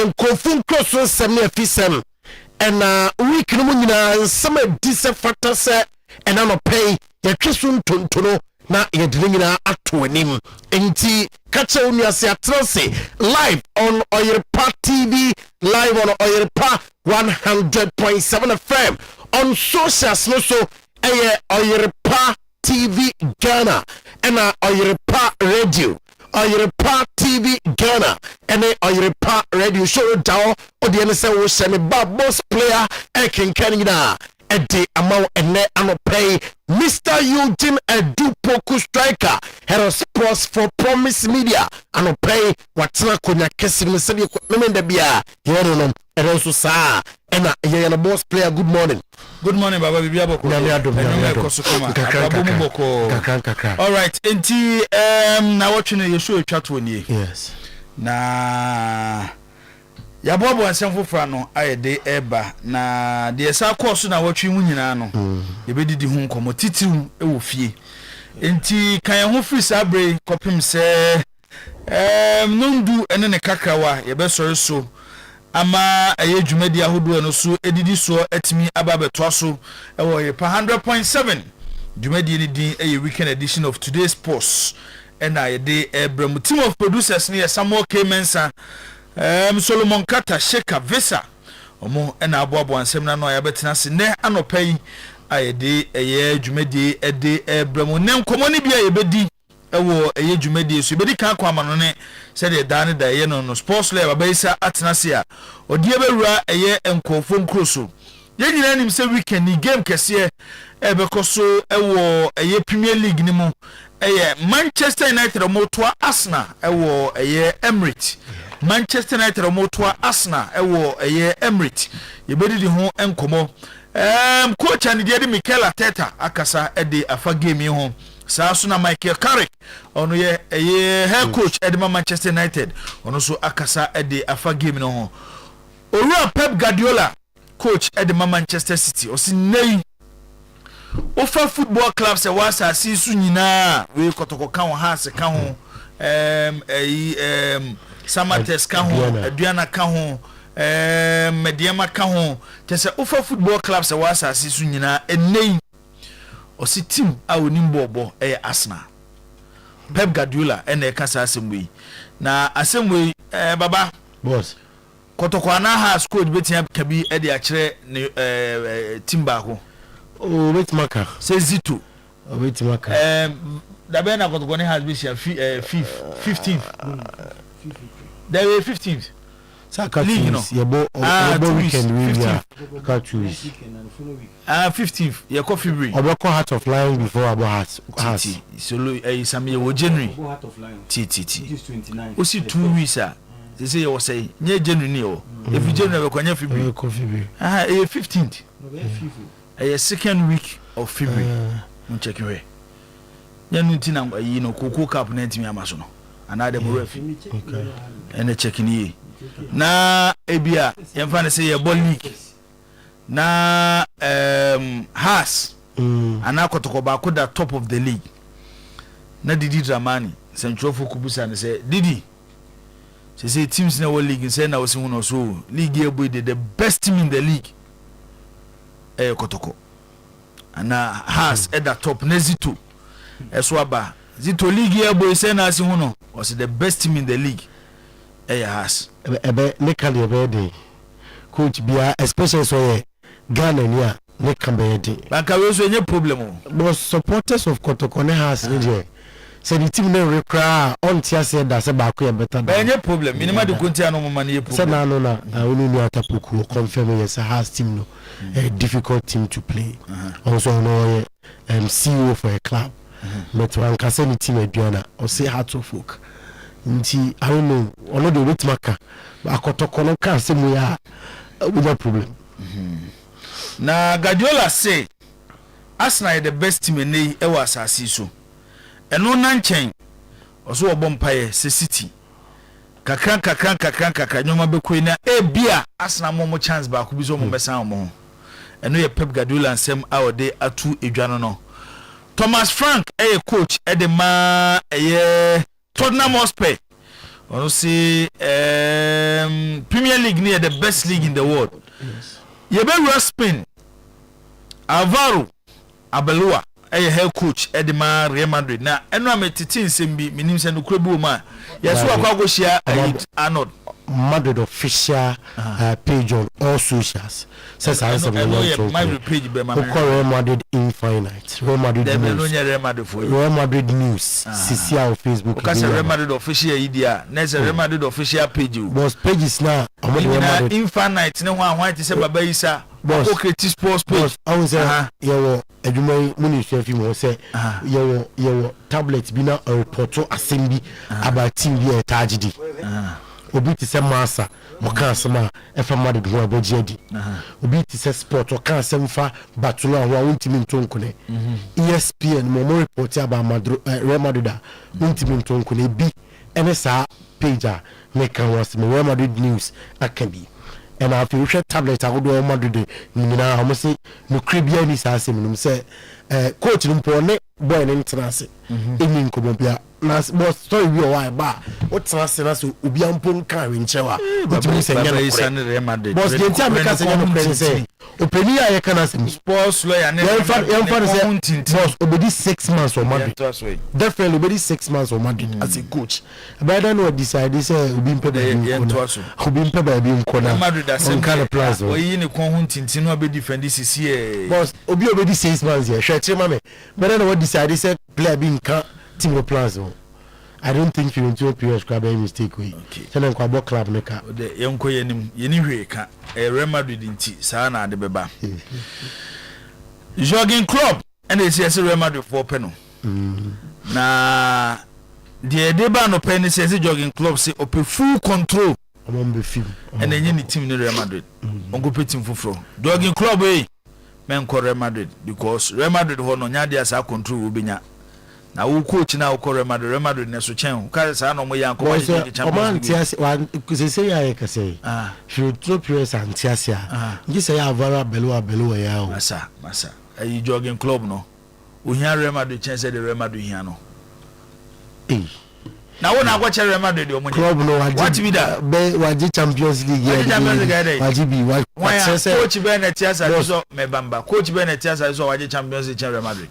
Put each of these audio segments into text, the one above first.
nkofun kroso sem na afisem ena week no nyina sama dise fata se ena no pay ya twesu ntontono na yedire nyina ato anim enti kacha unu ase atrose live on Oyerepa TV, live on Oyerepa 100.7 FM on socials no so Oyerepa TV Ghana and Oyerepa Radio, Oyerepa TV Ghana and Oyerepa Radio show down audience wo shame boss player Ken Canada and the amount and net pay Mr. Eugene Edu Poku striker head of sports for Promise Media and pay what's konya kesim sabi memenda bia here no and also sa and a boss player. Good morning. Good morning, Baba Bibia Boko. All right, enti na watching you show chat one ye. Yes. Na ya bobo ansemfo fra no ayede eba na de esa course na watching mu nyina no. Ye be didi hu nkomo titiw e wo fie. Enti kan ho free sabre kopim se nundu ene ne kakrawa ye be sori so ama aye dwumadi ahodo no so edidi so atimi ababeto so e wo ye 100.7 dwumadi ni din aye weekend edition of today's post and I de Ebram team of producers near Samuel K Mensa Solomon Kata Sheka Visa omo na aboabo ansem na no ya betena se ne anopai aye de aye dwumadi ede Ebram ne nkomo ne bia ye bedi ewo eye dwumadi so bedi kan kwa mano ne se de da ne da ye no sports layer baisa atenase a odie bewura eye enkofo nkroso ye nyina nim se weekend ni game kese ebekoso ewo eye Premier League ni mu eye Manchester United omotoa Arsenal ewo eye Emirates Manchester United omotoa Arsenal ewo eye Emirates ye bedi di ho enkomo coach and de Mikel Arteta akasa ede afa game ho saa so na Michael Carrick ono ye head coach edema Manchester United ono so akasa ede afa game no ho Owura Pep Guardiola coach edema Manchester City osi nei ofa football club se wasa asisu nyina we kotoko kan ho hase kan ho Samates kan ho aduana kan ho Mediama kan ho tese ofa football club se wasa asisu nyina enei osi team a onim bobo Arsenal Pep Guardiola ene kasa asemwe na asemwe baba boss kotoko ana ha squad betia kabi e de akire ne team ba ko o betmaka se Zito o betmaka da be na kotoko ne has be 15th there were 15th Saka league yebo weekend we got 2 weeks 15th ye ko February obeko Heart of Lion before about heart so isame wo January Heart of Lion t 29 o si 2 weeks a they say you say nye January ni o if January be ko nye February 15th second week of February mun check we nyanu ntina yi no Coco Cup na ntimi amaso no another mo refi ene check ni na ebia yemfa ne say ye ball league na has anakotoko ba ko da top of the league na Didi Dramani sentrofo kubusa ne say Didi say teams na world league say na wosi hu no so league e boy the best team in the league kotoko ana has at the top na Zito eso aba Zito league e boy say na asi hu no was the best team in the league has ebe lekali ebe dey coach bia especially so Ghana nia ne kambe dey banka we so any problem but supporters of Kotoko has there say the team na recra on tia say that say ba ko e better any problem minima de kontia no mama ne problem say na no na onu ni atapoku confirm yes has team no a difficult team to play also no CEO for a club but one can say the team aduana or say heart of folk nti I don't know ono de wetmaka akotoko no kan se mu ya without problem na Guardiola say Arsenal is the best team in the asase so eno na nchen oso obompaye se City kakran nyoma bekoi na bia Arsenal mo chance ba ko bi so mo besan mo eno ye Pep Guardiola nsem awode atu edwano no Thomas Frank coach edema Tottenham Hotspur Ono say Premier League near the best league in the world. Yes. Yebe Spain. Alvaro Abelua head coach Edema Real Madrid. Na eno ametiti nsembi minim se no krebu ma. Yeso akwa go share Arnold Madrid official page on all socials. Says I have my page be my Real Madrid Infinite. Real Madrid News. Real Madrid News. CC on Facebook. Because Real Madrid official idea. Next Real Madrid official page. Boss pages now. Real Madrid Infinite. No one want to say Baba Isa. Boss okay, sports page. I was you adwuma muni chef mo say you tablet bi na report assembly about team here tragedy. Obi ti se massa o kan asema e fa Madrid ho abogedi obi ti se sport o kan asem fa Barcelona ho wontimi ntonkone ESPN mo report about Madrid Real Madrid wontimi ntonkone bi ene sa page a me kan was me Real Madrid news akabi and I feel share tablet I go do Madrid nyina ho say no kribia ni sa asem no say coach mpo ne boy ne ntrase emi nkomo bia na boss story we why ba what trust na so obi ampon kan we nchewa otimi se nyane boss the entire make us nyane say openi ya kana say sports lawyer ne boss obedi 6 months or Madrid definitely obedi 6 months or Madrid as a coach but then we decide say obi mpe ba bi nkona Madrid as kind of plans o yi ne kon huntintin no be defend this year boss obi obedi 6 months here share chema me but then we decide say player bi nka team plans. I don't think you into period grab a mistake we. Tell them kwabo club maker. The yenko yeni hwe ka Real Madrid nti saa na ade beba. Jogging club and they say Real Madrid for peno. Na the deba no pen say jogging club say open full control among the film. And then any team in Real Madrid. Ongo pe team fufro. Jogging club eh men ko Real Madrid because Real Madrid ho no nya dia sa control obenya. Na wo coach na wo Real Madrid na so chen ka sa no mo yanko ba je champions league say ya ka say she true players antiasia ngi say Alvaro Abelua ya o masa ayi jogging club no o hian Real Madrid chen say the Real Madrid hian no na wo na go che Real Madrid o mo club no what be that be waji Champions League waji bi wa say coach be na tiasa so me bamba coach be na tiasa so waji Champions League chen Real Madrid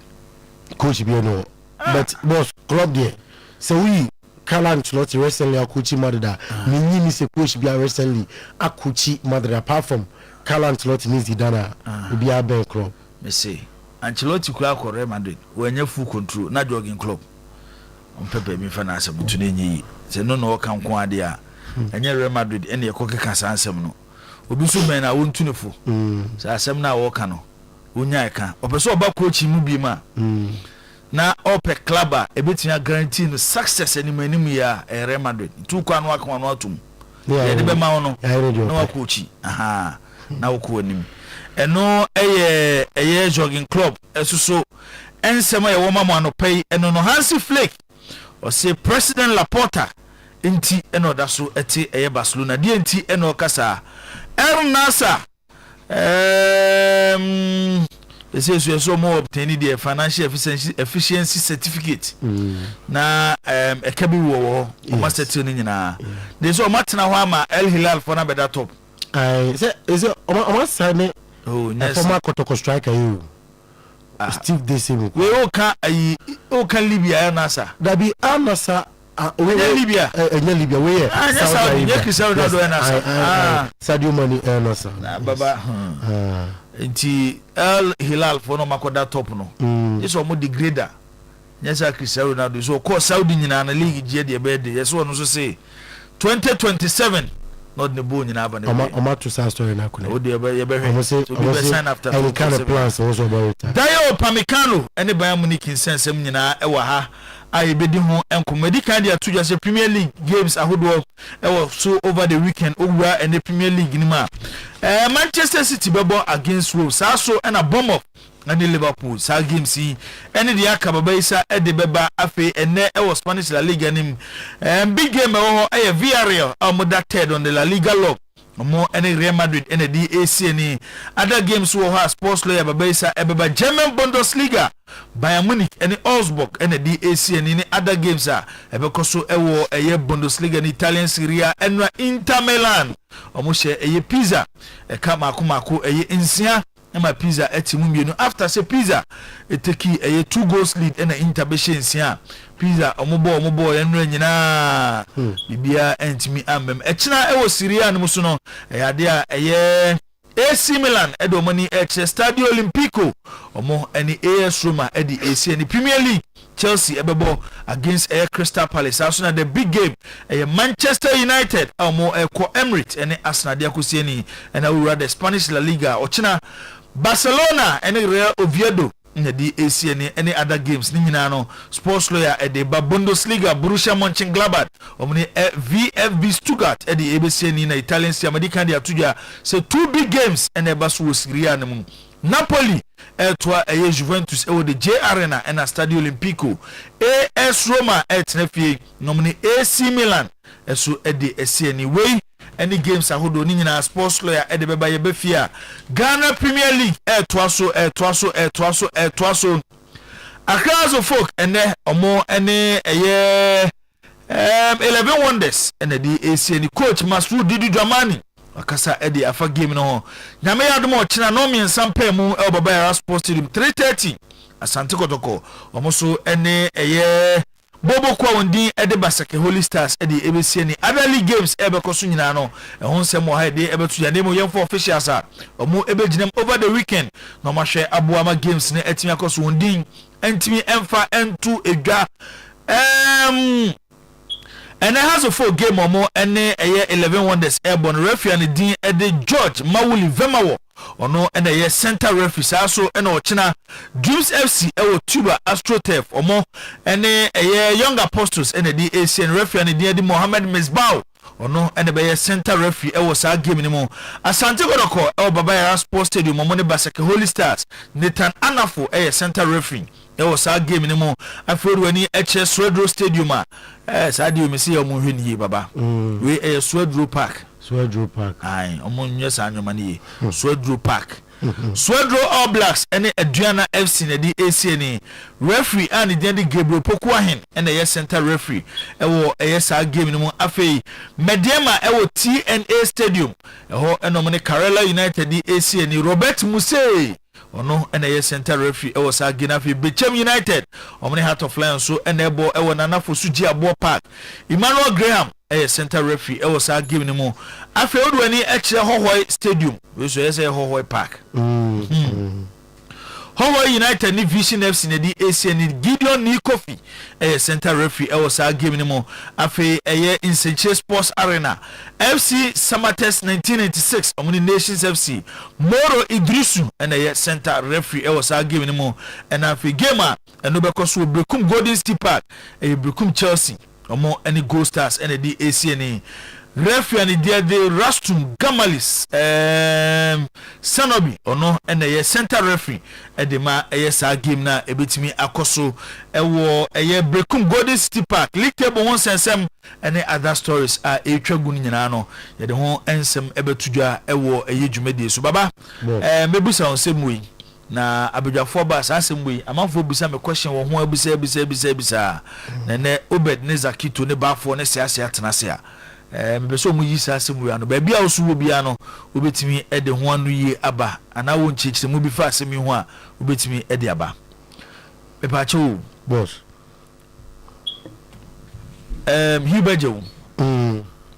coach be no. But boss club there so we Carlant not recently akuchi Madrid me ni se coach be recently akuchi Madrid apart from Carlant not needs dana be a big club me say Ancelotti kula ko Real Madrid we nya full control na jogging club on pepe mi fa na asem to na nyi se no no kan ko ade a enya Real Madrid ene ekokeka sansem no obi so men na wontu ne fo sa asem na wo ka no wonya eka opeso oba coach mu bi ma na ope club ebetia guarantee no success animanim ya Real Madrid tu kwa no aka no atum ya de be ma wono na wakochi na woko anim eno eye jogging club esuso ensema ye woma mo anopay eno no Hansi Flick o say President Laporta enti eno da so eti eye Barcelona die enti eno kasa El Nasa they say so more obtain the financial efficiency certificate na ekabi wo master training nyina they so matna ho ama El Hilal for na better top say is it o sign former Kotoko striker you Steve Desimo we o kan Libya nasa da bi anasa Libya Libya we Saudi Arabia Sadio Mane nasa baba nti El Hilal for no makoda top no this one mo degrader nyesa Cristiano Ronaldo so ko Saudi nyina na league je de be de yes one so say 2027 not the bone nyina ba ne o ma to sa story na kuna o de ye be so be sign after any kind of plans also about it Dayo Pamecano ene Bayern Munich nsensem nyina e wa ha I bedi ho enkomedi kan dia to just Premier League games ahodo so over the weekend over and the Premier League ni ma Manchester City bebo against Wolves so and a bomb up and Liverpool sa games yi ene dia akababa isa e de beba afi ene was Spanish La Liga nim big game Villarreal amoda third on the La Liga log Omo any Real Madrid and the AC any other games who have sports lawyer Babesa Ebeba German Bundesliga Bayern Munich and Augsburg and the AC and any other games are Ebekoso Ewo a Bundesliga and Italian Serie A and Inter Milan Omo share a pizza a Kamakumako a Insia my pizza etimu after say pizza it take a 2 goals lead and Inter Beshensia pizza omobo enro nyina bibia entimi amem echina ewo Syria no so no ade a eye AC Milan edo mani Stadio Olimpico omo any AS Roma edi AC any Premier League Chelsea ebebo against Crystal Palace also na the big game Manchester United omo Emirates and Arsenal dia kusieni and awura the Spanish La Liga ochina Barcelona and Real Oviedo in the AC and any other games. Ninano sports lawyer at the Bundesliga, Borussia Mönchengladbach, omni VfB Stuttgart at the ABC in Italian Siamadikan dia tuja. So 2 big games and the Basu Serie A. Napoli etwa Juventus the J Arena and Stadio Olimpico. AS Roma at Nefie nomini AC Milan so at the AC anyway. Any games ahodo ni nyina sports lawyer e de beba ye befia Ghana Premier League twaso Accra folk ene omo ene 11 wonders ene di AC ni coach Masru Didi Dramani akasa e de afa game no nyame yadom o kina no mi nsampa mu e baba ya sports stadium 3:30 Asante Kotoko omo so ene Bobo kwa wondi ede basake Holy Stars ede ebesi ni other league games ebe koso nyina no ehon sem ha ede ebe tu ya dem yemfo officials a omo ebe ginem over the weekend no ma hwe aboama games ne etimi akoso wondi entimi emfa entu edwa and has a 4 game omo ene 11 wonders airborne referee and din ede George Mawuli Vemawo ono ene ye center referee so ene ochina Dreams FC ewo Tuba AstroTurf omo ene Young Apostles ene di ACN referee and di Mohammed Misbah ono ene be ye center referee ewo sa game ni mo Asante Kodoko ewo Babaya Sports Stadium omo ne Basake Holy Stars Nathan Anafo center referee ewo sa game ni mo afro wani Swedro Stadium sadio me see omo hwani baba we Swedro Park ai omo nyesa anyoma ni Swedro Park Swedro All Blacks ene Aduana FC na di AC ni referee and the Gabriel Poku ahen ene center referee ewo sa game ni mo afei Mediema ewo TNA Stadium eho eno ne Karela United di AC ni Robert Muse ono ene center referee ewo sa gina fi Bechem United omne Heart of Lions so ene ebo ewo Nanafo Suji Abo Park Emmanuel Graham center referee ewo sa game ni mo afi odwani eche Hohoi Stadium we so say Hohoi Park Hohoi United ni Vision FC ne di AC ni Gideon ni Kofi center referee ewo sa game ni mo afi Insenche Sports Arena FC Samates 1996 omni Nations FC Moro Idrisu ene center referee ewo sa game ni mo na afi gamer eno be koso Brekum Golden City Park Brekum Chelsea omo any Gold Stars ene di AC ni referee and the Rastum Gamalis Sanobi ono ene center referee edema sa game na ebetimi akoso ewo Brekum Golden City Park League Table won sensem any other stories a etwagu nyina no ye de ho ensem ebetudwa ewo dwumade so baba mebusa onsem wi na abedwafo ba asem wi amanfo bisa me question wo ho abisa na ne Obed ne Zakito ne bafo ne siase atenase a mebeso mu yi sa asem wi ano ba bia osu wo bia no obetimi ede ho anu yi aba ana wo nchichire mu bi fa asem ho a obetimi ede aba pepacho boss hibejo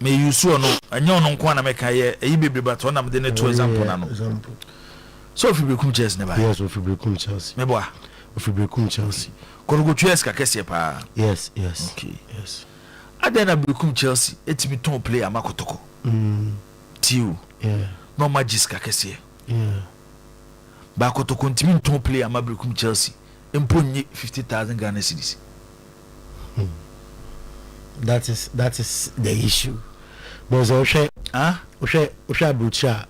me yusu no anya ono nko na meka ye eyi bebre but ona me de ne to example na no so if you become Chelsea never yes if you become Chelsea me boa if you become Chelsea kono go Chelsea ka kese pa yes okay yes adena become Chelsea etimi ton player makotoko tiu no magis ka kese ba kotoko ntimi ton player ma become Chelsea emponye 50,000 Ghana cedis that is the issue but Oshe Brucha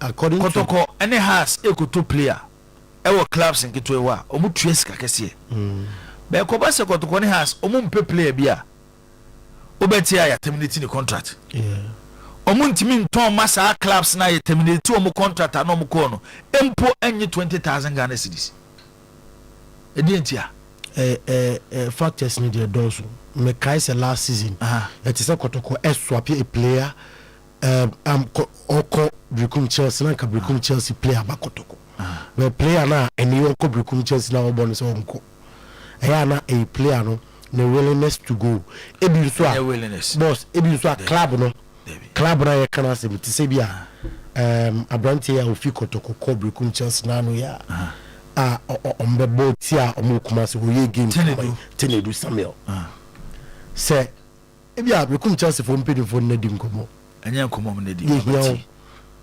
according kotoko any has ekoto player ewo clubs nketo ewa omu tues ka kese be ko ba se kotoko ne has omu mpe player bia obeti ya terminate the contract ntimi nton masa clubs na ye terminate omo contract na omo ko no empo enye 20,000 Ghana cedis edi entia factors ni de dozo me kai se last season it is a kotoko swap a player oko Brikum Chelsea na ka Brikum Chelsea player ba kotoko but player na eni oko Brikum Chelsea na obo no so onko na a player no the willingness to go ebi so a boss ebi so a club na ye kana se biti se bia abrantie ya ofi kotoko ko Brikum Chelsea na no ya ombebo tia omukuma se oye game Tenedu Samuel se ebia Brikum Chelsea for mpedi for na di nkomo anya nkomo na di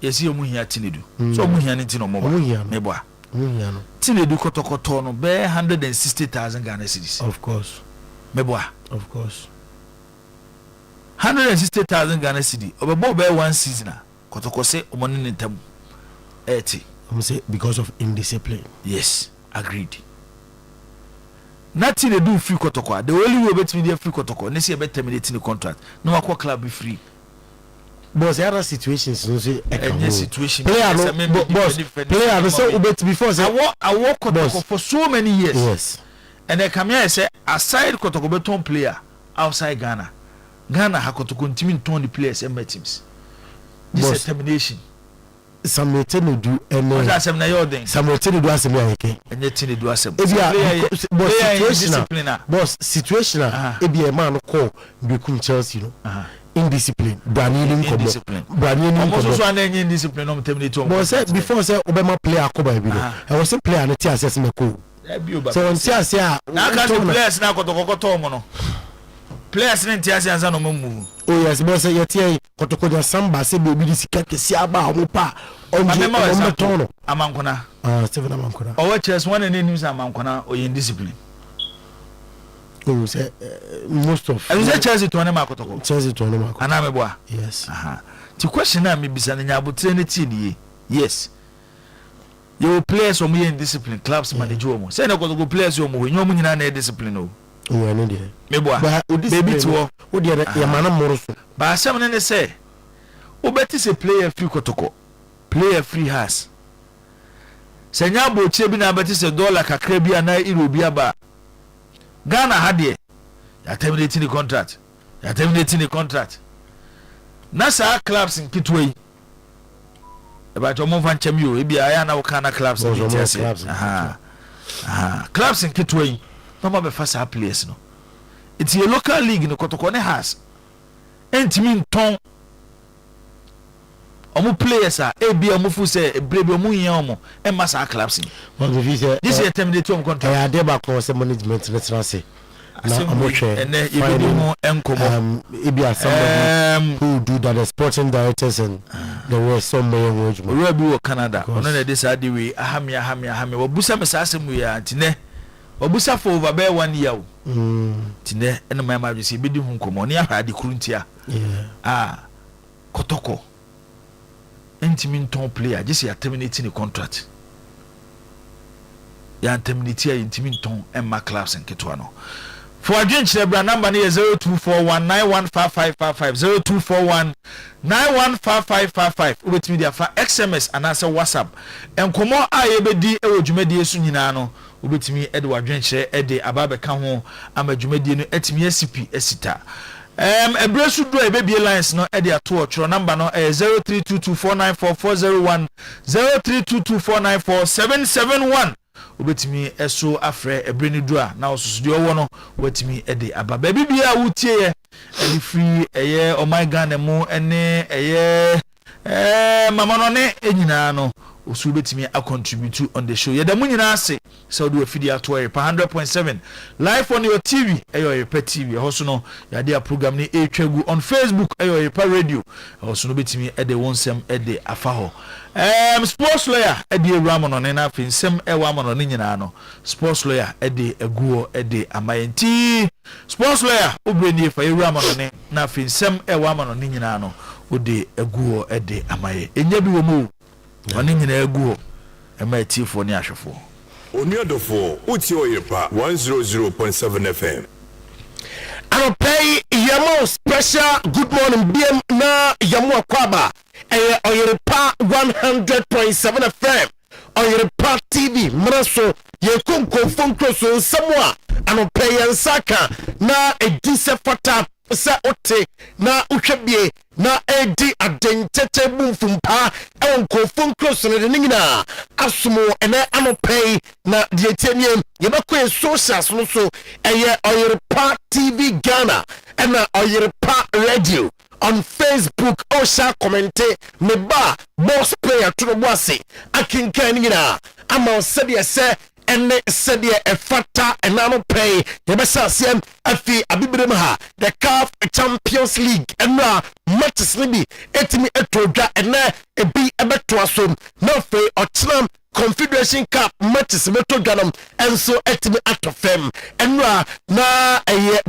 yesi omuhia Tenedu so omuhia ne tino mo ba mebo a omuhia no Tenedu kotokoto no be 160,000 Ghana cedis of course mebo a of course 160,000 Ghana cedi obebo be one season kotokose omoni ne ntam 80 say because of indiscipline. Yes, agreed. Nothing they do free kotoko. The only way bet me dey free kotoko. They say bet terminating the contract. No akwa club be free. But there are situations no say any situation. Player no boss. Player no say bet before say I work kotoko for so many years. Yes. And they come here say aside kotoko beton player outside Ghana. Ghana ha kotoko ntimi nton the players and teams. This is termination. Samuel Tenedu asem na yodin Samuel Tenedu asem ya yeke enye Tenedu asem boss situational ebia man ko Brikum Chelsea no indiscipline Daniel Nkomo almost so na enye indiscipline no terminate boss say before say obema player akoba bi no I was say player na ti assess me ko so on ti assess na ka players na kotokoto mo no players na ti assess anza no mu oh yes boss say yeti kotokoja samba se bi obi di sika kesi aba o pa onje tono amankona Steven amankona o watches one and news amankona o yin discipline oh say most of I say Chelsea to na makotoko Chelsea to na makotoko ana meboa yes the question na me bisa na nyabotre na ti ni yes you players o mu yin discipline clubs manage o mu say na kotoko players o mu we nyom nyina na discipline o oh no dey meboa baby to o dey ya mana moroso ba asem ne say o beti se player free kotoko player free has senya bochie bi na beti se dollar kakra bi ana euro bi aba Ghana hadie ya terminating the contract na sa clubs in kitway about omo van chamio e bia ya na wo kana clubs in kitway clubs in kitway no ma be fast players no it's a local league no kotoko ne has entimi nton omo players bia omo fu say brebe omo yin omo e masa clubs in this is terminate omo contract ya dey back for management let's say na omo hwe and you be mo enkomo ibia somebody who do that the sporting directors and there were some more words we be Canada ono na dey say we ahame wabusa me sa asem ya ntine wabusa for over be 1 year ntine ene my ma say be di hu nkomo ne ahade kuruntia kotoko intimate ton player just ya terminating the contract ya terminate ya intimate ton and clubs and ketwa no for again chebra number is 0241915555 0241915555 with media for SMS and answer WhatsApp and komo ayebedi ewo dwumadi esu nyina no obetimi Edward Dwenche ede ababe ka ho ama dwumadi no etimi asipi esita ebresu do ebebie lines no ede ato ochro number no 0322494401 0322494771 obetimi eso afre ebreni do a na osusu de owo no watimi ede ababa bibia wutie ye ede free eye o my Ghana mu ene eye mama no ne enyina no osu betimi a contribute on the show ye da munyina ase so do afidi ato Oyerepa 100.7 live on your TV Oyerepa TV hoso no ya dia program ni etwagu on Facebook Oyerepa radio hoso no betimi ede wonsem ede afaho sports lawyer ede Ramono ne na finsem Ramono ne nyina no sports lawyer ede aguo ede amayenti sports lawyer obreni fa Ramono ne na finsem Ramono ne nyina no ode aguo ede amaye enya bi wo mu oni nyina aguo emayetifo ne ahwefo Oniadofo, uti Oyerepa 100.7 FM. I'll pay Yamo special good morning BM na Yamo Kwaba. Oyerepa 100.7 FM. Oyerepa TV. Mraso yekum konfon kroso samwa anopeya nsaka na edise fata sa ote na uhwebie na edi adentete bumfumpa ewon konfon kroso ne nyina asomo ene anopei na dieteniem yebekwe socials no so Oyerepa TV Ghana ena Oyerepa Radio on Facebook osha commente me ba boss player to the bossy akinkan nyina ama said se ene said e fata enano pay yebesa siem afi abibrem ha the CAF Champions League enra matches nibi etimi etodwa ene ebi ebeto asom no fe ochnam Confederation Cup matches meto ganam enso etimi atofem enra na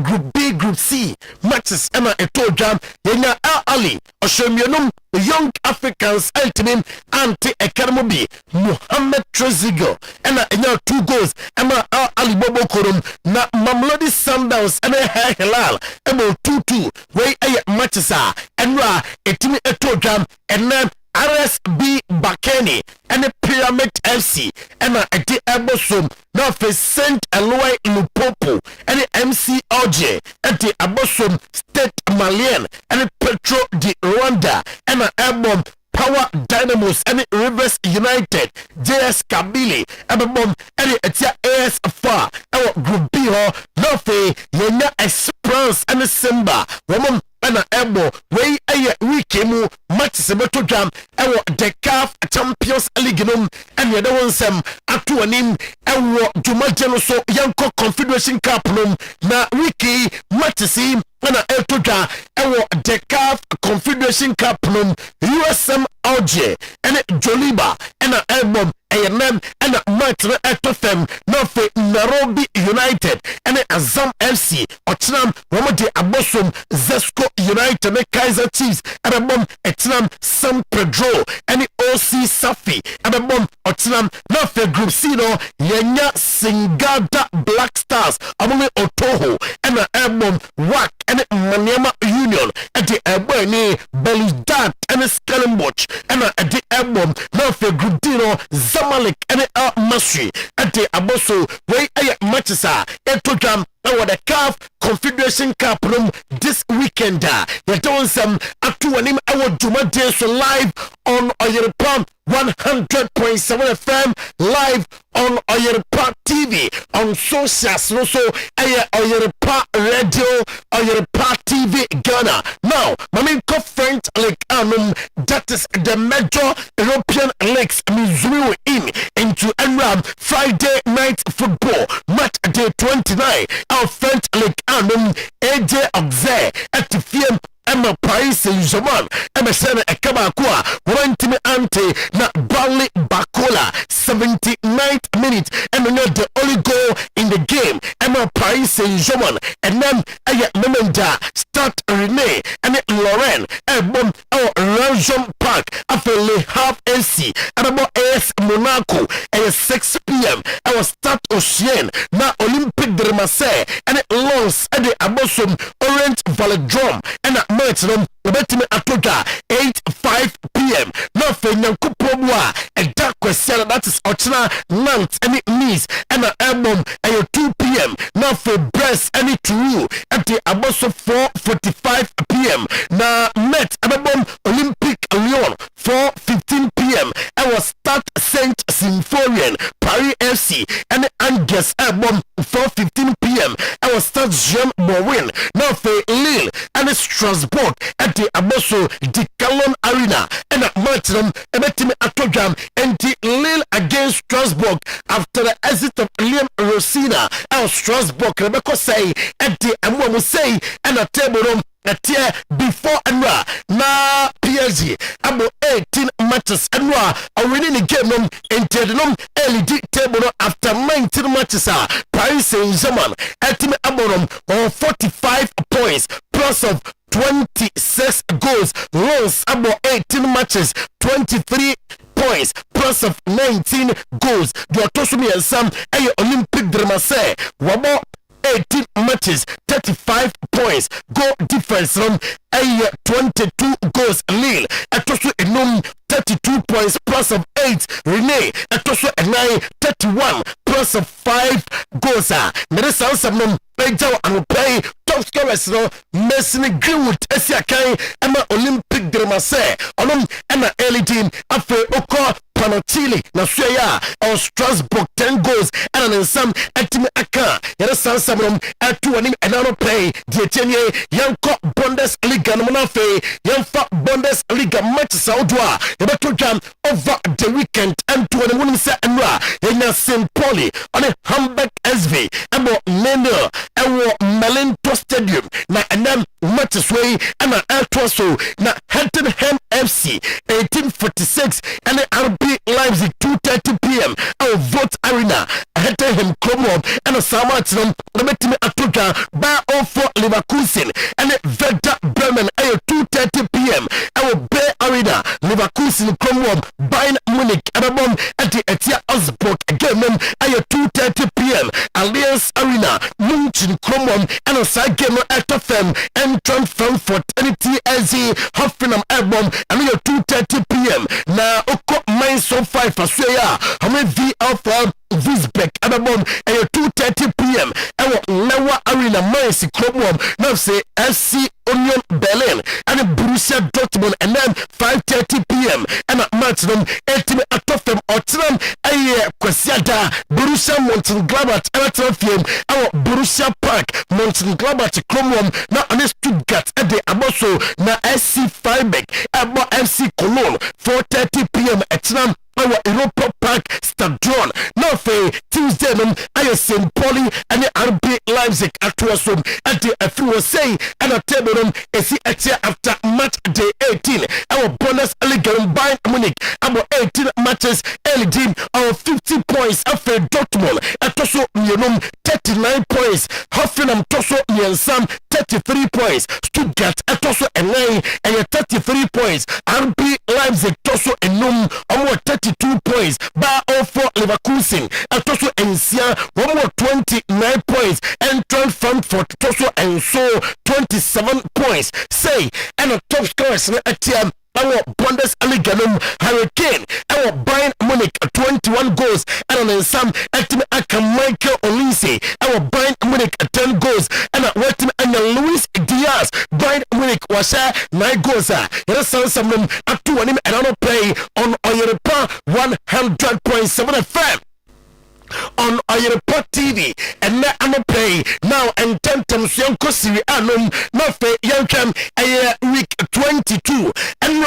group B group C matches ema etodwa yenya Al Ali oshemienum Young Africans ultimate anti academy Mohamed Trezeguet ena enya 2 goals ema Al Ali Bobo Korum na Mamelodi Sundowns ena Hilal ema 2-2 wey matches enra etimi etodwa ena RSB Bakeni and Pyramid FC and the Abosom now for Saint Eloi Lupopo and the MCOJ and the Abosom State Malian and Petro di Rwanda and the Album Power Dynamos and Rivers United JS Kabili and the bomb and the AS Far our Group B now for Yenya Esperance and the Simba woman and a elbow way week mu matches beto jam ewo the CAF Champions League num and the one sem atu anim ewo Jumajeno so yanko Confederation Cup num na wiki matches and a eltoja ewo the CAF Confederation Cup num USM Alger and Joliba and a elbow AMM and a match etofem no for Nairobi United and Azam FC Ochnam Romadi Abosom Zesco United and Kaiser Chiefs and a bomb Etnam San Pedro and OC Safi and a bomb Ochnam no for Group C no Yenya Singada Black Stars among Otoho and a album WAC and Maniama Union at the Ebony Beludat and Stellenbosch and the album no for Group D no Zamalek and Masri at the Aboso way matches etodam over the CAF Confederation Cup room this weekend. You don't some atuanim our Juma days live on Oyerepa 100.7 FM live on Oyerepa TV on socials also Oyerepa Radio Oyerepa TV Ghana. Now my main French League that is the major European leagues Missouri in into Enram Friday night football match day 29 our French League AJ Auxerre at the FM Emma Paris Saint-Germain MSN Ekabakwa Warantime Ante na Bali Bakola 79th minute and the only goal in the game Emma Paris Saint-Germain and then Memenda start Rene and Lorraine Ebom our Ranjom Park after Le Havre AC and about AS Monaco at 6 p.m. our start Ocean na Olympique de Marseille and Lens at the Abosom Orange Velodrome and match them betimi atoga 8-5 p.m. Now for Nyankopobwa a dark question that is Ochina Nantes and it means and an album at 2 p.m. Now for Brest and it true at the Aboso 4:45 p.m. Now Met album Olympic Lyon 4:15 p.m. I was start Saint Symphorian Paris FC and Angers album 4:15 p.m. I was start Jean Bowen now for Lille and Strasbourg at the Aboso the Calon Arena and at Martinum and Betimi Atogam and the Lille against Strasbourg after the exit of Liam Rosina and Strasbourg Rebecca say at the Amwamu say and a table room at before Anra na PSG about 18 matches Anra already in the game in early table after 19 matches Paris Saint-Germain at Aborom on 45 points plus of 26 goals runs about 18 matches 23 points plus of 19 goals. The Otosumi and Sam Olympic de Marseille wabo 18 matches 35 points goal difference from 22 goals nil etoso enum 32 points plus of 8 Rene etoso 9 31 plus of 5 goals mere sansam Benjamin and pay top scorers no Messi Greenwood Esiakai Emma Olympic Dramase Olum Emma early team after Oko Panatili na Suya or Strasbourg 10 goals and in some Etime Aka Yara Sansamum at 2 and another play Dietenie Yanko Bundesliga Nomafe Yanfa Bundesliga match Saudwa Yabato Jam over the weekend and 21 Emra Yena St. Pauli on a Hamburg SV Emo Neno Ewo Melinto Stadium na enam matches way and Eltoso na Hettenham FC 1846 and RB Leipzig 2:30 p.m. Our vote arena Hettenham Kromo and a Samatinum Remetime Atoka Bar for Leverkusen and Werder Bremen 2:30 p.m. Our Bay Arena Leverkusen Kromo Bayern Munich Arabom at the Etia Osburg game 2:30 p.m. Allianz Arena Munchen Kromo and a side game at FM Entran Frankfurt NTSC Hoffenheim Album and 2:30 p.m. Now Oko Mainz 5 for Suya Hame V Alpha Visbeck Adabom 2:30 p.m. Ewo Lewa Arena Mainz Kromo now say FC Union Berlin and Borussia Dortmund and then 5:30 p.m. and at match them 18 at FM Otram Kwesiada Borussia Mönchengladbach Eretrafiem our Borussia Park Mönchengladbach Kromo na on Stuttgart at the Aboso na SC Freiburg Abo FC Cologne 4:30 p.m. at our Europa Park Stadion. Now for Tuesday, I St. Pauli and the RB Leipzig at Wasum at the FUSA and a table is after match day 18. Our bonus league Bayern Munich about 18 matches early team our 50 points after Dortmund at Toso Nyenum 39 points. Hoffenheim Toso Nyensam 33 points. Stuttgart at Toso and 9 and 33 points. RB Leipzig Toso and Num 32 points. Bar for Leverkusen at Toso and Sia 29 points. And Frankfurt Toso and so 27 points. Say and a top scorers at our Bundesliga Hurricane, our Bayern Munich 21 goals, and on some at Michael Olise, our Bayern Munich 10 goals, and at West and Luis Diaz, Bayern Munich was 9 goals. There some them up to him and on play on Oyerepa 100.7 FM. On Oyerepa TV and now I'm a play now and 10 times young Kosiri Anum Mafe Yankem a week 22 and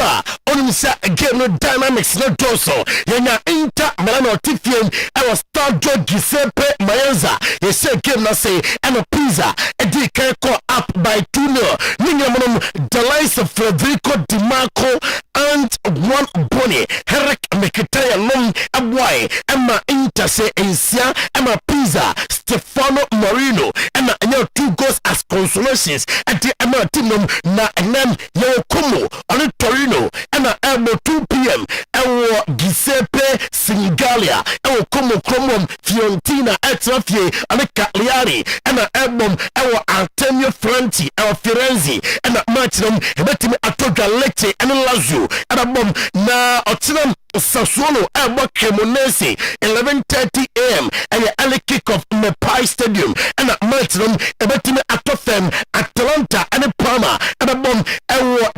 on game no dynamics no doso Yana Inter Milano Tifian I was start Giuseppe Maenza he said game na say and a pizza a D call up by 2-0 Ningamonum Delice of Federico Di Marco and one Bonnie Herrick Mekitaya Long Abwai Emma Inter say Asia Emma Pizza Stefano Marino Emma and your 2 goals as consolations at the Emma Tinum na and then your Como on Torino Emma Elmo 2 p.m. Ewo Giuseppe Singalia Ewo Como Cromom Fiorentina Etrafie and Cagliari Emma Elmo Ewo Artemio Franti Ewo Firenze Emma Martinum Ebetimi Atoga Lecce and Lazio Emma Bom na Otinam Sassuolo Emma Cremonese 11:30 a.m. and the early kick-off in the Pi Stadium and at Martinum Ebetimi Atofem Atalanta and Parma and a bomb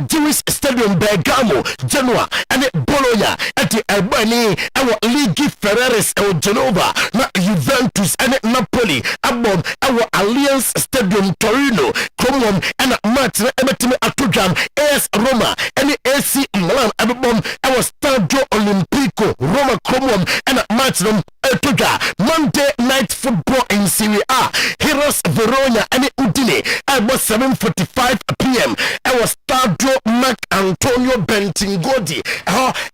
Jewish Stadium Bergamo Genoa and Bologna at the Albani and Ligi Ferraris and Genova na Juventus and Napoli above our Allianz Stadium Torino Cromwell and Martin Ebetimi Atogam AS Roma and AC Milan and bomb our Stadio Olimpico Roma Cromwell and Martin Etoga Monday night football in Serie A Heroes Verona and Udine at 7:45 p.m. Our Stadio Marc Antonio Bentingodi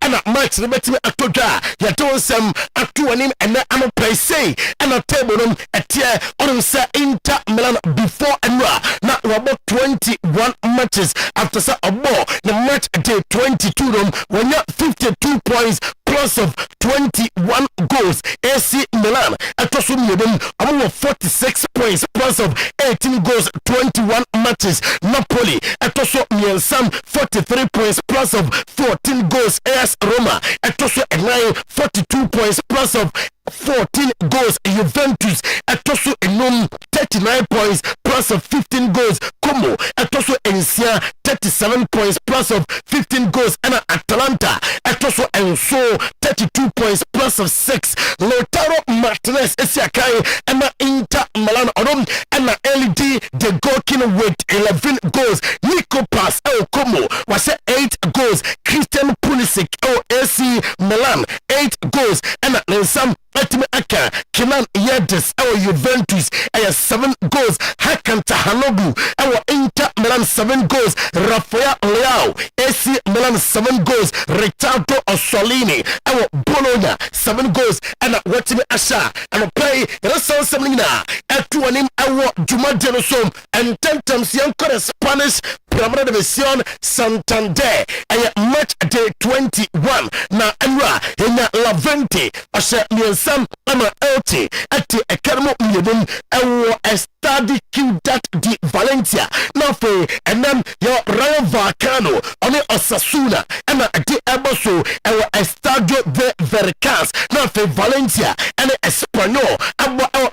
and at match the betting Atoga Yaton Sam Atuanim and I'm a play say and a table at here on Inter Milan before and now about 21 matches after a ball the match day 22 when you're 52 points plus of 21 goals. AC Milan atoso miedum amo 46 points plus of 18 goals 21 matches. Napoli atoso miensam 43 points plus of 14 goals. AS Roma atoso 9 42 points plus of 14 goals. Juventus atoso enum 39 points plus of 15 goals. Como atoso ensia 37 points plus of 15 goals. And Atalanta atoso enso 32 points plus of 6. Lautaro Martinez esiakai and Inter Milan odom and LED the goalkeeper with 11 goals. Nico Pass Como was 8 goals. Christian Pulisic AC Milan 8 goals. And some Atime Aka Kenan Yildiz Juventus 7 goals. Hakan Tahanogu Inter Milan 7 goals. Rafael Leao AC Milan 7 goals. Riccardo Ossolini Bologna 7 goals. And Watime Asha and play Russell Semina at 2 anim Juma Denosom and 10 times young Spanish Primera División Santander match day 21 na Enra Hena Lavente Asha Miensam Ama Elti at Academy Miedum Estadi Ciudad de Valencia Nafe and then your Rayo Vallecano on Osasuna and the Eboso Estadio de Veracruz Nafe Valencia and Espanyol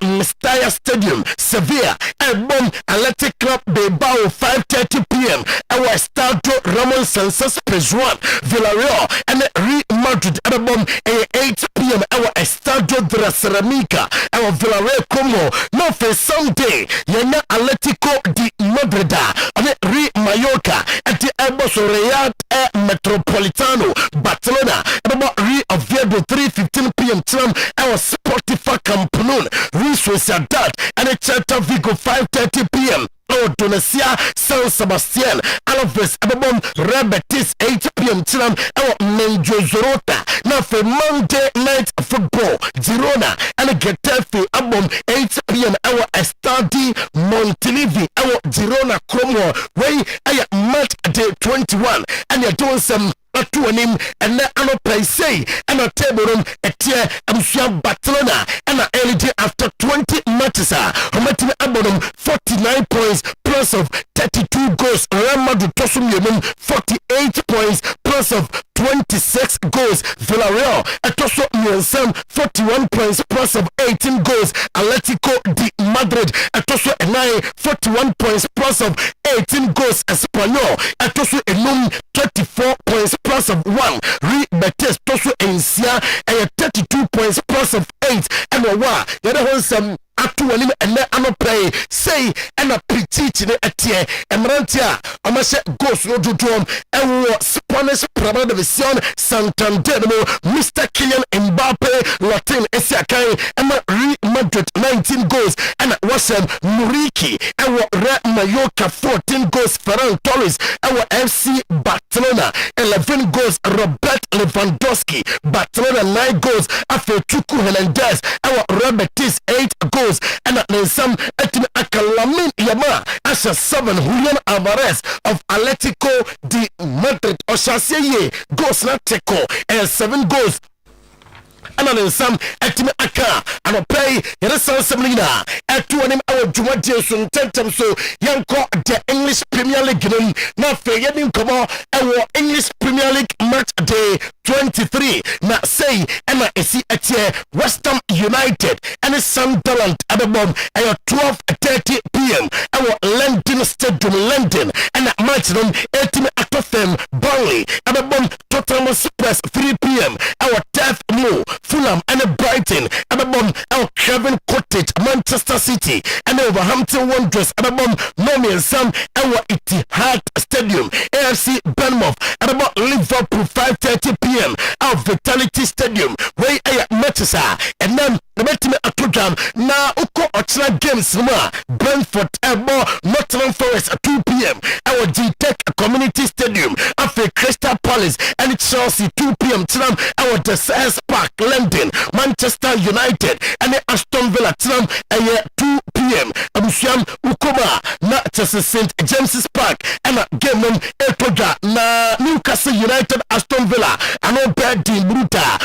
Mestalla Stadium Sevilla Ebom Athletic Club Bilbao 5:30 p.m. Our Estadio Ramon Sanchez Pizjuan Villarreal and Real Madrid Ebom 8 p.m. Our Estadio de la Ceramica our Villarreal Como no for Sunday Yena Atletico de Madrid and Real Mallorca at the Ebos Real Metropolitano Barcelona about Real Oviedo 3:15 p.m. time our Spotify Camp Nou Real Sociedad and Celta Vigo 5:30 p.m. Donesia San Sebastian Alaves Ababon Rebetis 8 p.m. Tiram our Menjozorota now for Monday night football Girona and Getafe Abom 8 p.m. our Estadi Montilivi our Girona Como way match day 21 and you're doing some to an him and then I don't say and a table room a tier I'm Barcelona and a LED after 20 matches Hometima Abonum 49 points plus of 32 goals. Real Madrid Tosum 48 points plus of 26 goals. Villarreal Atoso Miensam 41 points plus of 18 goals. Atletico de Madrid Atoso 9 41 points plus of 18 goals. Espanyol Atoso Enum 24 points plus of 1. Real Betis Toso Ensia 32 points plus of 8. And the one some atuanim and ano play say and a teaching at here Emrantia Amasha goes no to drum and Spanish Primera División Santander Mr. Kylian Mbappe Latin Esiakai and Real Madrid 19 goals and Wasem Muriki and Real Mallorca 14 goals. Ferran Torres our FC Barcelona 11 goals. Robert Lewandowski Barcelona 9 goals. After Chuku Hernandez our Real Betis 8 goals. And there's some Akalamin Yama Asha 7 Julian Alvarez of Atletico de Madrid Oshaseye goals not Teco and 7 goals. And then some Atime Aka and a play in a San Semina at 2 and our Juma Jason Tentam so Yanko the English Premier League now for Yedim Kamo our English Premier League match day 23 now say Emma is at here West Ham United and Sunderland at the bomb at 12:30 p.m. our London Stadium London and that match them Atime Atofem Burnley at the bomb Tottenham Spurs 3 p.m. our 10th move Fulham and Brighton and the bomb our Craven Cottage Manchester City and Wolverhampton Wanderers and the bomb Mommy and Sam our Etihad Stadium AFC Bournemouth and about Liverpool 5:30 p.m. our Vitality Stadium where matches are and then the Metima Atogam now Uko Ochna Games Brentford Ebo Nottingham Forest at 2 p.m. our G-Tech Community Stadium after Crystal Palace and Chelsea 2 p.m. Tram our Desires Park London Manchester United and Aston Villa Tram 2 p.m. Abusiam Ukoma na Chelsea St James's Park and game Etoja na Newcastle United Aston Villa and Obedi Bruta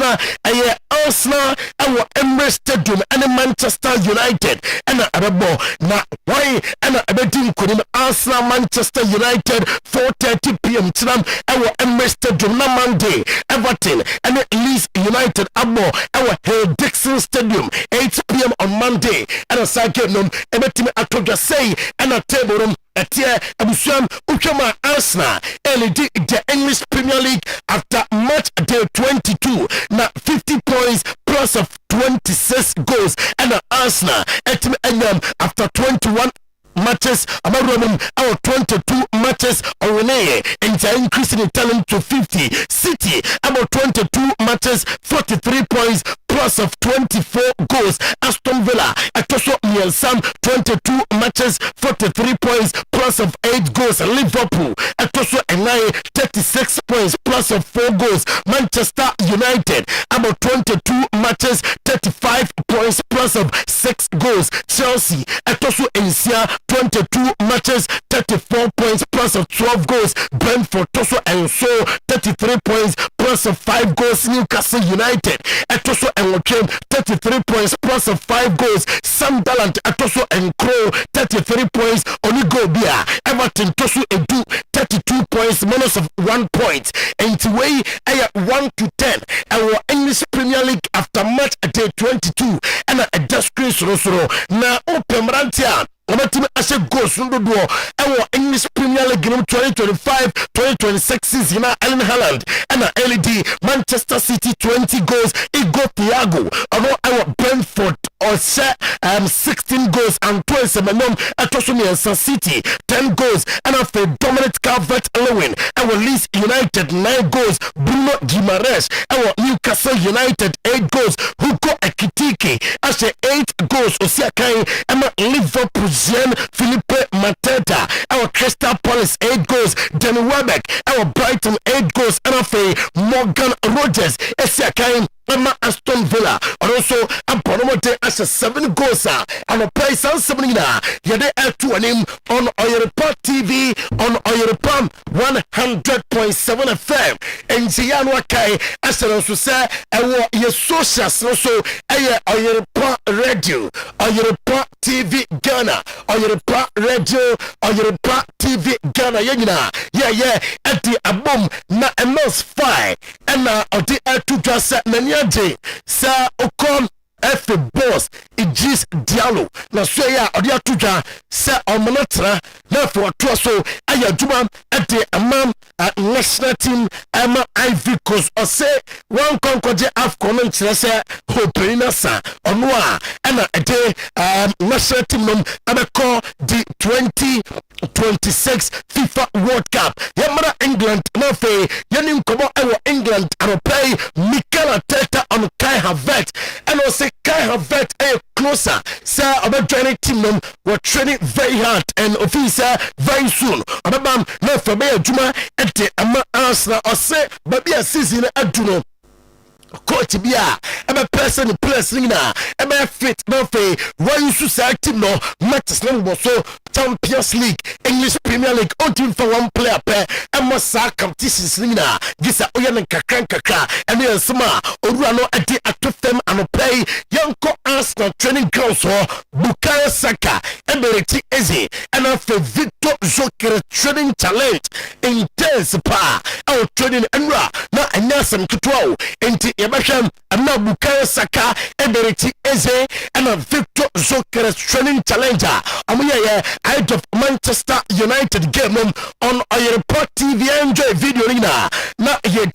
na ɛyɛ Arsenal ɛwɔ Emirates Stadium ɛne Manchester United ɛna ɛbɛbɔ na wɔn ɛna ɛbɛdi nkonim Arsenal Manchester United 4:30 p.m. tinam ɛwɔ Emirates Stadium na Monday Everton ɛne Leeds United abɔ ɛwɔ Hill Dixon Stadium 8 p.m. on Monday ɛna saa game nom ɛbɛtumi atɔdwa sei ɛna table nom ɛteɛ abusuam utwama Arsenal ɛledi the English Premier League after match day 22 na 50 points plus of 26 goals and Arsenal ɛtumi ɛnyam after 21 matches about our 22 matches already and increasing in talent to 50. City about 22 matches 43 points plus of 24 goals. Aston Villa at also Sam 22 matches 43 points plus of 8 goals. Liverpool at also 36 points plus of 4 goals. Manchester United about 22 matches 35 points plus of 6 goals. Chelsea at also 22 matches 34 points plus of 12 goals. Brentford also and so 33 points plus of 5 goals. Newcastle United at also and 33 points plus of 5 goals. Sunderland at also and Crow 33 points. Only go beer. Everton also do 32 points minus of 1 point. And to way 1 to 10 our English Premier League after match day 22 and a just Chris Rosoro now open Rantia. Omatimi ase goals ndodo ewo English Premier League 2025-2026 season na Erling Haaland and LED Manchester City 20 goals Igor Thiago ono ewo Brentford or 16 goals and 27 atoso City 10 goals and after Dominic Calvert-Lewin ewo Leeds United 9 goals Bruno Guimaraes ewo Newcastle United 8 goals Hugo Ekitike ase 8 goals Osiakai ema Liverpool Philippe Mateta, our Crystal Palace 8 goals, Danny Welbeck, our Brighton 8 goals, and Morgan Rogers, Esiakai, Emma Aston Villa, and also a Ponomote as a 7 goals, and a place on 7 Yade to an name on Oyerepa TV on Oyerepa 100.7 FM, and Ziano Kai, as I also say, I want your socials also, Oyerepa Radio, Oyerepa TV Ghana. Oyerepa Radio, Oyerepa TV Ghana, at the abom na emos fire, and now the to just Nanyade, Sir Okon. F boss Idris Diallo na so ya odi atuja se omonatra na for to so ayaduma at the amam national team Ivory Coast or say one concoje AFCON nkyere se hopelina sa ono a na ede national team nom abeko the 2026 FIFA World Cup yamara England na fe yanim komo ewo England and pay Mikel Arteta on Kai Havertz and also Kai Havertz closer. Sir, about joining team them were training very hard and officer very soon. Abam no for me Juma at the Arsenal or say baby a season at Juno. Coach bia ebe person place na ebe fit no fe why you say team no matches no so Champions League English Premier League on team for one player pair and must competitions na gisa oya nkakra and yes ma orua no ade atofem and play yanko Arsenal training grounds ho Bukayo Saka Emeriti Eze and after Victor Joker training challenge intense pa our training enra na anyasam kitwa enti yebahwam amna Bukayo Saka Emeriti Eze and a Victor Joker training challenger amuye out of Manchester United game on Oyerepa TV enjoy video na ye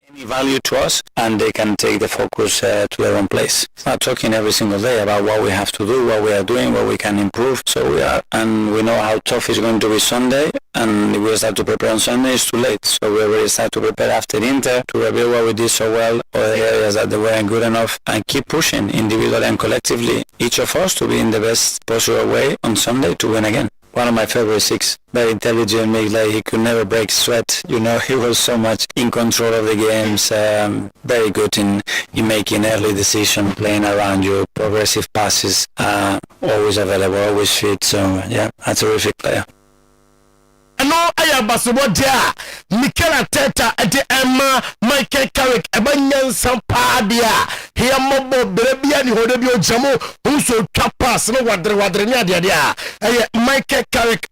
any value to us, and they can take the focus to their own place. It's not talking every single day about what we have to do, what we are doing, what we can improve. So we are, and we know how tough it's going to be Sunday, and if we start to prepare on Sunday, it's too late. So we already start to prepare after Inter to review what we did so well, or the areas that they weren't good enough, and keep pushing individually and collectively, each of us to be in the best possible way on Sunday to win again. One of my favorite six, very intelligent, like he could never break sweat. You know, he was so much in control of the games, very good in making early decisions, playing around you, progressive passes, always available, always fit. So yeah, a terrific player. No, I am Basobodia, Mikel Arteta, at the Emma, Michael Carrick, Abanyan Sampadia, here Mobo, Berebian, Hodebio Jamo, who so tapas, no Wadrenia, Michael Carrick,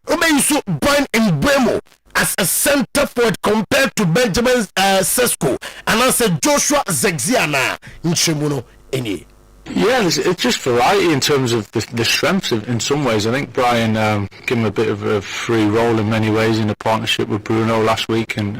Ubesu born in Bremo as a center forward compared to Benjamin Sesko, and as a Joshua Zexiana in Chemuno, any. Yeah, it's just variety in terms of the strengths in some ways. I think Brian gave him a bit of a free role in many ways in the partnership with Bruno last week, and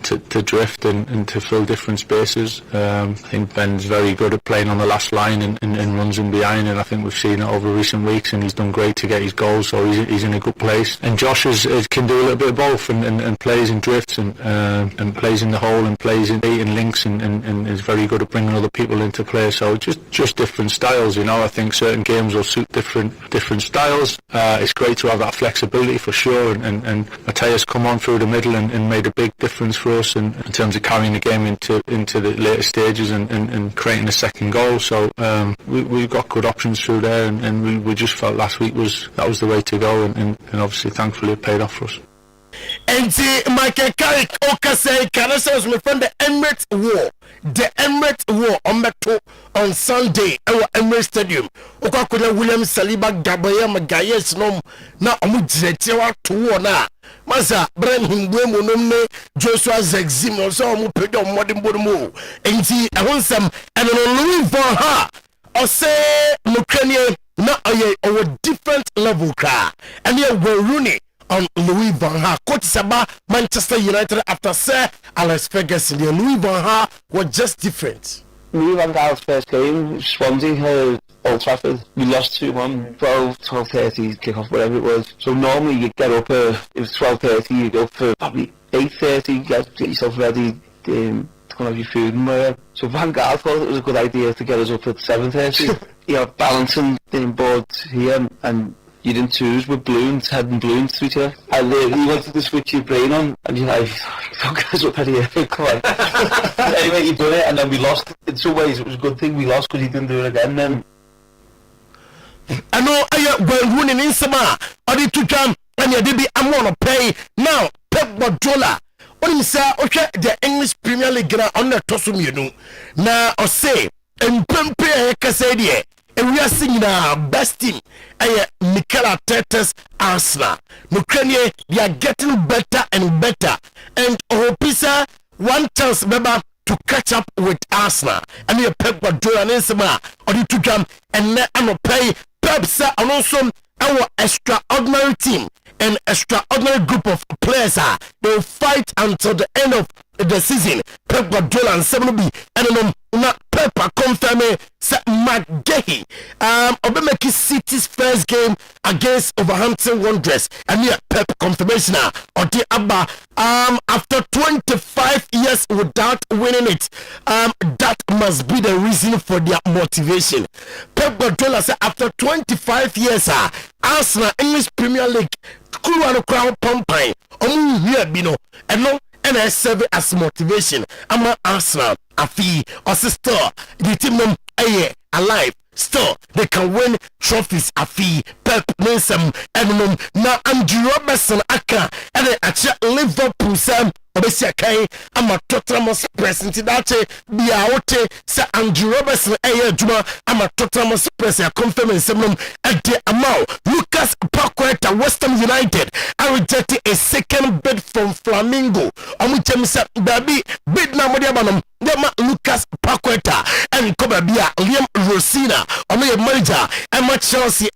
to drift and to fill different spaces. I think Ben's very good at playing on the last line and runs in behind, and I think we've seen it over recent weeks, and he's done great to get his goals, so he's in a good place. And Josh can do a little bit of both and plays in drifts and plays in the hole and plays in links and is very good at bringing other people into play. So just different styles, you know. I think certain games will suit different styles. It's great to have that flexibility for sure, and Matthias come on through the middle and made a big difference for us in terms of carrying the game into the later stages and creating a second goal. So we've got good options through there, and we just felt last week that was the way to go, and obviously thankfully it paid off for us. And see, Michael Carrick, Okase, Canasa was from the Emirates War. The Emirates War on Sunday, our Emirates Stadium. Okakuna William Saliba Gabriel Magayes nom na omujetiwa to na. Masa Brahim Wemo nomne Joshua Zegzim also omupedo modern bodumo. And see, I want some and Louis Van Ha or say Ukrainian na a different level car. And here we're Rooney on Louis Van Ha. Coach Saba, Manchester United after Sir Alex Ferguson. Louis Van Ha was just different. Louis Van Gaal's first game, Swansea, Old Trafford, we lost 2-1, 12:30 kick-off, whatever it was. So normally you get up, it was 12:30, you go up for probably 8:30, get yourself ready, to go have your food and whatever. So Van Gaal thought it was a good idea to get us up at 7:30. You know, balancing the board here, and you're in twos with balloons, heading balloons to each other. And he wanted to switch your brain on, and you're like, don't get us up out of here, come on. Anyway, he done it, and then we lost. In some ways, it was a good thing we lost, because he didn't do it again then. I know we're running in summer, or the two jam, and you did I'm gonna pay. Now, Pep Guardiola, what you say, okay, the English Premier League on the Tosum, you know. Now, I say, and Pempe, Casadia. And we are singing our best team. Mikel Arteta's Arsenal. Ukraine, they are getting better and better. And Opisa, one chance, remember, to catch up with Arsenal. And you Pep Guardiola and Insema, or you to come and let them pay Pep, sir, and also our extraordinary team and extraordinary group of players. They will fight until the end of the season. Pep Guardiola and 7B, and then Pepper confirming McGahey Obemeki City's first game against Wolverhampton Wanderers, and here Pep confirmation or the Abba after 25 years without winning it, that must be the reason for their motivation. Pep Guardiola said after 25 years Arsenal English Premier League Kuruano Crown Pompine here bino and no and I serve as motivation. I'm an Arsenal, a fee, or sister. The team them alive. Still, they can win trophies. A fee, Pep Nelson, and now Andrew Robertson, Aka, and then at Liverpool, Sam. Obviously, I'm a total present that be out. Sir Andrew Robertson, Juma, I'm a total present. Confirming some at the amount. Lucas Poku at West Ham United. I rejected a second bid from Flamingo. On which I'm said, baby, bid now, bema Lucas Paqueta and Kobabia Liam Rosina ono ye manager Emma Chelsea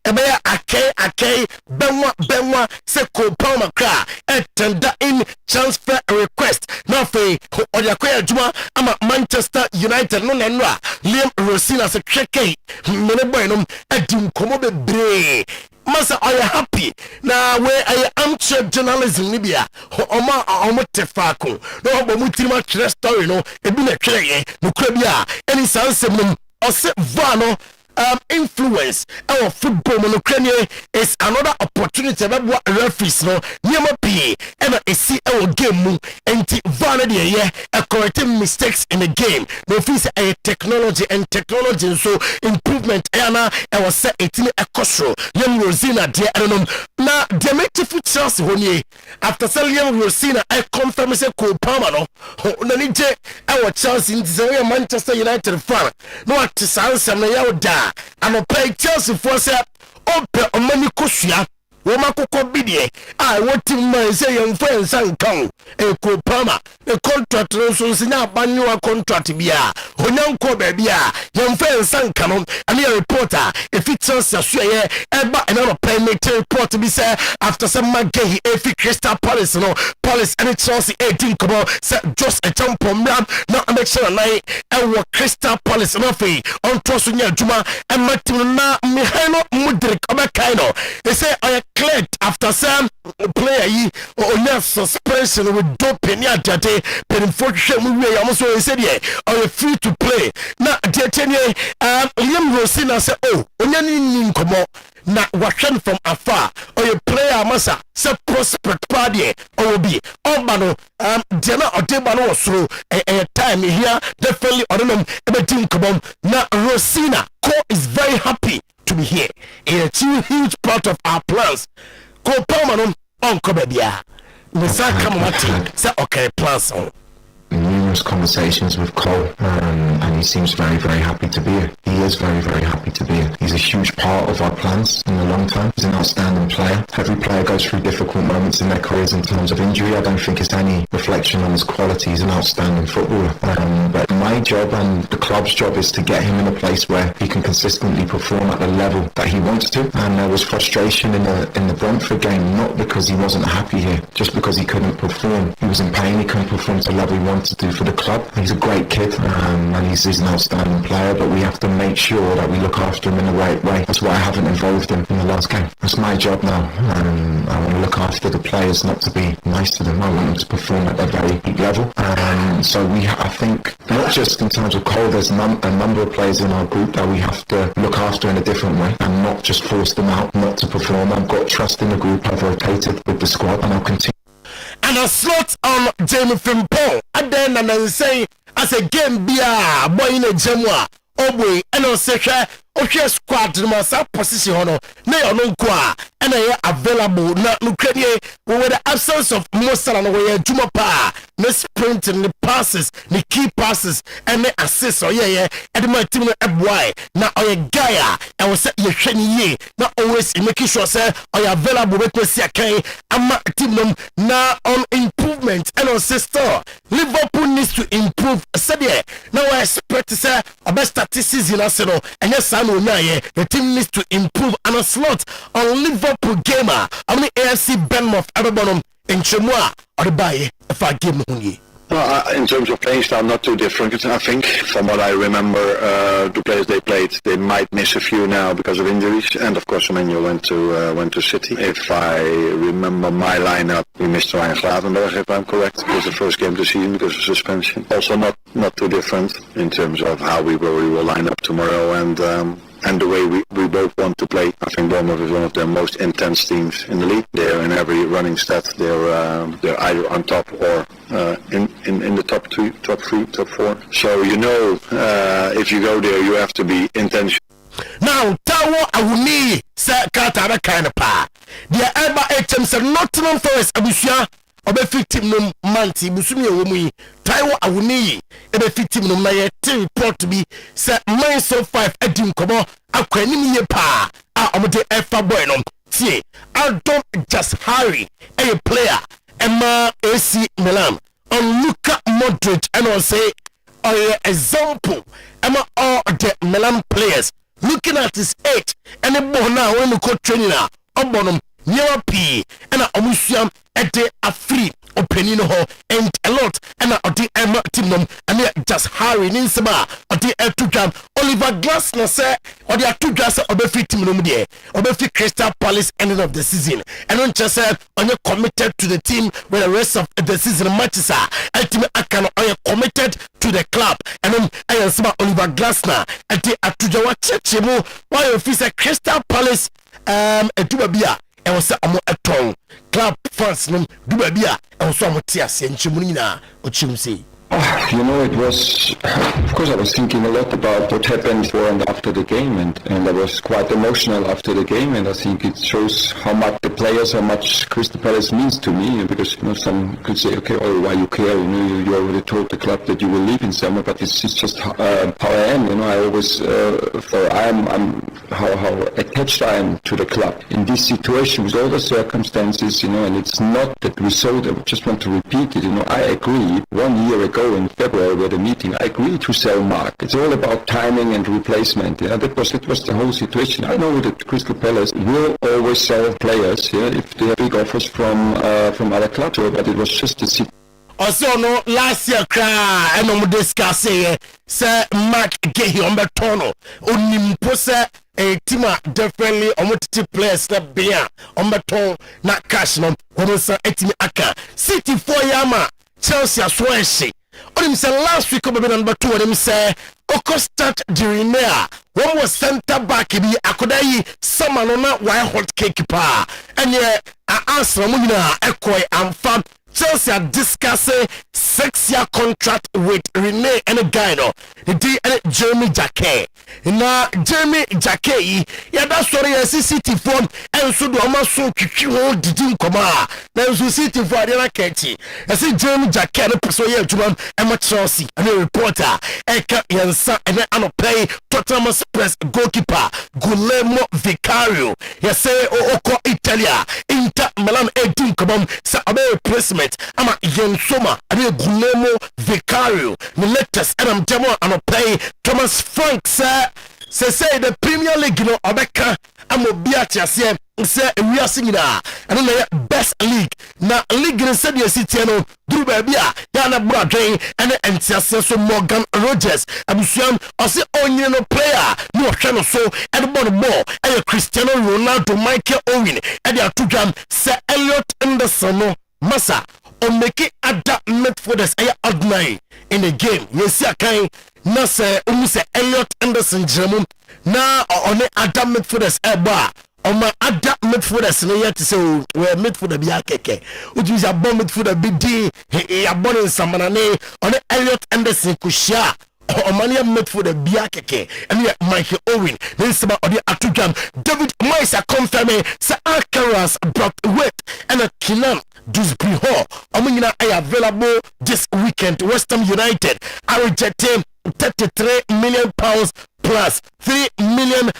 ebeya akay benwa se Cole Palmer kra tender in transfer request na fe oyakoya adwuma ama Manchester United no nenwa Liam Rosina se tweke mene boy no adim komo bebre masa are you happy na we I am journalism Libya oma tefako no obo mutima tre story no ebi na twere no kura bia any sansem no ose vano influence our football monocrania is another opportunity that referees no nyama p and a see our game mu enti vano de ye correcting mistakes in the game no fees a technology and technology so improvement ana I was set 18 ekosro Liam Rosina de anom na de make Chelsea honie after Liam Rosina I confirm say Cole Palmer no na ni je our Chelsea in the Manchester United fan no at sansam na yawo da I'm a play Chelsea for say open on many kosua woma kokko bidie what man say young friends and count e Cole Palmer a contract so sinya banwa contract bia onyanko ba bia young friends and canon and a reporter if it tells us here eba another payment report to be say after some magay if Crystal Palace no Palace and Chelsea 18 come on say just a jump on ram na make sure na e Crystal Palace no fe on trust nya adwuma e matim na Mihailo Mudrik obakaino they say I cleared after some player yi on suspension with doping ya dade but unfortunately we almost said yeah are free to play na detenye Liam Rosina say onyani nkomo na watching from afar or a player masa say prospect party or be obano dena odeba no so a time here definitely odonum ebetim kobom na Rosina is very happy to be here. It's a huge part of our plans. Cole Palmer on Kobabia. The second Martin said, okay, plans on. Numerous conversations with Cole, and he seems very, very happy to be here. He is very, very happy to be here. He's a huge part of our plans in the long term. He's an outstanding player. Every player goes through difficult moments in their careers in terms of injury. I don't think it's any reflection on his quality. He's an outstanding footballer. But my job and the club's job is to get him in a place where he can consistently perform at the level that he wants to. And there was frustration in the Brentford game, not because he wasn't happy here, just because he couldn't perform. He was in pain. He couldn't perform to the level he wanted to do for the club. He's a great kid, and he's an outstanding player, but we have to make sure that we look after him in the right way. That's why I haven't involved him in the last game. That's my job now. I want to look after the players, not to be nice to them. I want them to perform at their very peak level. So I think, not just in terms of Cole, there's a number of players in our group that we have to look after in a different way and not just force them out not to perform. I've got trust in the group. I've rotated with the squad and I'll continue. And a slot on Jamie Frimpong. And then I say, as a game beer, boy in a Jamwa, oh boy, and I'll say, okay, squad, no matter position, no, no, and I are available, not Ukraine, with the absence of Mossala and away, Jumapa, no sprint and the passes, the key passes, and the assists, and my team at why. Now, I Gaia, I was set your shiny, not always making sure, sir, I are available with me, okay, and my team now on improvement, and on sister. Liverpool needs to improve, said yeah. Now I expect to say, a best statistics in Arsenal, and yes, I know now, the team needs to improve, and a slot on Liverpool gamer. How many AFC Bournemouth Arabonum in Chemwa or the buy if I give me? Well, in terms of playing style, not too different. I think from what I remember, the players they played, they might miss a few now because of injuries. And of course, Semenyo went to City. If I remember my lineup, we missed Ryan Gravenberg, if I'm correct. It was the first game of the season because of suspension. Also, not too different in terms of how we will line up tomorrow and the way we both want to play. I think Bournemouth is one of the most intense teams in the league. They're in every running stat. They're either on top or in the top 2, top 3, top 4. So if you go there, you have to be intentional. Now, Tawo Awuni sa Katara kind of pa. The Alba HMs are Nottingham Forest Abusia. Obe team no manti busumi ewumu Taiwo Awuni ebe team no na ye report to be say -5 adim komo akwanim ye pa omode efa boy no tie Adom just Harry a player Emma AC Milan on Luka Modric and on say or example ama all the Milan players looking at his age and the born now when you go training now obonum near P and omusiam at the free opinion ho and a lot and the Emma Timnum and just Harry Ninsaba or the Tujan Oliver Glasner say or the two gas of the free Timnum there or the Crystal Palace ending of the season and on just said on you committed to the team where the rest of the season matches are ultimate account on you committed to the club and then I am Oliver Glasner at the Atujawa Chechimo while you feel Crystal Palace Etubabia and was a tongue club fans no Dubabia and was some tears and Chimunina or Chimsey. You know, it was, of course, I was thinking a lot about what happened before and after the game, and I was quite emotional after the game, and I think it shows how much the players, how much Crystal Palace means to me, because, you know, some could say, okay, oh, why you care, you know, you already told the club that you will leave in summer, but it's just how I am, you know, I always, how attached I am to the club. In this situation, with all the circumstances, you know, and it's not that we sold, I just want to repeat it, you know, I agree 1 year ago in February with the meeting, I agreed to sell Mark. It's all about timing and replacement. Yeah, that was the whole situation. I know that Crystal Palace will always sell players, yeah, if they have big offers from other clubs, but it was just a situation. Also, no, last year, and I'm discussing, Sir Mark Gehi on Betono, Unimpose, a team definitely on what players that be on Beton, not cash, no, almost a team aka. City for Yama, Chelsea, Swansea. On him say last week, number 2, on him say, Oko start during there. One was center back, be Akodai, someone on that white hot cake pa. And yeah, I answer Muna, Ekoi, and fam. Chelsea discussing 6-year contract with Rene and a guy no the Jeremy Jacquet. Now Jeremy Jacquet, yeah, that's sorry a CCT phone and so do almost so quick didn't come out. Now so CCT for the Ketty. I see Jeremy Jacquet and person here to Emma Chelsea and a reporter Eka Yansa and then play Tottenham Express goalkeeper Guillermo Vicario. You say Oko Italia Inter Milan didn't come on sa replacement. I'm a Yensoma, I'm a Guillermo Vicario. The latest, and I'm Jamo, and I play Thomas Frank, sir. Say the Premier League, you know, Obeka, I'm a Biatia, say, we are singing, and then the best league. Now, league in the city, you know, Dubabia, Yana Bradley, and the Antiasso Morgan Rogers. I'm sure I say, oh, you know, player, no channel so, and one more, and Cristiano Ronaldo, Michael Owen, and the two jam, Sir Elliot Anderson, Massa. On make it ada midfielders ay ordinary in the game. Yes, I can. Na say say Elliot Anderson Jerome. Na on the ada midfielders eba. On my ada midfielders no yet say we midfielder bi akeke. Which is a bomb midfielder BD. He a born in Samanane on the Elliot Anderson kushia. Omania midfielder bi akeke. And yet Michael Owen. Then sama on the Atugam. David Moyes a confirming sa Alcaraz brought weight and a Kinan Dewsbury Hall. Omina are available this weekend. West Ham United are rejecting £33 million plus £3 million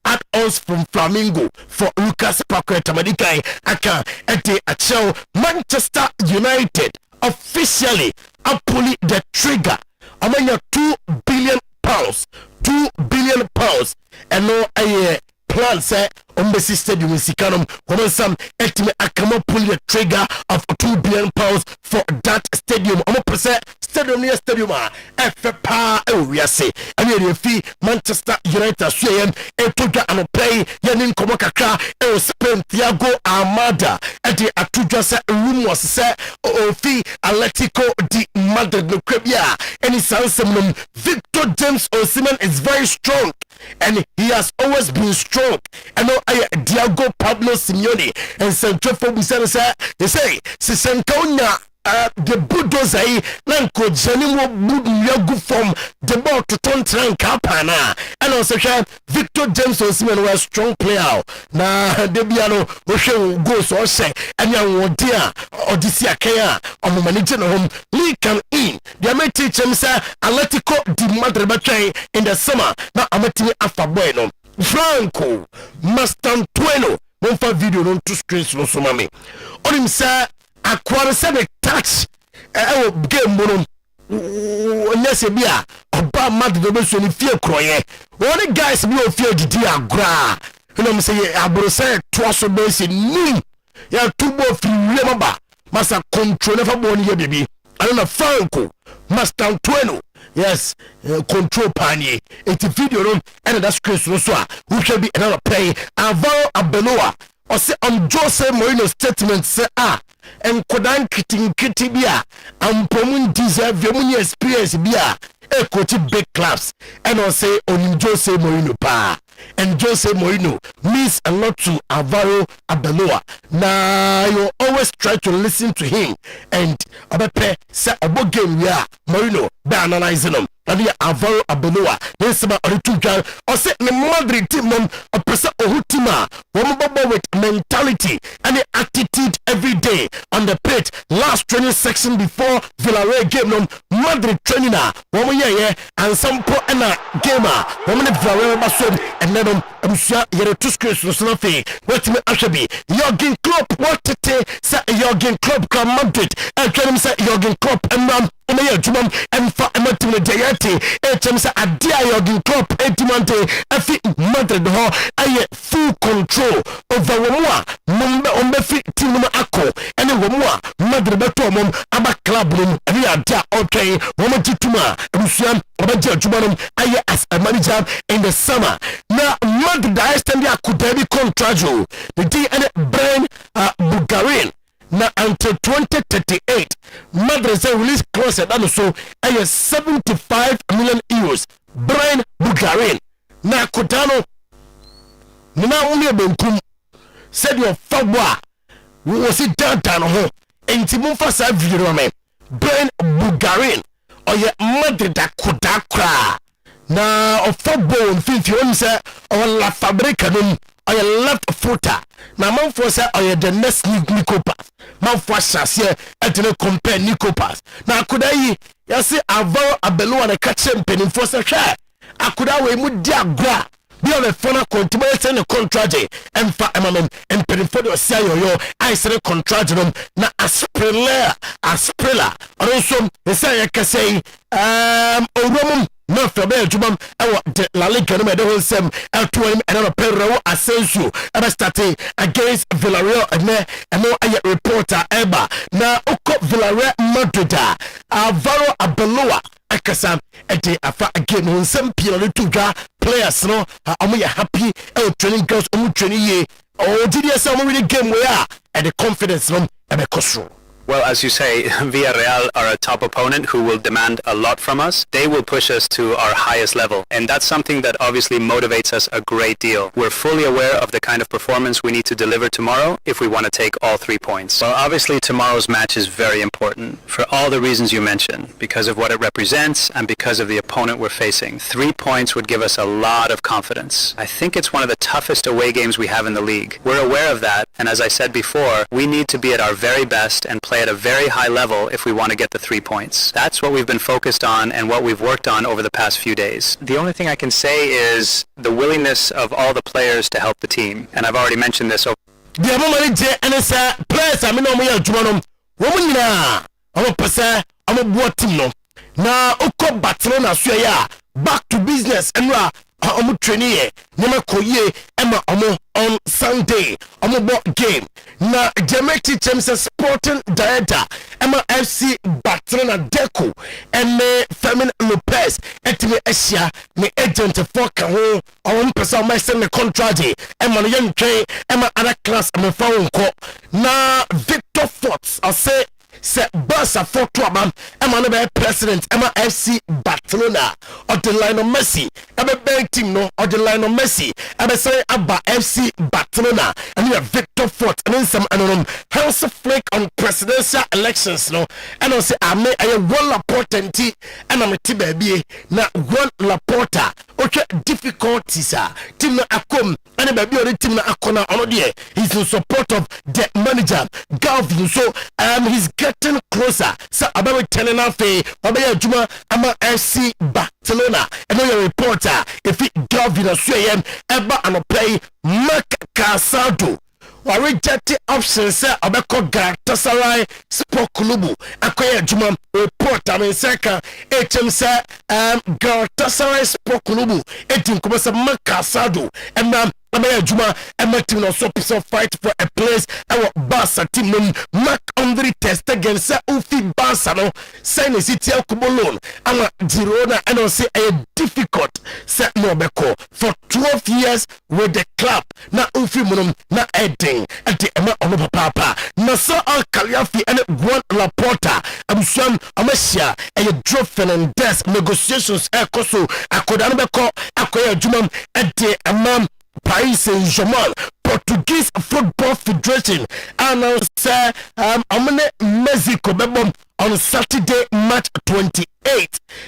add-ons from Flamingo for Lucas Paqueta Madikai Aka Ete Achel. Manchester United officially pulling the trigger. Among £2 billion, £2 billion, and no plan say on the stadium in Sikanum, woman some estimate Akamo pull the trigger of £2 billion for that stadium. I'm a stadium near stadium. FPA, we are say, I mean, fee Manchester United, Swayam, and Tuga and play Yanin Komokaka, Spain, Thiago Armada, and the Atuja room was said, fee Atletico di Madrid, no Cribia, and his son, Victor James Osimhen is very strong, and he has always been strong. And no, Diego Pablo Simeone and Sancho Fobusana, they say, Sisankonia. The bulldozer, Lanko Janimo Budu from the ball to turn Kapana, and also Victor James Osimhen was a strong player. Now, Debiano, Osho goes or say, and young dear, Odyssia Kaya, or manager home, Lee can in. The may teach him, sir, Atletico di Madrid in the summer. Now, I'm a team after Bueno. Franco, Mastantueno, one for video on 2 screens, no sumami. On him, sir. Akwara said a touch game mono nyese bia oba mad do be so ni fie kroye one guys bi o fie didi agora no me say abro say to so be say ni ya tubo fi maba masa control never born here baby I don't know Franco master Antonio yes control panie it video room and that screen so who should be another play Alvaro Arbeloa or say on Jose Mourinho statement say and kodan kiti bia ampomun deserve your experience bia e coach big clubs and on say on Jose Mourinho pa and Jose Mourinho means a lot to Alvaro Arbeloa. Now you always try to listen to him and obepe say obo game where Mourinho be analyzing them. And the Alvaro Arbeloa this about Orituja or say the Madrid team a person or team with mentality and the attitude every day on the pitch. Last training section before Villarreal game Madrid training and some pro and a gamer woman Villarreal and then yere two screens no nothing what me Ashabi Jürgen Klopp what to say Jürgen Klopp come Madrid and tell him say Jürgen Klopp and jumam and for amatim deyati say adia Jürgen Klopp etimante afi Madrid ho aye full control over womwa mumbe ombefi team no akọ ene womwa Madrid beto mom aba club no ene adia okay womo tituma ebusuam obaje adwuma aye as a manager in the summer na Madrid I stand there could be contractual the day and Brian Bulgarian now until 2038 Madrid say release clause and so a 75 million euros Brian Bulgarian na Kodano na only benkum said your fabwa was it down ho enti for sa video me Brian Bulgarian or your Madrid da kodakra na of football fifty one say or la fabrica num or your left footer na man for say or the next Nicopas man for shase at no compare Nicopas na akudayi ya say Alvaro Arbeloa na catch pen for say hwe akuda we mu di agua bi on the phone continue say the contract and fa emam and pen for the say yo I say contract no na Asprilla also say ya say oromum no febe jumam e La Liga no me de honsem eltoem and no Pedro Asensio e start against Villarreal and no aye reporter eba na uko Villarreal Madrid Alvaro Arbeloa akasa ede afa again honsem pia no tudwa players no omo happy training girls omo training ye o did you say omo really game we are and the confidence no e be kosro. Well, as you say, Villarreal are a top opponent who will demand a lot from us. They will push us to our highest level. And that's something that obviously motivates us a great deal. We're fully aware of the kind of performance we need to deliver tomorrow if we want to take all 3 points. Well, obviously tomorrow's match is very important for all the reasons you mentioned, because of what it represents and because of the opponent we're facing. 3 points would give us a lot of confidence. I think it's one of the toughest away games we have in the league. We're aware of that. And as I said before, we need to be at our very best and play at a very high level if we want to get the 3 points. That's what we've been focused on and what we've worked on over the past few days. The only thing I can say is the willingness of all the players to help the team. And I've already mentioned this. The players I mean na uko Barcelona so ya back to business and omo training ye nyama koye ema omo on Sunday omo bo game na Jamaica Champions Sporting Director ema FC Barcelona Deco and Fermin Lopez etime Asia me agent for ka ho omo person my send the contract ema no yentwe ema other class me fa wonko na Victor Forts I say Barca for Club Emmanuel be president Emma FC Barcelona or the Lionel Messi ebe bank team no or the Lionel Messi ebe say Abba FC Barcelona and you have Victor Fort and then some House Flake on presidential elections no and I say I one Laporta and I'm a baby na one Laporta okay difficulties team na akom and baby or team na akona ono there he's in support of the manager Galvin so he's getting closer so about telling afi obey adwuma ama FC Barcelona and your reporter if it Galvin so yem eba anopay Mark Casado wa reject option say obeko Galatasaray Sport Club akoya adwuma report amenseka HM say Galatasaray Sport Club etin ko say Makasado emma Amaya Juma team no so fight for a place our Barca team Mark Andre test against Ufi Barca no sign city Kubolon our Girona and say a difficult set no beko for 12 years with the club na Ufi munum na ending at the Emma on papa na so al Kaliafi and Juan Laporta Abusan Amasia a drop Fernandez negotiations ekoso akoda no beko akoya Juma at the Amam Paris Saint-Germain Portuguese Football Federation announced amene Mexico bebom on Saturday March 28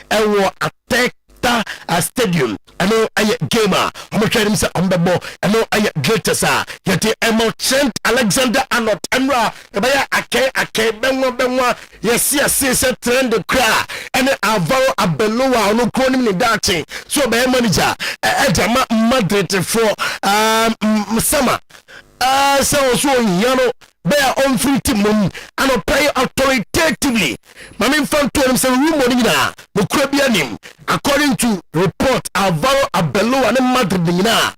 ewo Azteca Stadium ano aye gamer omotwanim se ombebo ano aye greatest yete Trent Alexander-Arnold enra ebaya akay benwa yesi se trend kra ene Alvaro Arbeloa ono kronim ni dachi so be manager ejama Madrid for summer so yano be on free team and pay authoritatively mami fanto him say rumor ni na no krabia nim according to report Alvaro Arbeloa and Madrid ni na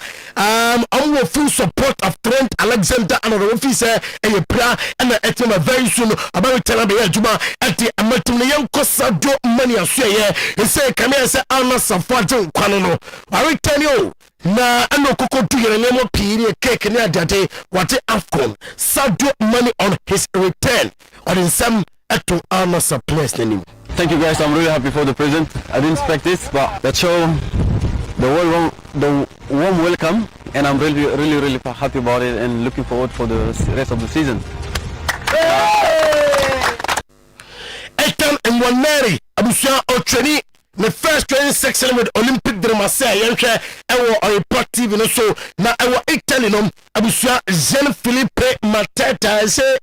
will full support of Trent Alexander-Arnold officer e pra and etima very soon about tell be aduma ati amatum ne yankosa do money aso ye e say come here say ana safaje kwano no I tell you na ano kokotu yere nemo piri cake ni adade wate Afcon Sadio money on his return or in some to armor supplies name. Thank you guys, I'm really happy for the present. I didn't expect this, but that show the warm welcome, and I'm really happy about it and looking forward for the rest of the season. Etam and one Mary Abusia Otreni the first training section with Olympic Dramasia Yanke ewo Oyerepa TV no so na ewo Italy no Abusia Jean Philippe Mateta say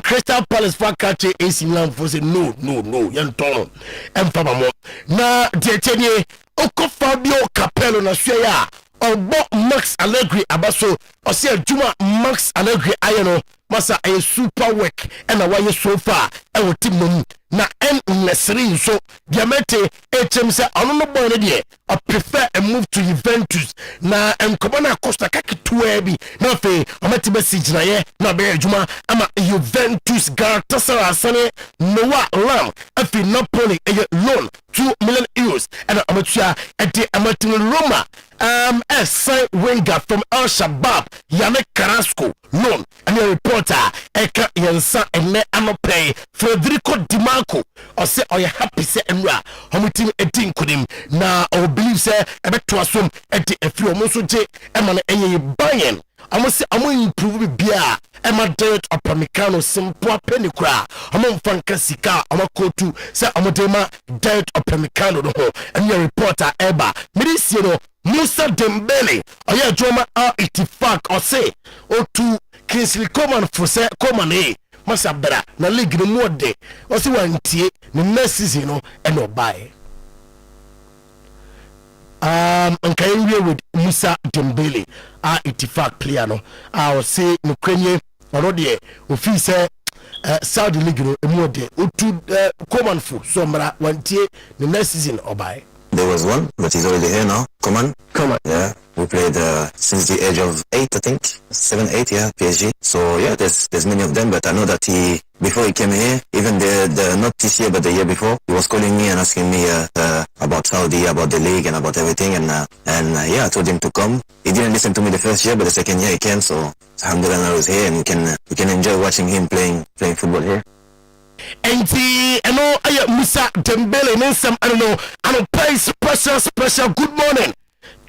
Crystal Palace for catch AC Milan for say no yantono empama mo na tietenie Oko Fabio Capello na so ya obo Max Allegri abaso o say adwuma Max Allegri ayeno masa a super work and a why so far ewo team no na necessary so diamete HM say ono no boy dey I prefer a move to Juventus na Komana Costa kakituwa bi na fe amati message na ye na be adwuma ama Juventus Galatasaray sane Noah Lam afi Napoli a loan 2 million euros and amatua at amati Roma sign winger from El Shabab Yannick Carrasco loan and a reporter eka yensa ene anope Federico Di Marco or say or you happy say enra homitim edin kudim na or believe say ebeto asom edi efi omoso je emane enye Bayern amo say amo improve bia ema diet opamicano simple penny kra amo mfanka sika amo kotu say amo dema diet opamicano no ho and your reporter eba medisi no Musa Dembele oya joma itifak or say o to Kingsley Coman for say Coman masa bra na league no more de o say wantie the next season no and no buy and can we with Musa Dembele itifak player no I say no kwenye already o fi say Saudi league no more de o to Coman for so mra wantie the next season or buy. There was one, but he's already here now. Come on. Yeah, we played since the age of 8, I think. 7, 8, yeah, PSG. So yeah, there's many of them, but I know that before he came here, even the not this year, but the year before, he was calling me and asking me about Saudi, about the league, and about everything. And yeah, I told him to come. He didn't listen to me the first year, but the second year he came. So alhamdulillah, I was here, and we can enjoy watching him playing football here. Enti eno aye Musa Dembele nensam ano pay special good morning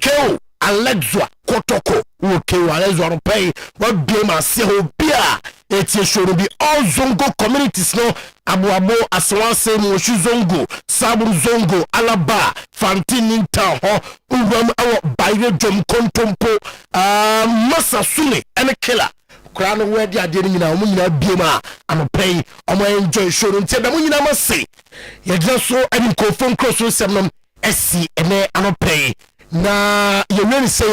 Keo Alexua Kotoko Keo Alexua no pay what blame ase obia eti should be all zongo communities no abo aswanse mo zongo sabu zongo alaba fantini town ho uram awo bayre dom kontompo masa sule ene killer Krano where they are dealing in a muna bima and a pay on enjoy show and tell them you must say you just so and confirm cross seven SC and a pay na you really say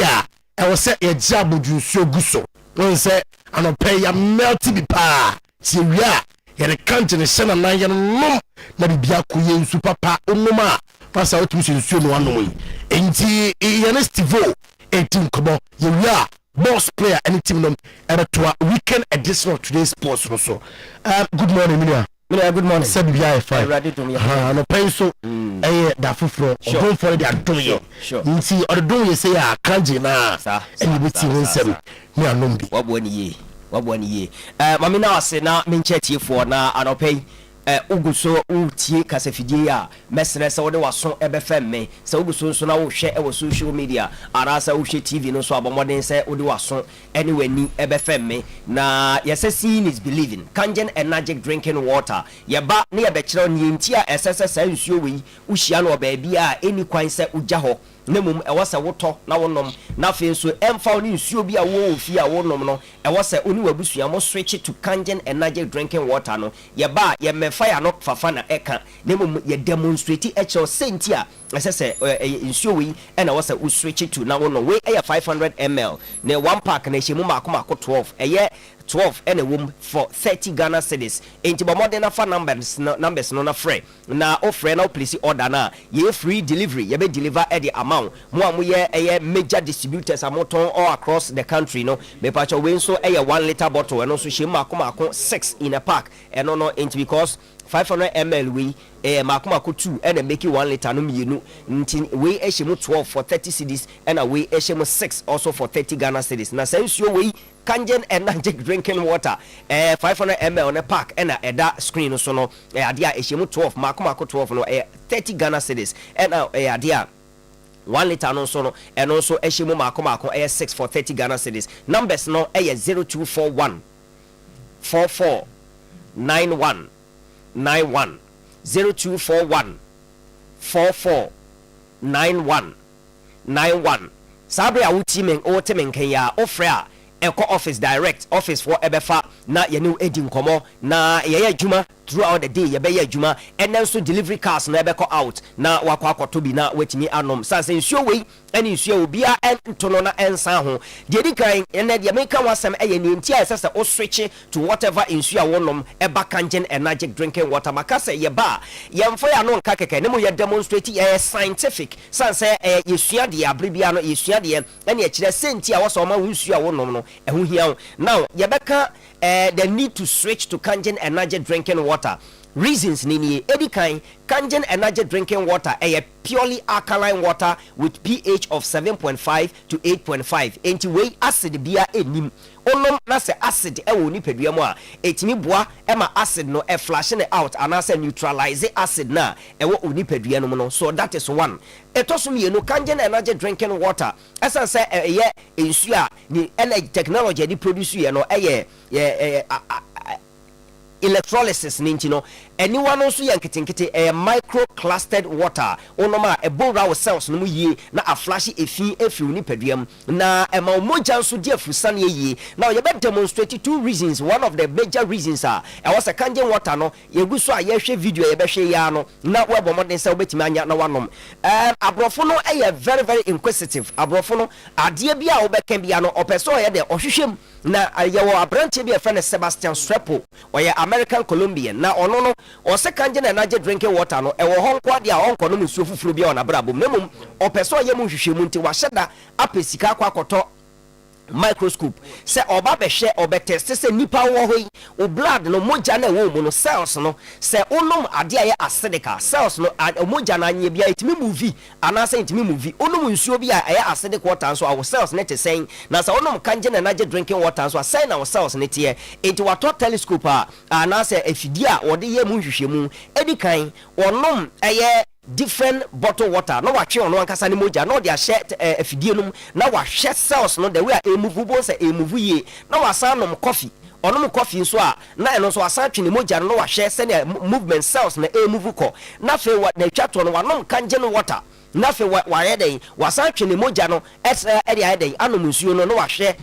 I was say a job would you so guso when say anɔpɛ ya melty bi paa tie wia yɛde kankyere hyɛ na nan yɛ nom na bibia ko yɛ nsu papa onom a pasa wotumi so nsuo no wanom yi enti yɛne Stevo team kobo yɛwia boss player any team nom ɛbɛtoa weekend edition of today's sports no so good morning Minia. Good morning. Said be I fine. No pain so da fufuro don for the adon ye. Nti odon ye say ya kanje na and you biti wonsem me anom bi. Wabwani ye. Mami na ase na menche tiefo na anopai uguso utie kasafidie a mesere se wode waso ebefem me se uguso so na wo hwe e wo social media arasa wo hwe TV no so abomoden se wode waso anyway ni ebefem me na yese seeing is believing kangen energy drinking water yeba na yebekire ne nti a esese sa nsuo wi uhia no baabi a eni kwan se ugya ho nemum e wose woto na wonom na fe so emfa oni nsuo bi a wo ofie a wonom no e wose oni wabusua mo switch to kangen energy drinking water no yeba ye fire not fafa na eka nemum ye demonstrate echo senti a esese nsuo wi e na wose wo switch to na wonom we 500 ml na one pack na hemu makoma 12 eye 12 and a womb for 30 Ghana cedis. Enti ba modern afa numbers no na free. Na offer na place order na ye free delivery. Ye be deliver at the amount. Mo amu ye major distributors amoton all across the country no. Me pacho we so 1 liter bottle and also shema akoma 6 in a pack. And no enti because 500 ml we makoma 2 and make it 1 liter no mienu nti we ehemu 12 for 30 cedis and we ehemu 6 also for 30 Ghana cedis. Na sense you we kangen energy drinking water 500 ml on a pack and a screen so no adia ehemu 12 makoma 12 no 30 Ghana cedis and adia 1 liter no so no and also ehemu makoma 6 for 30 Ghana cedis. Numbers no 0241 44 91 91 0241 44 91 91 sabre a wuti men o temen kan ya ofra eko office direct office for ebefa na ye ne edi nkomo na ye adwuma throughout the day ye be ye adwuma and then so delivery cars na ebeko out na wakwa akoto bi na wetimi anom sanse nsuo wei ene nsuo obi a entono na ensan ho de di kan ene de meka wasem eye ne ntia esese o switch to whatever nsuo a wonom eba kangen energy drinking water makase ye ba ye mfo ya no nka keke ne mo ye demonstrate ye scientific sanse ye sua de abribia no ye sua de ene ye kire senti a woso ma nsuo a wonom no ehu hia now ye beka the need to switch to kangen energy drinking water. Reasons nini edikan kangen energy drinking water a purely alkaline water with pH of 7.5 to 8.5 enti we acid bia enim onom na se acid e wo ni padua mu a etimi boa e ma acid no e flash it out and as neutralize acid na e wo oni padua no no so that is one etosum ye no kangen energy drinking water esan se ye ensu a ni energy technology di produce ye no ye electrolysis ninti no anyone also yanketenkete micro clustered water onoma e bora cells no yie na a flash efi ni paduam na e ma moja nso di afusane yie now you better demonstrate two reasons. One of the major reasons are e was a kangen water no yegu so a ye hwe video ye be hwe ya no na we bo modern say obetimi anya na wanom abrofo no very very inquisitive abrofo no ade bia obeka bia no opeso ye de ohwehwem na yewo abranche bia friend Sebastian Strepo oye American Colombian na ono no o se kangen energy drinking water no e wo honko de a honko no musuo fufuru bia ona brabom nemum opeso ye mu hwehwemu nti waheda apesika akoto microscope se oba be hwe oba test se nipa wo hoi o blood no moja na wo mu no cells no se onom ade aye acidic cells no moja na anye bia itimi movie anase itimi movie onom nsuo bia aye acidic water so our cells net saying na se onom kangen energy drinking water so say na our cells net ye enti wato telescope anase afidi a wode ye mu hwehwemu edikan onom aye different bottle water no watch on one kasa ni moja no dia share afidie num na wa share cells no the way a move bo say move ye na wa san nom coffee onom coffee so a na eno so asan twe ni moja no wa share say movement cells na move ko na fe wa na twa to no wa nom kangen water na fe wa yeden wasan twe ne mogya no ede ayeden anom nsuo no wahwe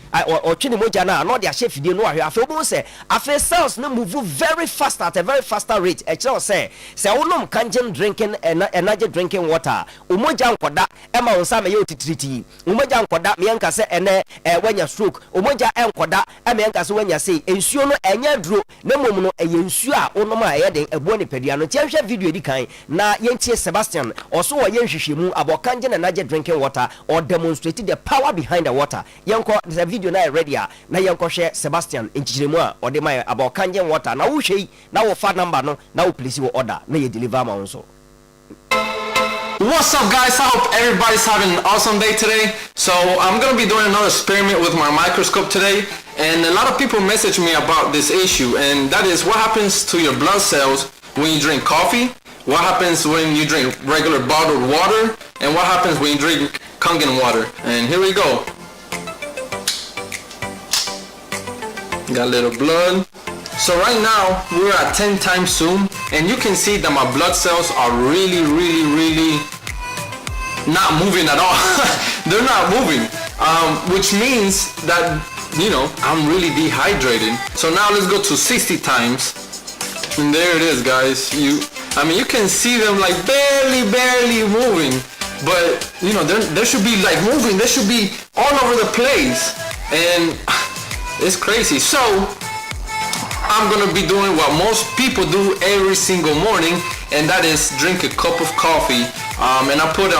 o twe ne mogya na no de ahye fidie no wahwe afi obo se afi cells no move very fast at a very faster rate e kire say wonom kangen drinking energy drinking water umogya nkoda e ma wonsa me ye otitiriti umogya nkoda me yanka se ene wanya stroke umogya enkoda e me yanka se wanya sei nsuo no enya duro na mom no eye nsuo a wonom a yeden ebuo ne padua no tie hwe video di kan na yentie Sebastian also wo yenhwehwemu about kangen energy drinking water or demonstrated the power behind the water yenko the video na ready na yenko hwe Sebastian enchiremu a ode mai about kangen water na wo hwei na wo fa number no na wo place wo order na ye deliver ma so. What's up guys, I hope everybody's having an awesome day today. So I'm going to be doing another experiment with my microscope today, and a lot of people message me about this issue, and that is what happens to your blood cells when you drink coffee, what happens when you drink regular bottled water, and what happens when you drink Kangen water. And here we go. Got a little blood. So right now we're at 10 times zoom, and you can see that my blood cells are really not moving at all. They're not moving, which means that, you know, I'm really dehydrated. So now let's go to 60 times, and there it is, guys. You can see them like barely moving, but you know, there should be like moving. They should be all over the place, and it's crazy. So I'm gonna be doing what most people do every single morning, and that is drink a cup of coffee. And I put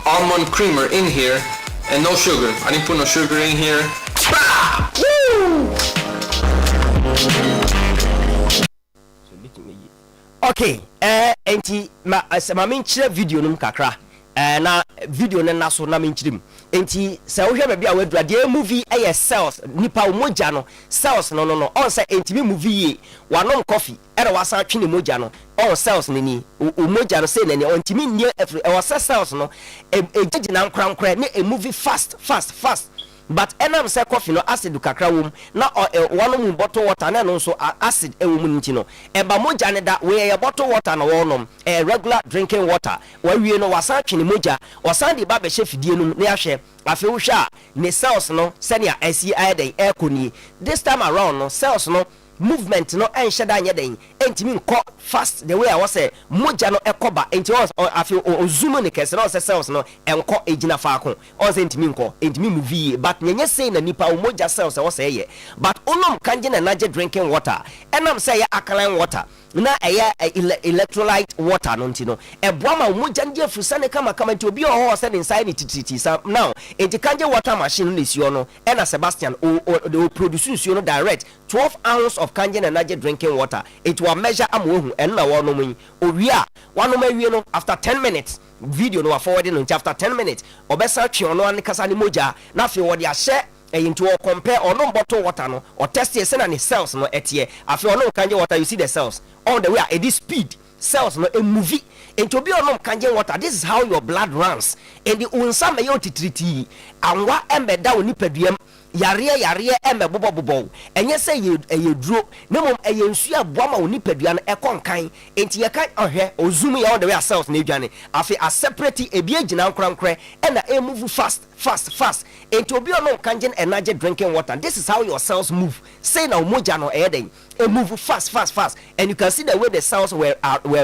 almond creamer in here, and no sugar. I didn't put no sugar in here. Woo! Okay, enti ma minchire video num kakra. Na video na so na minchirim. Enti se wo hwe ba bia wadura de movie eye cells nipa omogya no cells no on say enti mi movie ye wanom coffee era wasa twe ne mogya no on cells ni omogya no say na ne enti mi nie every e wasa cells no ejeje na nkra ne movie fast but enam say coffee no acid kakra wom na wanom bottle water na no so acid ewom nti no eba mogya ne da we bottle water na wonom regular drinking water wa wie no wasa twe ne mogya wasan de ba be hye fidie num ne ahwe afi wo hwa ne cells no senia asi ayden ekoni this time around no cells no movement no enhyeda anye den entimi nko fast the way I was say mogya no ekoba enti afi ozumo ne kese no say cells no enko ejina faako on say entimi nko entimi move but nyenye say na nipa mogya cells was say ye but onom kanje na naje drinking water enam say ya alkaline water na electrolyte water no ntino eboa ma mogya ndi afusane kama nti obi o say inside the tititi now enti kanje water machine no sio no ena Sebastian o produce nsuo no direct 12 ounces of kangen energy drinking water. It will measure amohu and na one no owia one no after 10 minutes video no forwarding no after 10 minutes obesa twe no an kasa ni moja na fe wo de ahye into compare or no bottle water no or test it say na cells no etie afi no kangen water you see the cells on the way at this speed cells no a movie into be on kangen water. This is how your blood runs and the unsa me yo titriti anwa embeda oni paduam yare eme bobo enye se ye duro na mom eye nsu aboa ma oni padua no ekonkan enti ye kan ohwe ozum ya on the way cells na edwane afi a separate ebi agina nkrankre na e move fast enti obi on kangen energy drinking water. This is how your cells move. Say na moja no eden e move fast and you can see the way the cells were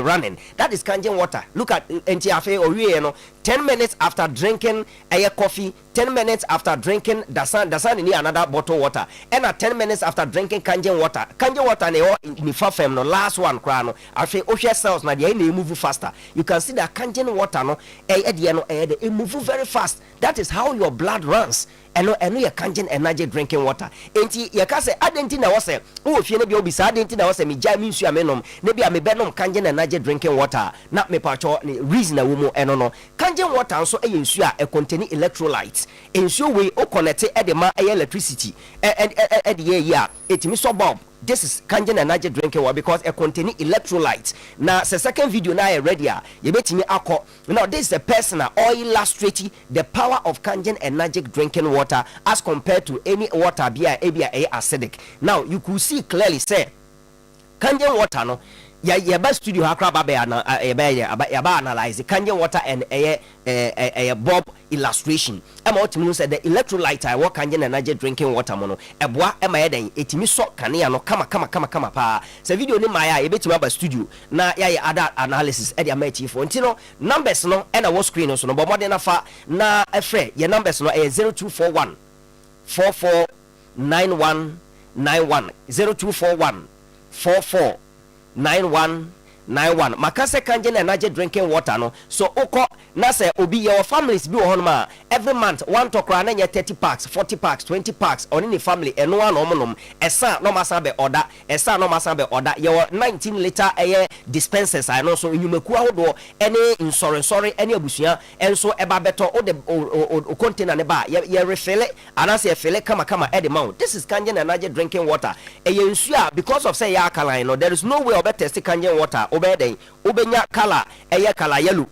running. That is kangen water. Look at enti afi owie no 10 minutes after drinking a coffee, 10 minutes after drinking dasan ni another bottle water, and at 10 minutes after drinking kangen water ni fafem no last one kra no afi ohwe cells na dey na move faster. You can see that kangen water no e move very fast. That is how your blood runs. Eno your kangen energy drinking water. Enti ye ka say adenti na wo say wo fie na bia obi sa adenti na wo say me ja mi nsu amenom na bia me benom kangen energy drinking water na me pacho reason na wo mu eno no kangen water nso eye nsu a e contain electrolytes. Nsu we o connect e de ma electricity e de ye ya etimi so bulb. This is kangen energy drinking water because it contain electrolytes. Now the second video now ready you betimi akọ. Now this is a personal or illustrating the power of kangen energy drinking water as compared to any water be acidic. Now you could see clearly say kangen water no ya ba studio ha kra ba ba analyze kangen water and a bob illustration ema otimi say the electrolyte I work kangen energy drinking water mono eboa ema ye den etimi so kanea no kama pa se video ni maya e betimi ba studio na ya other analysis e dia match for ntino numbers no e na wo screen so no bo modern afa na efre ye numbers no 0241 449191 0241 449191 makase kangen energy drinking water no so oko na say obi your families bi wo honma every month one tokra na 30 packs 40 packs 20 packs on any family eno an omnom esa no masa be order your 19 liter dispensers I know so nyumaku ahodo any insurance any abusua enso eba beto o de container ne ba ye refill anase fill kama e de mount. This is kangen energy drinking water ensua because of say ya alkaline no there is no way of test kangen water obeden obenya color color yellow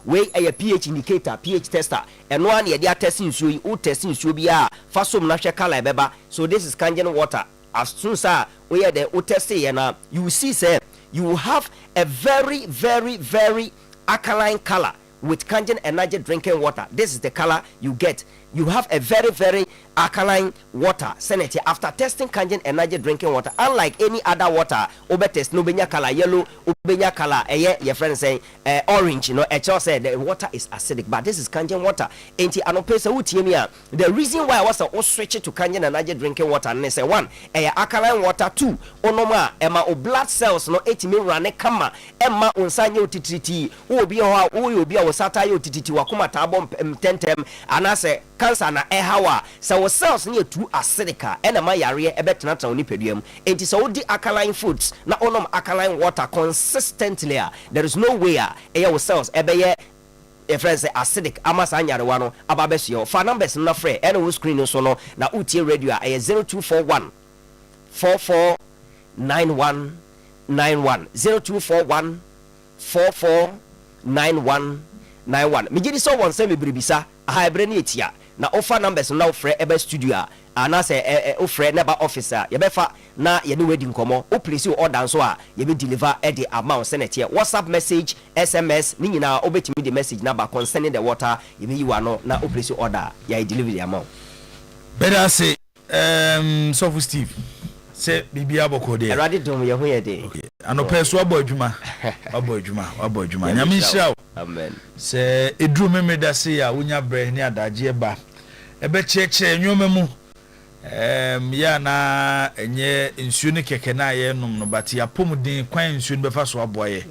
we a pH indicator pH tester and one ye dia testing nsuo yi o testing nsuo bia fa som na hwe color beba. So this is kangen water as soon as we the o test na you will see say you will have a very very very alkaline color with kangen energy drinking water. This is the color you get. You have a very very alkaline water. Senate after testing kangen energy drinking water, unlike any other water, obe test no benya color yellow, obenya color your friend saying orange. You know, say the water is acidic, but this is kangen water. Enti anopesa utiemia. The reason why I was switch to kangen energy drinking water and say one, alkaline water, two, onoma ema o blood cells no etimi rane kama ema unsanye utititi uobi ho uobi awosata yo tititi wakuma tabo tentem anase cancer na ehawa so cells near too acidic and ma yare ebetena ta oni peduam enti so di alkaline foods na onom alkaline water consistently there is no way your cells ebeye a friend say acidic amasa anyarewa no ababesio fa numbers na frɛ and wo screen so no na utie radio 0241 449191 0241 449191 mejidi so won say me bribisa aha ebre ne etia na offer numbers na ofre ebe studio ana say ofre neba officer ye befa na ye ne wedi nkomo o place order so a ye be deliver e the amount senator WhatsApp message SMS ni nyina obetimi the message number concerning the water ye be yiwa no na o place order ye deliver the amount better say so Steve say bibia boko de erade dom ye ho ye de anope so abo adwuma nyame nhyira amen say edru memeda say ya wonya bre ni adaje ba ebe cheche nwoma mu ya na enye nsuo ne keke na ye nom no but ya pomuden kwan nsuo ne befa so aboye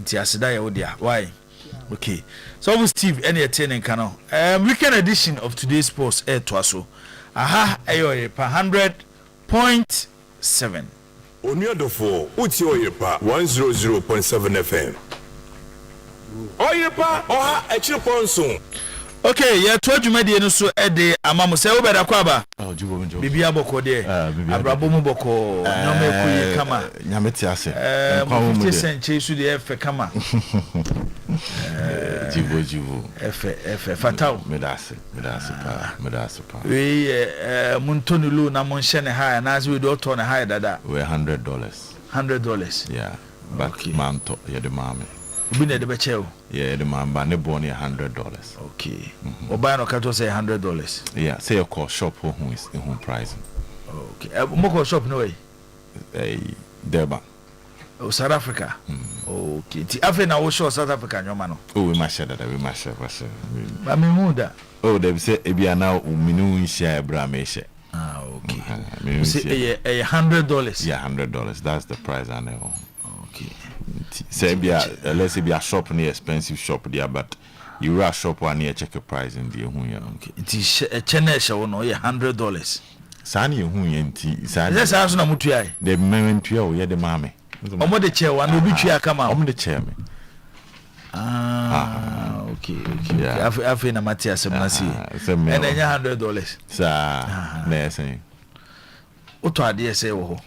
nti aseda ye wodia why okay so Steve any attending canal weekend edition of today's post to aso aha Oyerepa 100.7 Oniadofo uti Oyerepa 100.7 FM Oyerepa oha echirponso. Okay, yeah, told you media no so ede amamu se obeda kwaba. Oh, jibo njo. Bibia boko de. Abrabo mu boko. Nyame kuye kama. Nyame ti ase. 50 cent chesu de efe kama. Jibo. Efe fatao. Medase pa. We muntoni lu na monhye ne high na as we do to ne high dada. We $100. $100. Yeah. But okay. Manto ye de mame. Ubi ne de be cheo. Yeah, the man ba ne boni $100. Okay. Oba no kato say $100. Yeah, say your call shop who is the home price. Okay. Moko shop no way. Durban. Oh, South Africa. Okay. Ti afi na wo show South Africa nyoma no. Oh, we must share that. Ba me hu da. Oh, they say e bia na minu share bra me share. Ah, okay. Say $100. Yeah, $100. That's the price I know. Okay. Say let's say be a shop near expensive shop there, but you rush shop one near check a price in the okay. It is a channel show no $100. Sani nti sani. Yes, I na mutu ai. The moment you are the mame. Omo the chair one obi twa kama. Omo the chair me. Okay. Yeah. Afi na Matthias semnasi. And then $100. Sa na say. Oto ade say wo ho.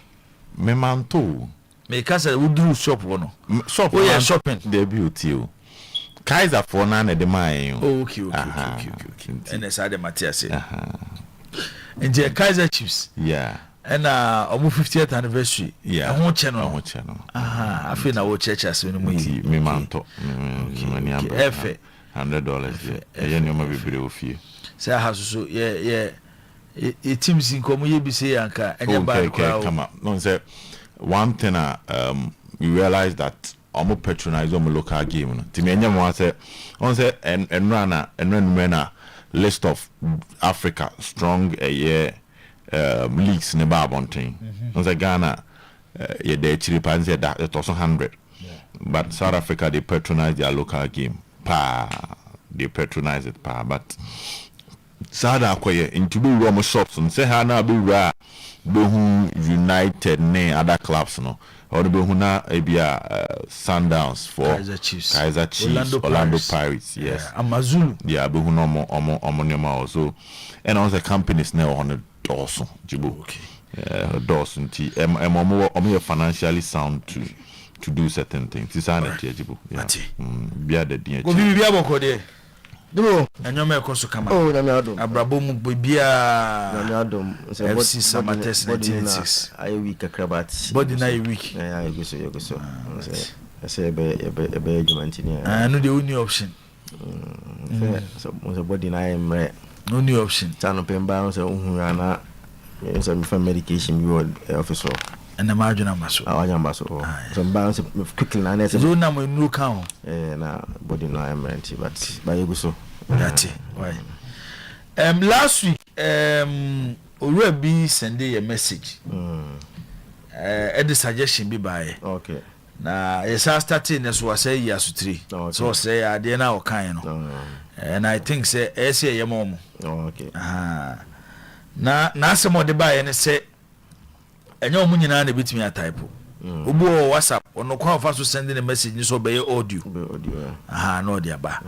Me manto. Me kasa udru shop wono. Shop we are shopping. The beauty o. Kaiser for na na de man. Okay. And that's how the Matthias say. And the Kaiser chips. Yeah. and almost 50th anniversary. Yeah, I won't channel. I feel now what church has been me manto. $100. Yeah, you might be very few. Say I have so yeah. It seems in common be say anka and okay, come up. No, say one thing we realize that almost patronize on local game. Timenya mo say on say and run list of Africa strong leagues in the Barbonting. On say Ghana they chili pan say that it was 100. But South Africa they patronize their local game. They patronize it but Sada akoye into be Roma shops and say ha na be ra behu United ne other clubs no or the behu na ebia Sundowns for Kaiser Chiefs Orlando Pirates yes Amazulu yeah behu no omo nema also and also companies now on the also jibo doors nti omo financially sound to do certain things it's an jibo yeah bia the dia go bia boko de no anyome ekoso kama oh na me adom abrabo mu bibia na me adom FC Samates 96 ayi week akrabat body na ayi week yeah you go so say be adwumantini no the only option so body na emre no new option tano pemba so uhura na so me for medication bi officer and the margin amaso so balance quickly na na so na mo nu kan na body no emergency but by you so that why last week owura bi send a message the suggestion bi by okay na yes starting so say year 3 so say ade na o kan no and I think say say yemo okay na asemo de ba ye ne say enyo omu nyina na bitimi a type obu WhatsApp ono kwa fa so sending a message ni so be audio na audio ba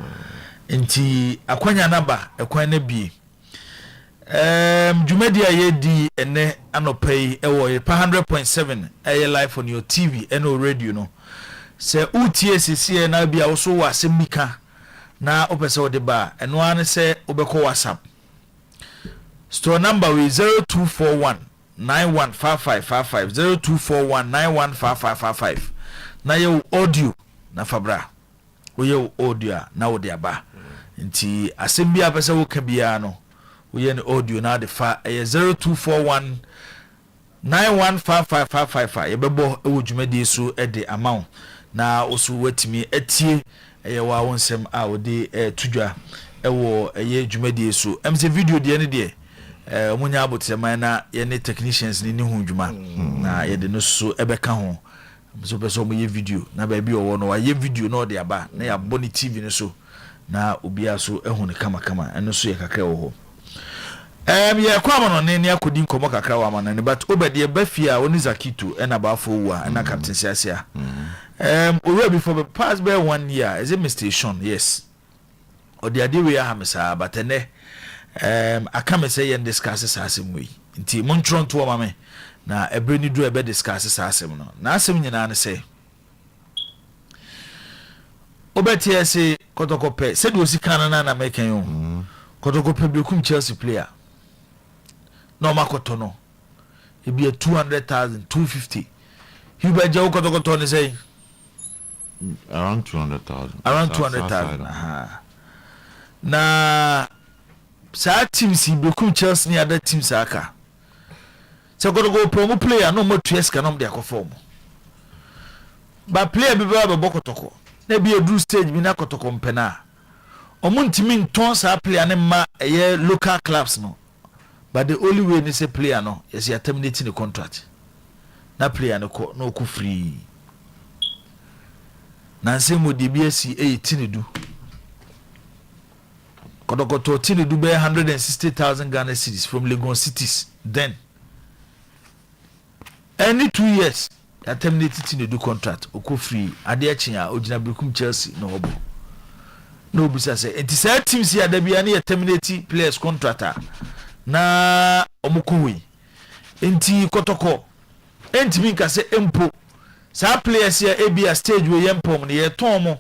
nti akwanya na ba ekwan na bi jumadi aye di ene anopai ewo 100.7 aye live on your TV eno radio no se UTSC na bia wo so wa semika na opese wo de ba eno an se obekọ WhatsApp store number we 0241 915555 0241 915555 na ye audio na fabra wo ye audio na wo de aba nti asem bia pese wo ka bia no wo ye audio na de fa 0241 915555 ye bebo e wo dwumadi so e de amount na osu watimi etie ye wa wonsem a wo de tudwa e wo ye dwumadi so emse video de ne de munya aboteman na ye ne technicians ni hu dwuma na ye de no so ebeka ho so person mo ye video na ba bi owo no wa ye video no de aba na ya boni TV ne so na obia so ehu ne kama eno so ye kakra wo ho ye kwa mo no ne akodi nkomo kakra wa ma ne but obede ba fia oni zakito e na ba fo wa na captain siasia we before pass by 1 year is it Mr. Sean yes odi ade we ha mesa but ene aka me say yen discuss asem we nti montron to ma me na ebreni do ebe discuss asem no na asem nyina ne say obeti ese kotokope se do sika na make yo kotokope bekum Chelsea player no makoto no e be 200,000 250 Huber Joe kotokoto ne say around 200,000 around 200,000 na sa teams bekum Chelsea ni other teams aka so go promo player no more tueska no de akofom ba player bi ba bokotoko na bi edu stage bi na kotoko mpena omuntimi nton sa player ne ma eye local clubs no but the only way ni say player no is ya terminating the contract na player no ko free na nse mo de bi asi 18 du Kodokoto Tini Dube 160,000 Ghana cedis from Lagos cities. Then, any 2 years, I terminated Tini do contract. Oko free. Ade Chinya, Ojina Brukum Chelsea, no obo. No bisa say. It is a team here that be any terminate players contractor. Na omukuwi. Enti Kotoko. Enti minka say empo. Sa players here ebia stage we yempom ne ye tomo.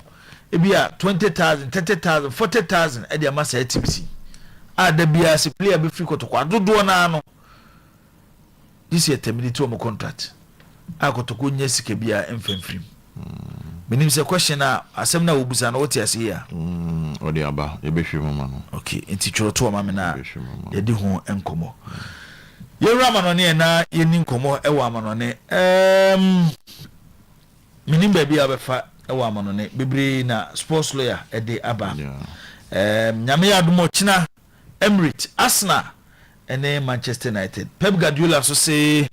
Ebia 20,000 30,000 40,000 e dia masa etipsi a da bia se player be free kotoko adodo na no this year terminate my contract akotoko nya sika bia emfemfrim menim se question a asem na obusa na wote ase ya odi aba ebehwe mama no okay enti choro to mama na ye di ho enkomo ye rama no ne na ye ni nkomo e wa amano ne menim ba bia befa e wa amano ne bebre na sports lawyer e de aba nyame ya dumo china Emirates Arsenal and Manchester United Pep Guardiola so say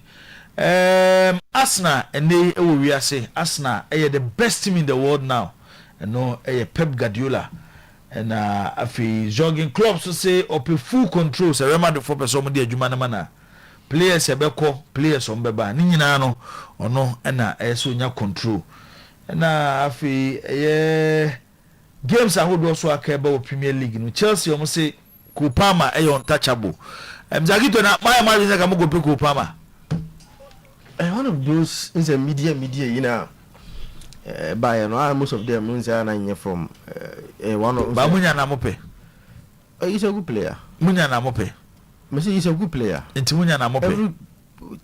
Arsenal and they we are say Arsenal are the best team in the world now and no Pep Guardiola and afi jogging club so say up full control so remember the for person dey adwuma na mana players ebeko players on beba ni nyina no ono na so nya control na afi games ahodo so akeba Premier League no Chelsea o say Kupama untouchable Mzagito na my is like I'm going to Kupama. One of those is a media, you know, by most of them are from one of Bamunya Namope. He's a good player. Munya Namope. Messi is a good player. And Munya Namope. Every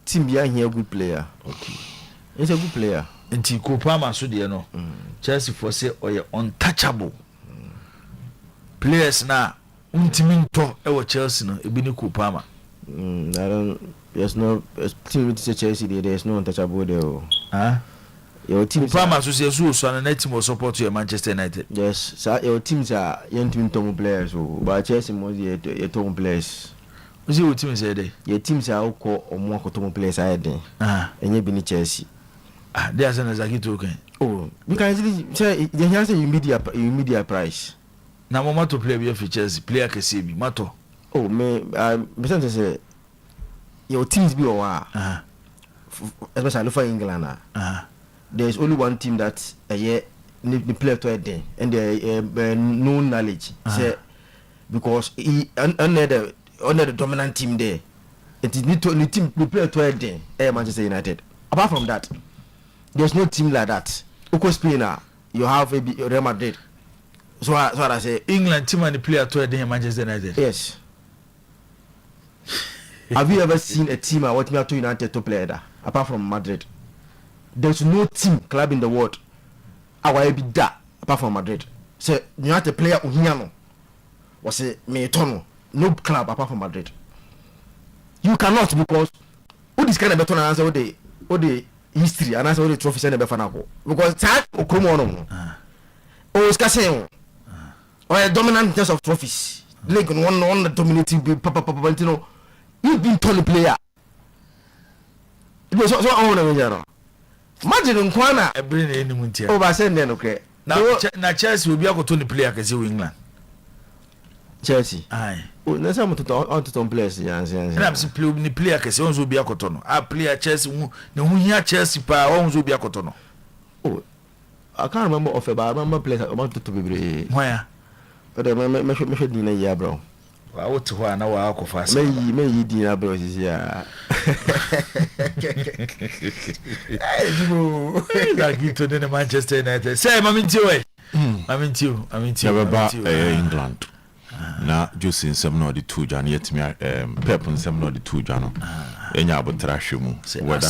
team behind here, good player. Okay. He's a good player. And Kupama, so you know, Chelsea for say, or you're untouchable players now. Untiminto ewo Chelsea no ebi ni Kupama. I don't. There's no team with Chelsea. There's no untouchable there. Your team Kupama so na team will support your Manchester United. Yes, so your teams are young team players. But Chelsea most your top players. What's your team say there? Your teams are all or more top players are there. And you be in Chelsea. There's an Zagito okay. Oh, because say the answer you media price. Na mama to play be for Chelsea player can see me mato. Oh me to say your teams be or especially for England there is only one team that the player to there and the no knowledge say because he under the dominant team there it is need to the team the player to there Manchester United. Apart from that there's no team like that. Oko Spain you have Real Madrid. So what I say, England team and the player to the Manchester United. Yes. Have you ever seen a team what me to United to play that apart from Madrid? There's no team club in the world I be that apart from Madrid. So United player Uhiano was a Metono, no club apart from Madrid. You cannot because all this kind of beton answer all the history and answer all the trophies and the Befanako. Because that Okromono. Oh Scassin. Or a dominant in terms of trophies. Like one dominating you've been told player. It was so on imagine Kwana a brain any muntia. Oh, I said then okay. Now Chelsea will be able to player can see England. Chelsea. Aye. Oh, there's some to players. I'm simply player can see also be a cotono. I play Chelsea no here Chelsea pa also be a cotono. Oh, I can't remember of it, but I remember players I wanted to be where. But I should dinner, yeah, bro. I want to want now. I'll go fast. May you dinner, bro? Yeah. I give to the Manchester United. Say, I'm into it. I'm into England. Na just in some of the two Jan yet me Pep and some of the two Jan. Enya abotrahwe mu whether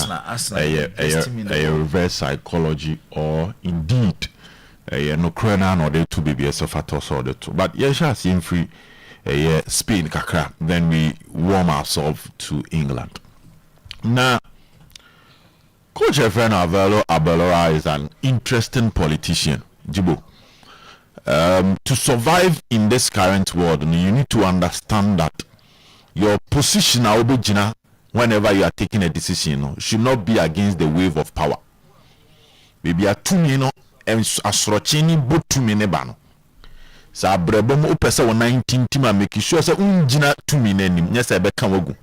a reverse psychology or indeed no crana no they to be BS of at or the two. But yes, I see free Spain kakra, then we warm ourselves to England. Now Coach Efren Abelora is an interesting politician, Jibo. To survive in this current world, you need to understand that your position whenever you are taking a decision should not be against the wave of power. Maybe a 2 minutes and asrochini but 2 minutes bano. Sa brebomo upesa 19 tima make sure say unjina 2 minutes nyesa beka wogu.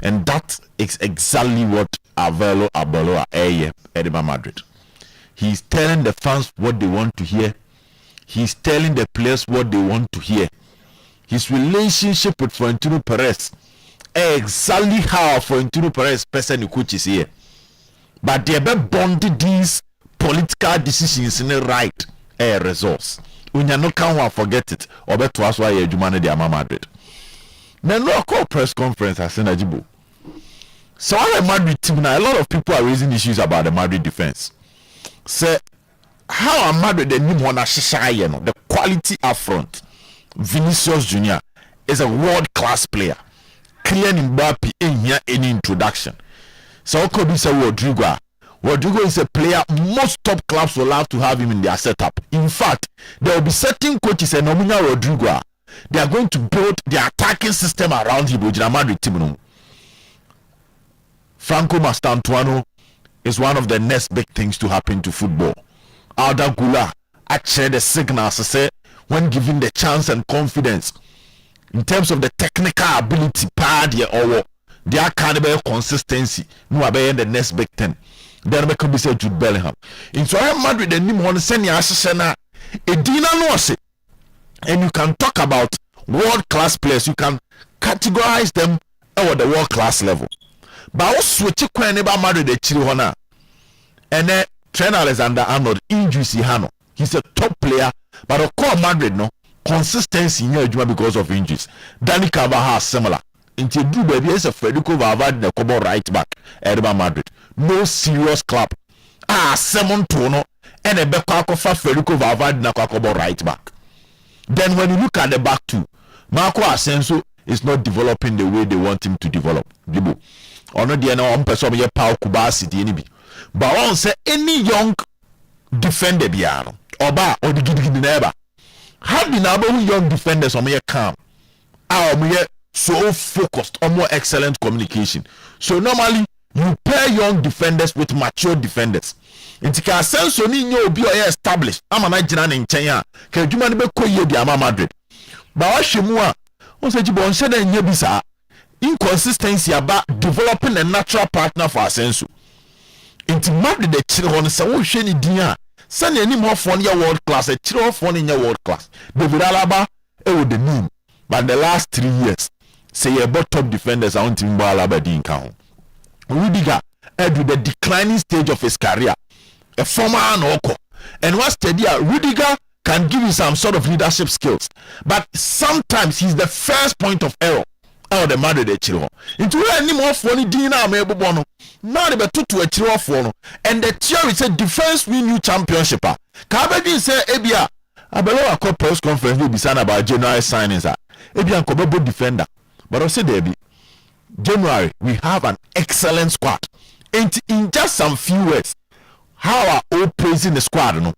And that is exactly what Avelo Abaloa Edema Madrid. He's telling the fans what they want to hear. He's telling the players what they want to hear. His relationship with Florentino Perez, exactly how Florentino Perez person coach is here. But they have bonded these political decisions in the right results. When you no can forget it, or better ask why Eugene de Ama Madrid. Now no call press conference as Senajibo. So our Madrid team now, a lot of people are raising issues about the Madrid defense. Say how are Madrid the new one the quality up front. Vinicius Junior is a world-class player. Kylian Mbappe in here any introduction. So could be say Rodrigo. Rodrigo is a player most top clubs will love to have him in their setup. In fact, there will be certain coaches and nominal Rodrigo. They are going to build their attacking system around him with the Madrid team. Franco Mastantuano is one of the next big things to happen to football. Arda Güler actually the signals to say when given the chance and confidence in terms of the technical ability, or their caliber consistency, no abey the next big thing. Then we could be said Jude Bellingham. In so Real Madrid, the new one send you a Edina no say, and you can talk about world class players. You can categorize them at the world class level. But also switch about Madrid the Chirihona, and then Trent Alexander-Arnold injuries Hano. He's a top player, but of course Madrid no consistency in here because of injuries. Dani Carvajal similar. Into do baby is a Federico Valverde the Cobo right back at Madrid. No serious club. Simon Tono and a Bekako for Federico Valverde na Cobo right back. Then when you look at the back two, Marco Asensio is not developing the way they want him to develop. Dibo. Ono dia na on person ye Poku ba City ni bi. But on say any young defender biano oba or the gidi neighbor. How be now young defenders on me calm. Our so focused on more excellent communication. So normally you pair young defenders with mature defenders. Inti ka senso ni nyo obi o established. Ama na jina ne nchen a. Ka adwuma ne be koye di ama Madrid. Ba wa hwemu a on say jibo on sheda nya bi sa. Inconsistency about developing a natural partner for Asensio. Inti Madrid de chire hon se wo hwe ni din a. Send any more fun your world class. A chire fun in your world class. David Alaba with the name. But the last 3 years, say about top defenders I want to Alaba din count. Rudiger with the declining stage of his career. A former Anoko. And what's steady, Rudiger can give you some sort of leadership skills. But sometimes he's the first point of error. Oh, the Madrid de Chiro. Into any more funny dinner, maybe bono. Now they better to a Chiro for. And the theory said defense win new championship. Kabedi say Ebia. I believe a call press conference will be signed about January signings. Ebia Kobo defender. But I said Debbie. January, we have an excellent squad. And in just some few words, how are all praising the squad? No?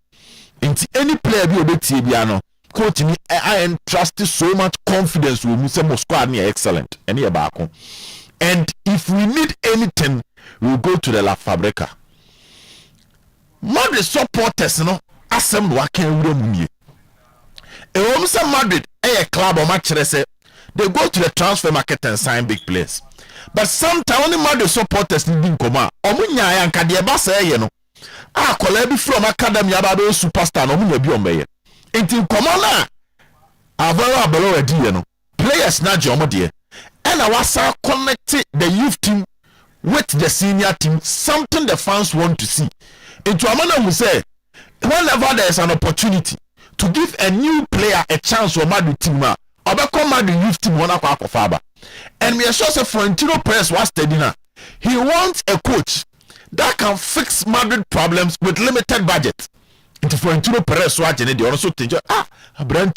Into any player be able to be coach me, I entrusted so much confidence with me. Say my squad me excellent. Any back. And if we need anything, we'll go to the La Fabrica. Madrid supporters, no, assemble working room me. A Madrid, a club or match, they go to the transfer market and sign big players. But sometimes only Madrid supporters need come out. Omunya and Kadiaba say, you know, collab from academy about those superstar, no munya be on me. Until come on now, Avera below a dear, no players not your dear. And I was connected the youth team with the senior team, something the fans want to see. Into a man who say, whenever there is an opportunity to give a new player a chance for Madrid team, or become Madrid youth team one of Faba. And we are sure Florentino Perez was steady now. He wants a coach that can fix Madrid problems with limited budget. Into Florentino Perez watching it, they also think, a brand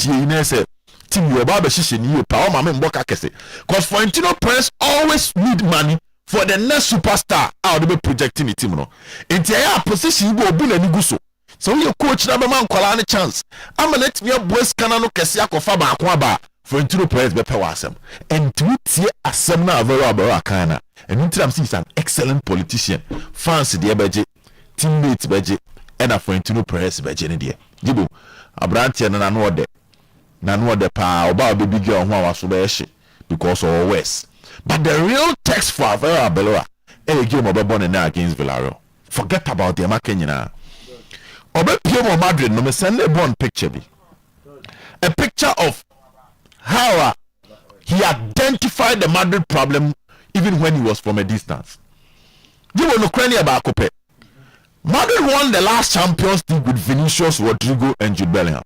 say, team you about the power mama mboka kese. Because Florentino Perez always need money for the next superstar out of the projecting the team. No, into a position you will be a niguso. So your coach number man call any chance. I'm gonna let me a boys canano kesia kofa ba kwaba. Florentino Perez be pewasem. And to see a semna very abarakana. And Intram is an excellent politician. Fans the budget, teammates budget, and a Florentino Perez budget in there. Jibo, a branch and an order. None what the power about baby girl who was so because of West. But the real text for Vera Beloa, a game of born against Villarreal. Forget about the Makenya. Obe Piemo Madrid, no me send a born picture be. A picture of how he identified the Madrid problem even when he was from a distance. You will know cranny about Cope. Madrid won the last Champions League with Vinicius, Rodrigo, and Jude Bellingham.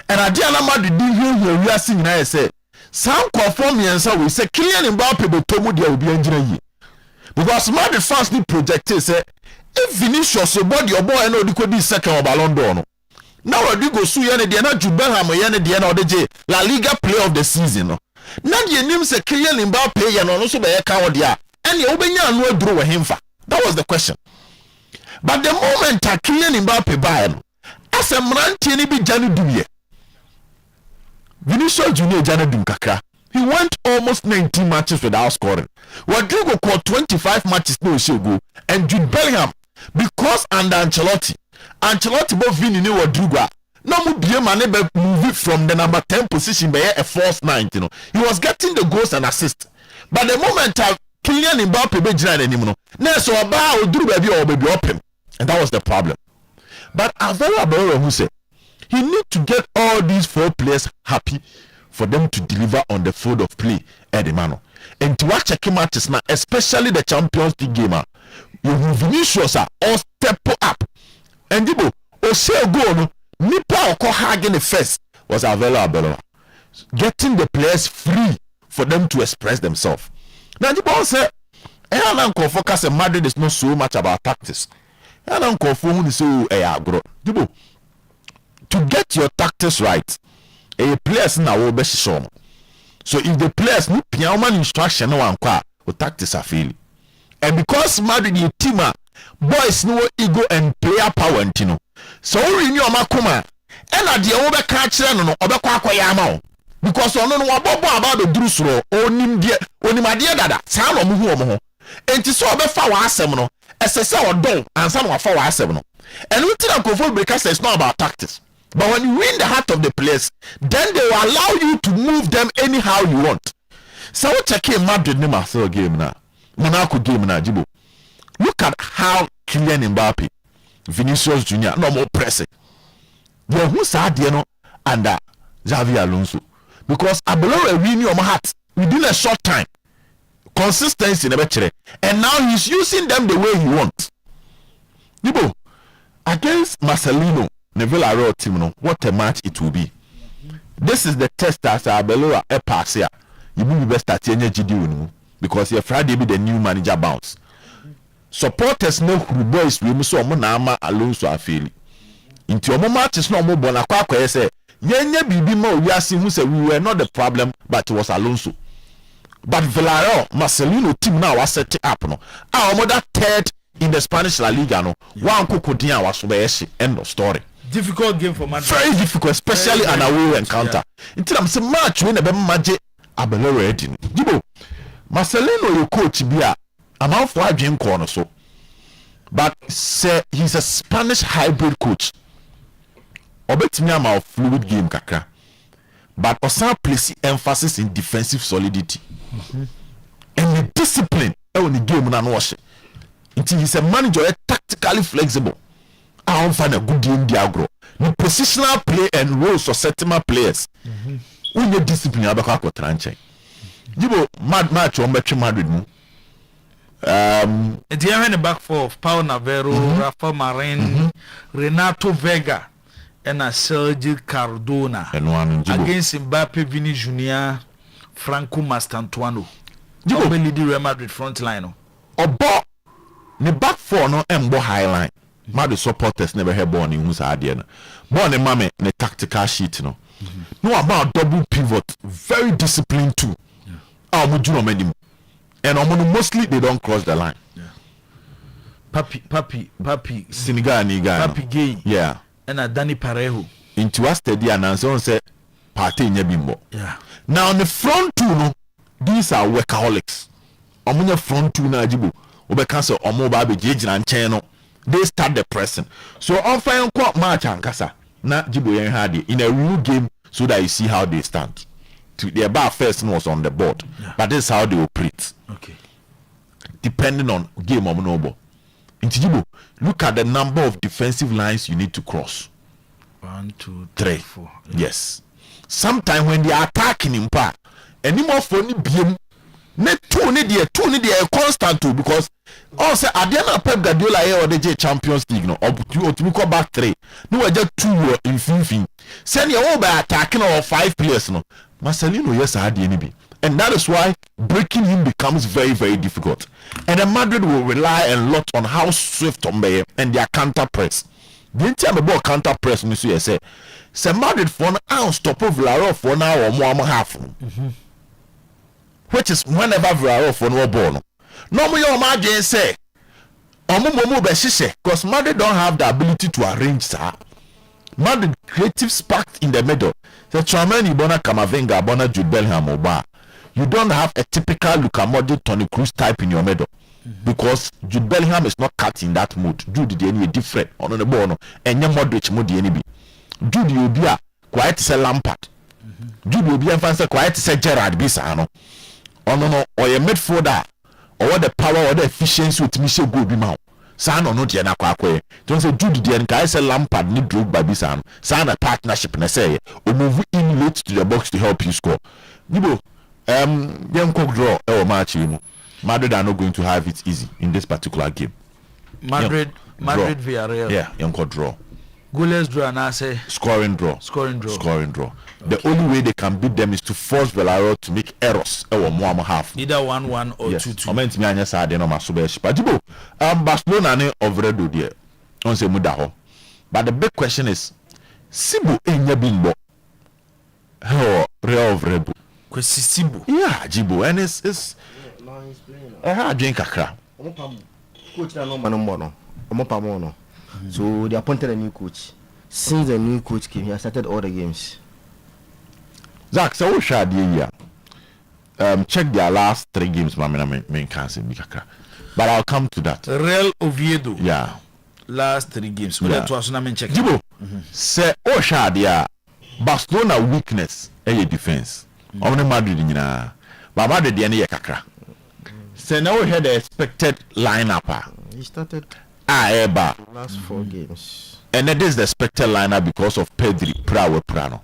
And I didn't Madrid did hear we are singing. I said, some conform me and so we say Kylian Mbappe but Tomu there will be engineer. because Madrid fans need projected say if Vinicius body your boy and no could be second or Ballon d'Or no. Now Rodrigo su yene de na Jude Bellingham yene de na odeje La Liga player of the season no. Na de nim se Kylian Mbappe ye no so be ye ka odia and ye obenya anu aduro we himfa. That was the question. But the moment Kylian Mbappe buy no as a mrantie ni bi janu dumye. Vinicius Junior janu dum kakra. He went almost 19 matches without scoring. Rodrigo caught 25 matches no show go and Jude Bellingham because under Ancelotti both Vini ni Rodrigo no mu bie man be move from the number 10 position by a false 9 you know. He was getting the goals and assists. But the moment Kylian Mbappe be jina anim no na so oba oduru ba bi o be open and that was the problem. But Avera who said he need to get all these 4 players happy for them to deliver on the field of play at the mano. And to watch a matches now, especially the Champions League game, you Vinicius all step up. And Dibo, o say go nipa oko hagen the first was available. Getting the players free for them to express themselves. Now Dibo say, I don't focus on Madrid is not so much about tactics. I don't confirm who so agro. Dibo, to get your tactics right. A players na wo be show. So if the players no piano instruction no ankwa, o tactics are failing. And because Madrid the team boys no ego and player power ntino. So we renew makoma and at the wo be ka kire no obekwa akoya ama o. Because ono no wabobo about the drusro onimade dada. Sa no mu hu ho. Enti so obefa wa asem no, esese odon ansa no wafa wa asem no. And we tell Kofo because it's not about tactics. But when you win the heart of the players, then they will allow you to move them anyhow you want. So what check Madrid ni Marcelo game na, Monaco game na Jibo. Look at how Kylian Mbappe, Vinicius Junior, no more pressing. They who said no under Xavi Alonso because Abelard win your heart within a short time. Consistency never change, and now he's using them the way he wants. Jibo against Marcelino. Neville Royal team no, what a match it will be. This is the test as Abelora a pass here. You will be best at any GD because your Friday be the new manager bounce. Supporters know who boys we so monama Alonso afeli. Into your matches no more bona kwa say yenye bibi mo we are who say we were not the problem but it was Alonso. But Villarreal Marcelino team now was set up no. Our mother third in the Spanish La Liga no. One kukudia was so end of story. Difficult game for Madrid. Very difficult, especially an away encounter. Until I'm saying match when the magic Abelero ready. Jibo, Marcelino your coach bia amount for dream corner so. But say he's a Spanish hybrid coach. Obetimi am fluid game kakra. But also place emphasis in defensive solidity. And the discipline on the game na no shit. Until he's a manager tactically flexible. I don't find a good game diagro. The positional play and roles of settlement players. When you discipline, you have a tranche. You know, match on Madrid. It's here in the back four of Pau Navarro, Rafa Marin, Renato Vega, and Sergio Cardona. And one against Mbappe, Vini Junior, Franco Mastantuano. You will lead the Real Madrid front line. Obo, the back four no embo high line. Madrid supporters never have born in who's idea. Born a mame in a tactical sheet, no. No about double pivot, very disciplined too. And mostly they don't cross the line. Papi, Senegal guy. Papi Gay. Yeah. And a Danny Parejo. Into us steady and answer say party in your bimbo. Yeah. Now on the front two, no, these are workaholics. On the front two na jibu. Obe cancel or mobile be and channel. They start the pressing. So on fine quite match and kasa. Na jibu yen hardy in a real game so that you see how they stand. Their bar first was on the board. Yeah. But this is how they operate. Okay. Depending on game of noble. In Tijibu, look at the number of defensive lines you need to cross. 1, 2, 3, 4. Yeah. Yes. Sometimes when they are attacking in part, any more funny beam, net two need a constant too because also at the end of Pep Guardiola or the Champions League no or to go back 3. No we just 2 in fin. Send your over attacking or 5 players no. Marcelino yes I had any be. And that is why breaking him becomes very, very difficult. And then Madrid will rely a lot on how swift Ombe and their counter press. The entire ball counter press, Monsieur, say Madrid for an hour stop of Villarreal for an hour or more half. Which is whenever Villarreal for no ball. Normally, your margin say, because Madrid don't have the ability to arrange, sir. Madrid creative spark in the middle. The Tramani Bona Kamavinga, Bona Jude Bellingham, Oba. You don't have a typical Luka Modric, Toni Kroos type in your middle. Because Jude Bellingham is not cut in that mood. Jude the any different on the ball, and your Modric mood the enemy. Jude will be a quiet say Lampard. Jude will be a fancy quiet say Gerard Bisano. No, or your midfielder, or the power or the efficiency with Michel Goubimau. San or not Yana Kwakwe. Don't say Jude the and say Lampard need drove by Bisano. Sign a partnership and say, or move in late to the box to help you score. Nibo, young cock draw or match you. Madrid are not going to have it easy in this particular game. Madrid Villarreal. Yeah, young cock draw. Goalless draw and I say scoring draw. Okay. The only way they can beat them is to force Villarreal to make errors or more half. Either 1-1 or 2-2. I meant me and side no masubesh. But Barcelona ne overdo there. On se mudaho. But the big question is Sibu enya bimbo. How real vrebu. Kwesi Sibu. Yeah, Jibo, and it's I drink kakra. Coach na no manomono. Omopamono. So they appointed a new coach. Since the new coach came, he has started all the games. Zach, so we shall the check their last 3 games, main cancel kakra. But I'll come to that. Real Oviedo. Yeah. Last 3 games. Yeah. That was na check. Jibo. Say Osha Barcelona weakness a defense. Only Madrid nyina. But Madrid the ne kakra. Say now we had the expected lineup. He started Eba last 4 games. And it is the expected lineup because of Pedri, Prano.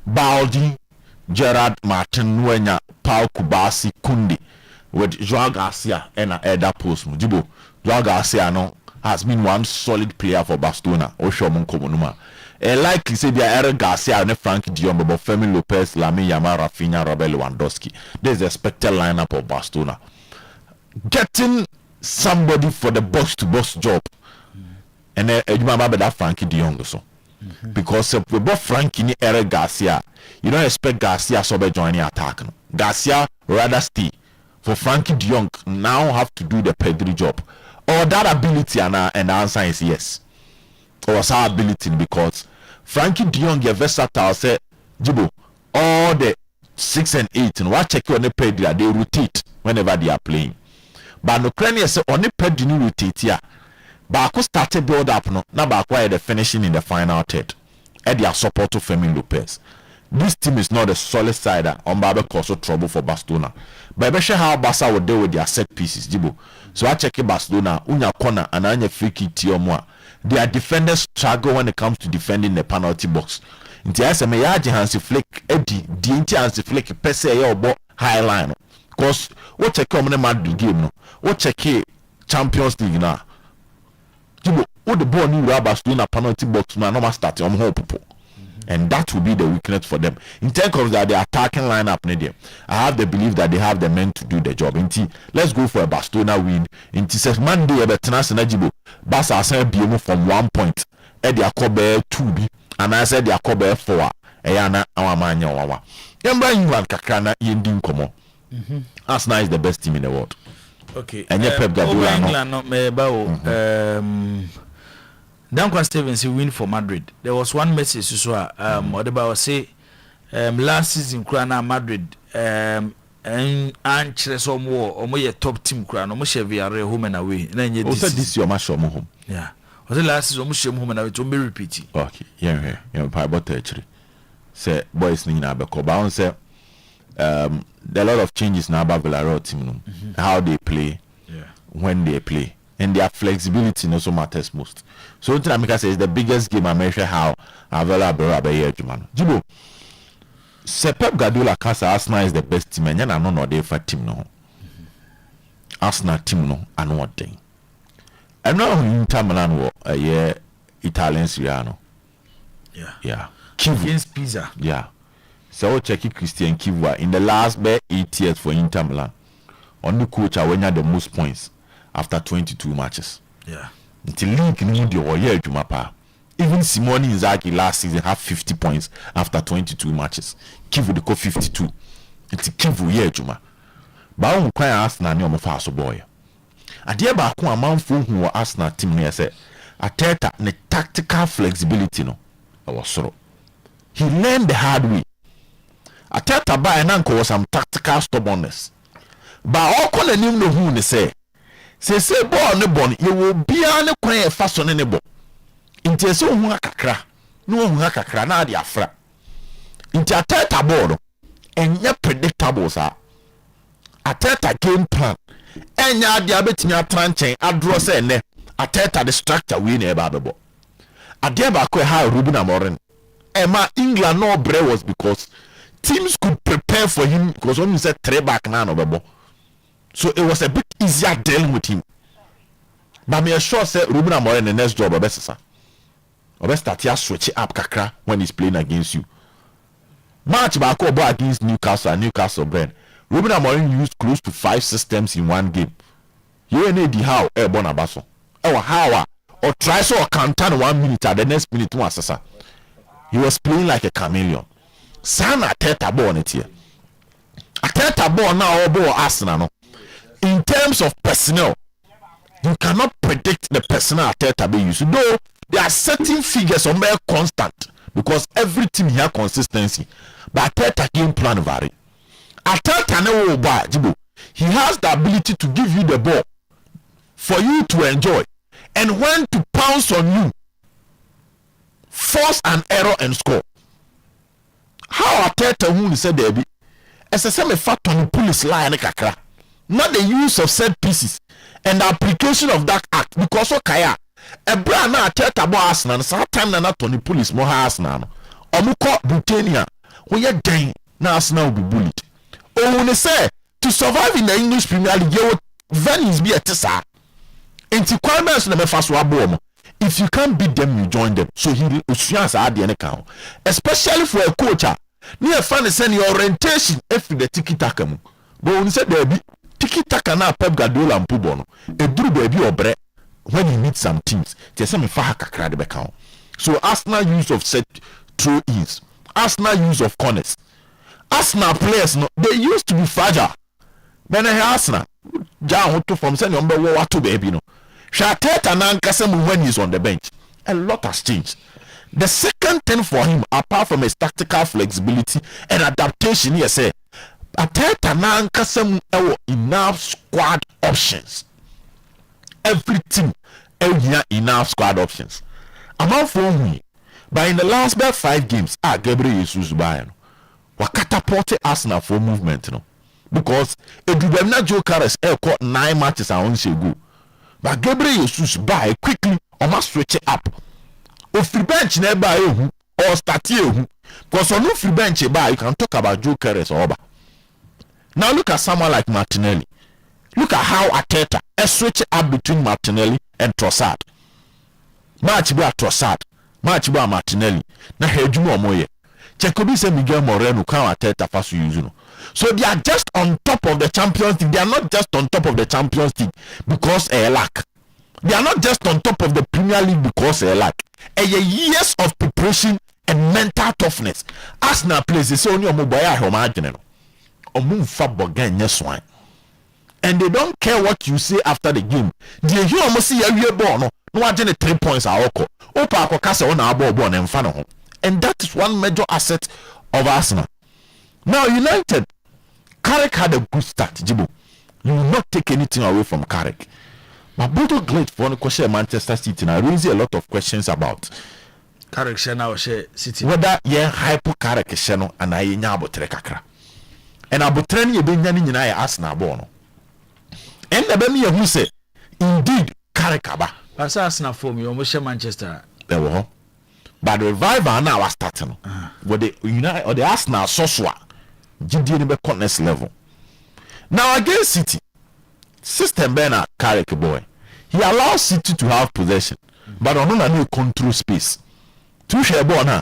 Baldi, Gerard Martin, Nuenya, Pau Kubasi, Kundi, with Joao Garcia and Eda Post. Jibo, Joao Garcia has been one solid player for Barcelona. Oshomun Komunuma. And likely say they are Eric Garcia and Frankie de Jong, but Fermin Lopez, Lamine Yamal, Rafinha, Robert Lewandowski. This is the expected lineup of Barcelona. Getting somebody for the box-to-box job, and then you remember that Frankie de Jong also. Because we bought Frankie ni Eric Garcia, you don't expect Garcia to be joining attack. Garcia rather stay. For Frankie de Jong now have to do the Pedri job. Or that ability, and the answer is yes. Or our ability, because Frankie de Jong is versatile. Say, Jibo, all the 6 and 8, and what check on the Pedri, they rotate whenever they are playing. But Ukraine say on the Pedri ni rotate here. Baako started build up no na baako the finishing in the final third. Their support to Fermin Lopez. This team is not a solid side on Babe cause trouble for Barcelona. But I bet how Barca will deal with their set pieces, Jibo. So I check Barcelona, unya corner and anya free kick tiomwa. Their defenders struggle when it comes to defending the penalty box. Inti asa me yaji Hansi Flick Eddie, the inti Hansi Flick per se ya high line. Because what check on the Madrid game no. What check Champions League now. Jibo, what the ball new rubbers doing a penalty box man, no start on whole people. And that will be the weakness for them. In terms of that, the attacking lineup, I have the belief that they have the men to do the job. Let's go for a Barcelona win. Inti says Monday, but Jibo, Barca are saying BMO from 1 point. Eddie Akobe 2B, and I said the Akobe 4. Ayana, our man, Yawa. Yamba England Kakana, Yendin Komo. Arsenal is the best team in the world. Okay. And Pep Guardiola England not Duncan Stevens win for Madrid. There was one message so Odeba say last season Krana Madrid and some war or more top team Krana mo share Villarreal home and away. Also this your match home. Yeah. Was the last season mo share home and away to be repeating. Okay. Yeah. But actually say boys ni na be ko ba on say there are a lot of changes now about Villarreal team, how they play, when they play, and their flexibility also matters most. So what Amika says the biggest game I measure how available here, Jibo. Pep Guardiola Casa Arsenal is the best team, and I know they for team no. Arsenal team no, I know what thing. I know Inter Milan were a year Italian Siriano. Yeah. Against Pisa. Yeah. So check Christian Kivu in the last 8 years for Inter Milan. Only coach I win the most points after 22 matches. Yeah. Until link ni the Oyerepa pa. Even Simone Inzaghi last season have 50 points after 22 matches. Kivu the 52. Until Kivu Oyerepa. Ba on kwan Arsenal ni omofa so boy. Ade ba ko amanfo hu Arsenal team ne say Arteta ne tactical flexibility no. Was soro. He learned the hard way. Arteta by nanko was some tactical stubbornness. But all kon anim no hu ne say ball ne bon you will be an e kwan e fa so ne bo. Inti se hu akakra. No hu akakra na ade afra. Inti Arteta ball no enye predictable sa. Arteta game plan enya ade abetimi atranchen adro say ne Arteta the structure we na e ba bebo. Ade ba ko ha Ruben Amorim. Emma England no break was because teams could prepare for him because when you said 3 back now no bebo. So it was a bit easier dealing with him. But me sure say Ruben Amorim the next job obesisa. Start here switch it up kakra when he's playing against you. Match back go against Newcastle and Newcastle brand. Ruben Amorim used close to 5 systems in one game. You need the how Bonabaso. How or try so or counter 1 minute at the next minute to assess. He was playing like a chameleon. Sana Arteta ball it here. Arteta ball now ball Arsenal no. In terms of personnel, you cannot predict the personnel Arteta be used. Though there are certain figures on mere constant because every team here consistency. But Arteta game plan vary. Arteta no ball, Jibo. He has the ability to give you the ball for you to enjoy. And when to pounce on you, force an error and score. How Arteta who said there be as a semi fat on the police line kakra. Not the use of set pieces and the application of that act because of Kaya. A brand na Arteta bo Arsenal some time na Tony police mo Arsenal. Omuko Britannia we are dying na Arsenal will be bullied. Oh when they say to survive in the English Premier League you Venice be a tesa. Enti kwamens na mefa so abo. If you can't beat them, you join them. So he usuans are the account. Especially for a coach. Near fan send your orientation if the tiki taka mu. But when you say there be tiki taka na Pep Guardiola and Pubono. A drew baby or bread when he meets some teams. There's some kakra de account. So Arsenal use of set throw ins. Arsenal use of corners. Arsenal players no, they used to be fragile. But Arsenal John to from send number what to baby no. Arteta nankasem when he's on the bench. A lot has changed. The second thing for him, apart from his tactical flexibility and adaptation, he say, Arteta nankasem enough squad options. Every team enough squad options. Among for me, but in the last 5 games, Gabriel Jesus Bayern, we catapulted Arsenal for movement, no, because Edubemna Joe Carres caught 9 matches on go. But Gabriel Jesus buy quickly or must switch it up. If free bench nearby or start here, because on no free bench by you can talk about Joe Carres or Oba. Now look at someone like Martinelli. Look at how Arteta switch up between Martinelli and Trossard. Match by Trossard, match by Martinelli. Na Eugene Omoye. Checobi say Miguel Moreno can Arteta first use you know. So they are just on top of the Champions League. They are not just on top of the Champions League because they lack. They are not just on top of the Premier League because they lack. Years of preparation and mental toughness. Arsenal plays they say only Omoboya Homagene. Omumfa Bogan Yeswine. And they don't care what you say after the game. They hear almost see a ball no. No agent 3 points are oko. Opa Akokasa on our ball and Fano. And that is one major asset of Arsenal. Now United, Carrick had a good start, Jibo. You will not take anything away from Carrick. But Bodo Glade for the question Manchester City now raise a lot of questions about Carrick now City. Whether hypo Carrick sheno and I nyabo kakra. And abotreni ye benyani nyina ya Arsenal bono. And the bemi who say indeed Carrick aba. As Arsenal for me almost Manchester. There were. But the revival now was starting. With the United or the Arsenal Sosua. GD be next level. Now against City, system Bernard Carrick boy. He allows City to have possession, but on no control space. To share ball now.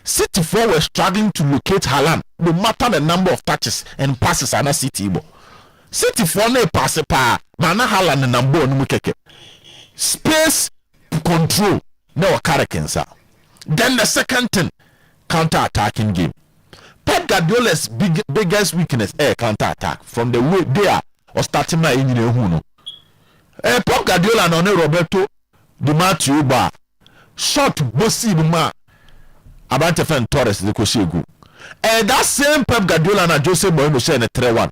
City 4 were struggling to locate Haaland no matter the number of touches and passes ana City bo. City 4 na pass pa na Haaland na mbo no mu keke. Space control no Karakensa. Then the second thing, counter-attacking game. Pep Guardiola's biggest weakness counter-attack from the way they are or starting my engineer who no. Pep Guardiola no Roberto Di Matteo ba shot bossy ma Abante Fen Torres the Koshegu. That same Pep Guardiola na Jose Mourinho say na 3-1.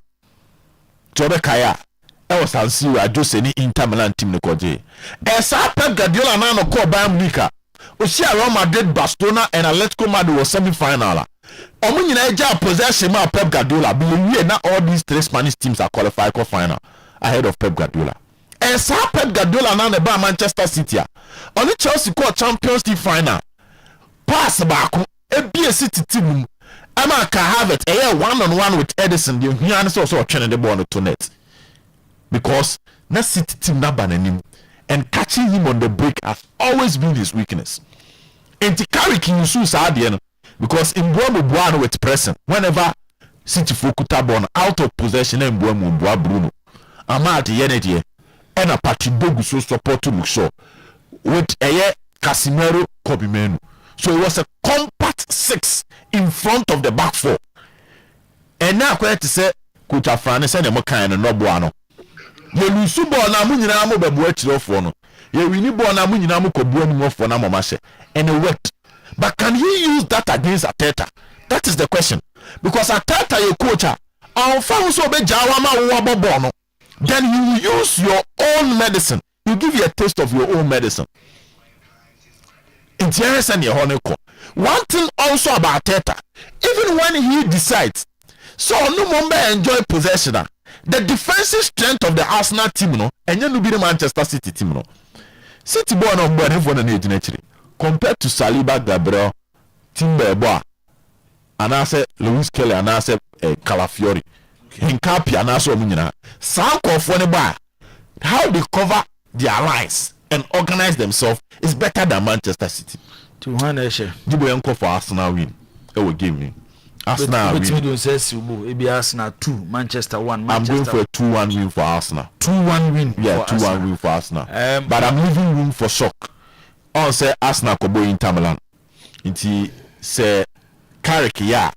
Tobe Kaya was Sansiro Jose ni Inter Milan team no koje. Sa Pep Guardiola na no call Bayern Munich. Osia Real Madrid, Barcelona and Atletico Madrid was semi-final. Omo nyina eja possession ma Pep Guardiola believe na all these three Spanish teams are qualified for final ahead of Pep Guardiola. And so Pep Guardiola na ne ba Manchester City. Only Chelsea call Champions League final. Pass back e City team. Ama ka have it 1-on-1 with Edison. The Eugene also training the ball to net. Because na City team na bananim. And catching him on the break has always been his weakness. And to carry Kinsu Sadian because in Buano with pressing whenever City Fokuta born out of possession and Buamo Bruno. Amad Yenedi and a Pachidogu so support to look sure with a Casimiro Kobimenu. So it was a compact 6 in front of the back 4. And now quite to say Kuta Franes and Mokan and no Buano. Ye lusu ball na mu nyina mo bebu achirofo no ye wini ball na mu nyina mo kobu anim for na mama she and it worked. But can he use that against Arteta? That is the question. Because Arteta your coach on fa so be jawa ma wo bobo no, then you will use your own medicine. You give you a taste of your own medicine. One thing also about Arteta, even when he decides so no mombe enjoy possession, the defensive strength of the Arsenal team no enye no be the Manchester City team no. City boy no boy have one na actually compared to Saliba, Gabriel, Timber and I say Luis Kelly and I say Calafiori, Hincapi and I say Munina. Some of one bar how they cover their lines and organize themselves is better than Manchester City. 200 share. Jibo yanko for Arsenal win. It will give me. Arsenal win. But don't say Subo. It be Arsenal 2, Manchester 1. Manchester. I'm going for a 2-1 win for Arsenal. 2-1 win. Yeah, 2-1 win for Arsenal. But I'm leaving room for shock. On say Arsenal kobo Inter Milan. Inti say Carrick ya.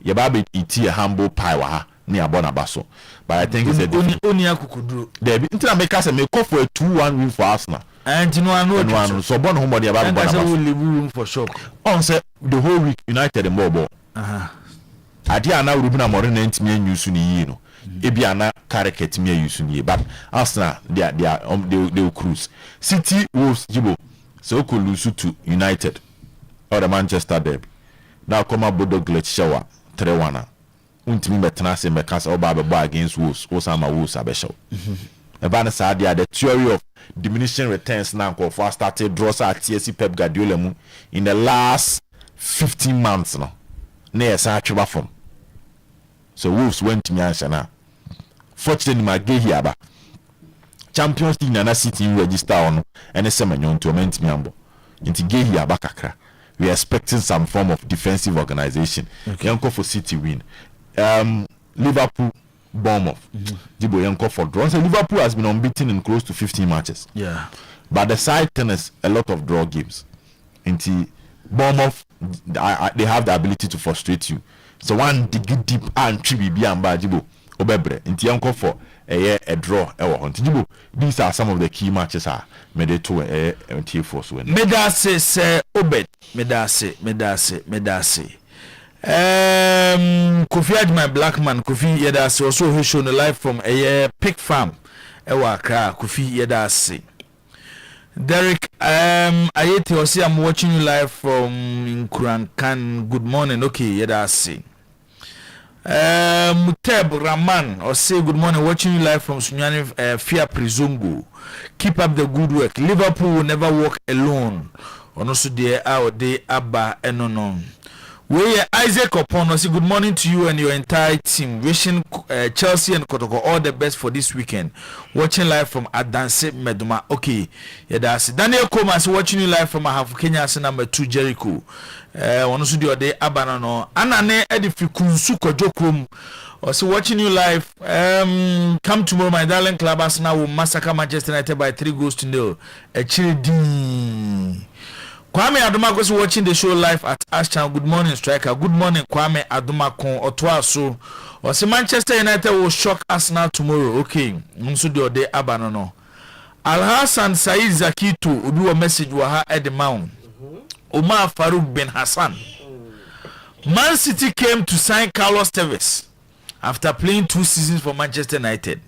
Yebabe iti a humble pie wa ha ni abona baso. But I think it's a different. Oni akukuduro. There be Inter make us me call for a 2-1 win for Arsenal. And you know I know so born home body about bona baso. Leave room for shock. On say the whole week United and Bobo. Adia na Ruben Amorim ntimi anyusu ni yi no. Ebi ana Carrick ntimi anyusu ni. But Arsenal they will cruise. City Wolves Jibo. So could lose to United or the Manchester derby. Now come up Bodo Glitch Shower 3-1. Untimi betena se mekas oba be against Wolves. Osama Wolves abesho. Ebana sadia the theory of diminishing returns now for started draws at TSC Pep Guardiola mu in the last 15 months now. Near Sachuba from. So Wolves went to Mianshana. Fortunately, my gay here. Champions League Nana City register on and a semenyon to amend Miambo. Into gay here bakakra. We are expecting some form of defensive organization. Yanko for City win. Liverpool, Bournemouth. Jibo Yanko for draw. So Liverpool has been unbeaten in close to 15 matches. Yeah. But the side tennis a lot of draw games. Into Bournemouth, they have the ability to frustrate you. So one dig deep and tribi and bajibo obebre. Inti yanko for a draw Jibo. These are some of the key matches are made to a force win. Medase se obed. Medase. Kofi had my black man Kofi Yedase also who shown a live from a pig farm. Ewa Accra Kofi Yedase. Derek, Ayeti Osi, I'm watching you live from Nkurankan. Good morning. Okay, Yedase. Muteb Raman or say good morning, watching you live from Sunyani Fia Prizungu. Keep up the good work. Liverpool will never walk alone. Onosu de out de Abba enonon. We Isaac Opono say good morning to you and your entire team. Wishing Chelsea and Kotoko all the best for this weekend. Watching live from Adanse Meduma. Okay, yeah, that's it. Daniel Comas watching you live from Ahafu Kenya, number 2 Jericho. One studio day Abanano. Anane Edifi Kunsu Kojokum. Also watching you live. Come tomorrow, my darling club. Arsenal will massacre Manchester United by 3-0. Kwame Aduma was watching the show live at Ashtown. Good morning, striker. Good morning, Kwame Aduma Kon Otwaso. Or say Manchester United will shock Arsenal tomorrow. Okay, Munsudio de Abanono. Al Hassan Said Zakito will do a message waha at the mount. Omar Farouk Ben Hassan. Man City came to sign Carlos Tevez after playing 2 seasons for Manchester United.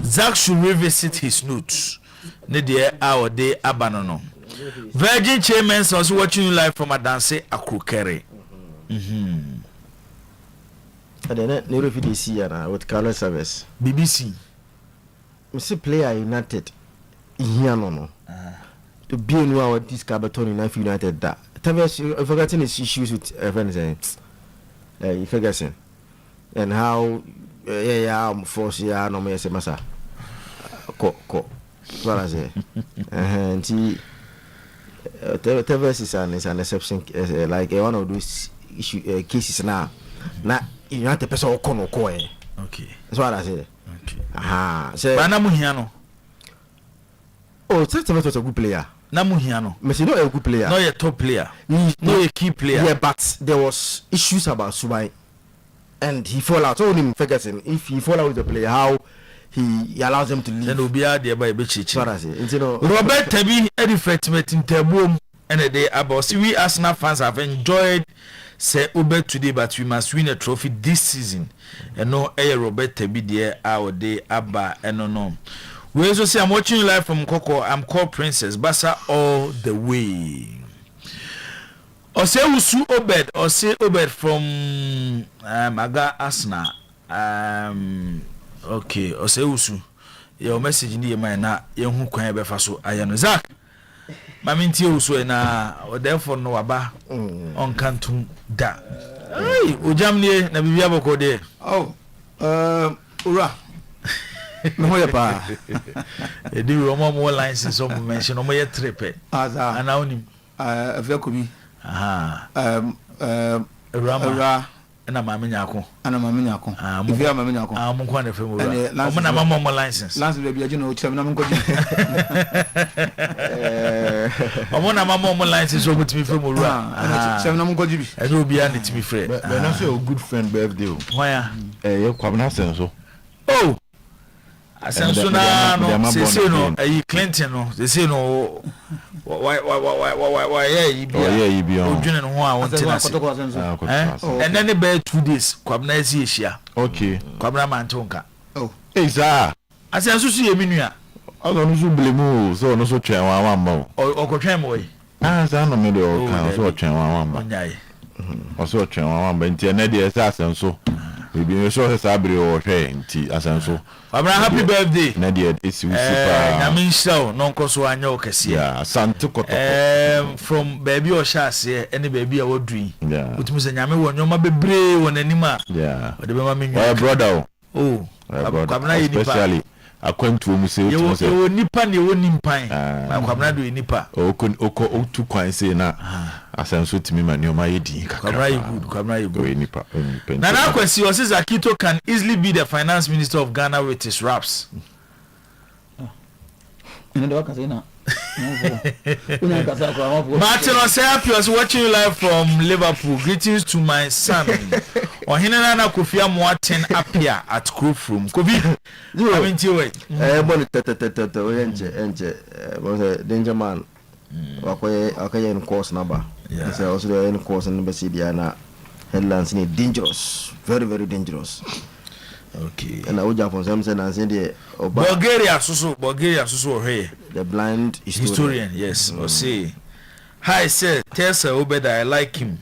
Zach should revisit his notes. Nedia our day Abanono. Virgin Chairman also watching you live from Adanse Akrukere. And then Nero VDC with Carlos Service. BBC. Mr. Player United. Here no. To be in our this Cabaton in United that. Tevez forgetting his issues with friends and Ferguson. And how I'm forced no me say massa. Ko. What I say. And he Tevez is an exception, like one of those cases now. Now you have to person okay. That's what I say. Okay. Aha. So Banamuhiano. Oh, Tevez was a good player. Namuhiano. Messi not a good player. Not a top player. Not a key player. Yeah, but there was issues about Subai, and he fall out. Told him Ferguson, if he fall out with the player, how he allows them to leave. Then will be out there by a bit. Robert Tabi edifetment in Tabum and a day about. See, we Arsenal fans have enjoyed say Uber today, but we must win a trophy this season. And no Robert Tabi there our day Abba and no. We also say I'm watching you live from Koko. I'm called Princess Bassa all the way. Or say Usu Obed or say Obed from Aga Arsenal. Okay, or say Usu. Your message in the man na young kwan be faso ayano Zach. Maminti Usu na or therefore no aba on cantum da. Hey, ujamni na bibia boko de. Oh, ura. Oyerepa. E di romo mo license so mention no mo ye trepe. Aza. Ana onim. Avekomi. Aha. Ura. Na mama nyako. Ana mama nyako. Ivia mama nyako. Mo kwa na femu ura. Omo na mama mo license. License be agina o chem na mo nkoji. Omo na mama mo license so mutimi femu ura. Chem na mo nkoji bi. E do bia na timi frɛ. But na say a good friend birthday o. Why? You kwabna senso. Oh. Asenso na no se no ayi Clinton no se no why yeah bia Eugene no ho a won tina se and then be 2 days kwabna esi ehia okay kwabna mantonka oh eza asenso su ye minua ozo no su blemu so no so twen wa ma o ko twen mo yi za no me de o kan so twen wa ma nyai o so twen wa ma nti na de esa asenso bibi no so se abre o hwe nti asenso Abraham, happy birthday. Nadia, it's super. Namin show, non koso anyo kesi. Yeah, Santo Kotoko. From baby or shasi, any baby I would dream. Yeah. But Mr. Nyame won your bebre won anima. Yeah. But the mama my brother. Oh, especially akwantu mu se otu se. You nipa ne wo nimpan. Na kwabna do nipa. O tu kwan se na asanso timi ma nyoma yedi kakra. Kwabna you good. Nipa. Na kwesi o se Zakito can easily be the finance minister of Ghana with his raps. Ndo ka say na. Martin Oseapi was watching you live from Liverpool. Greetings to my son. Ohinana Kofia Moaten Apia at Krofrum. Kobi. I mean to wait. Bon enje was a danger man. Okay in course number. Yeah. So also in course number Sidiana headlands in dangerous. Very very dangerous. Okay. And I would have some sense and say Bulgaria so hey. The blind historian yes. Or say hi sir, tell Sir Obeda I like him.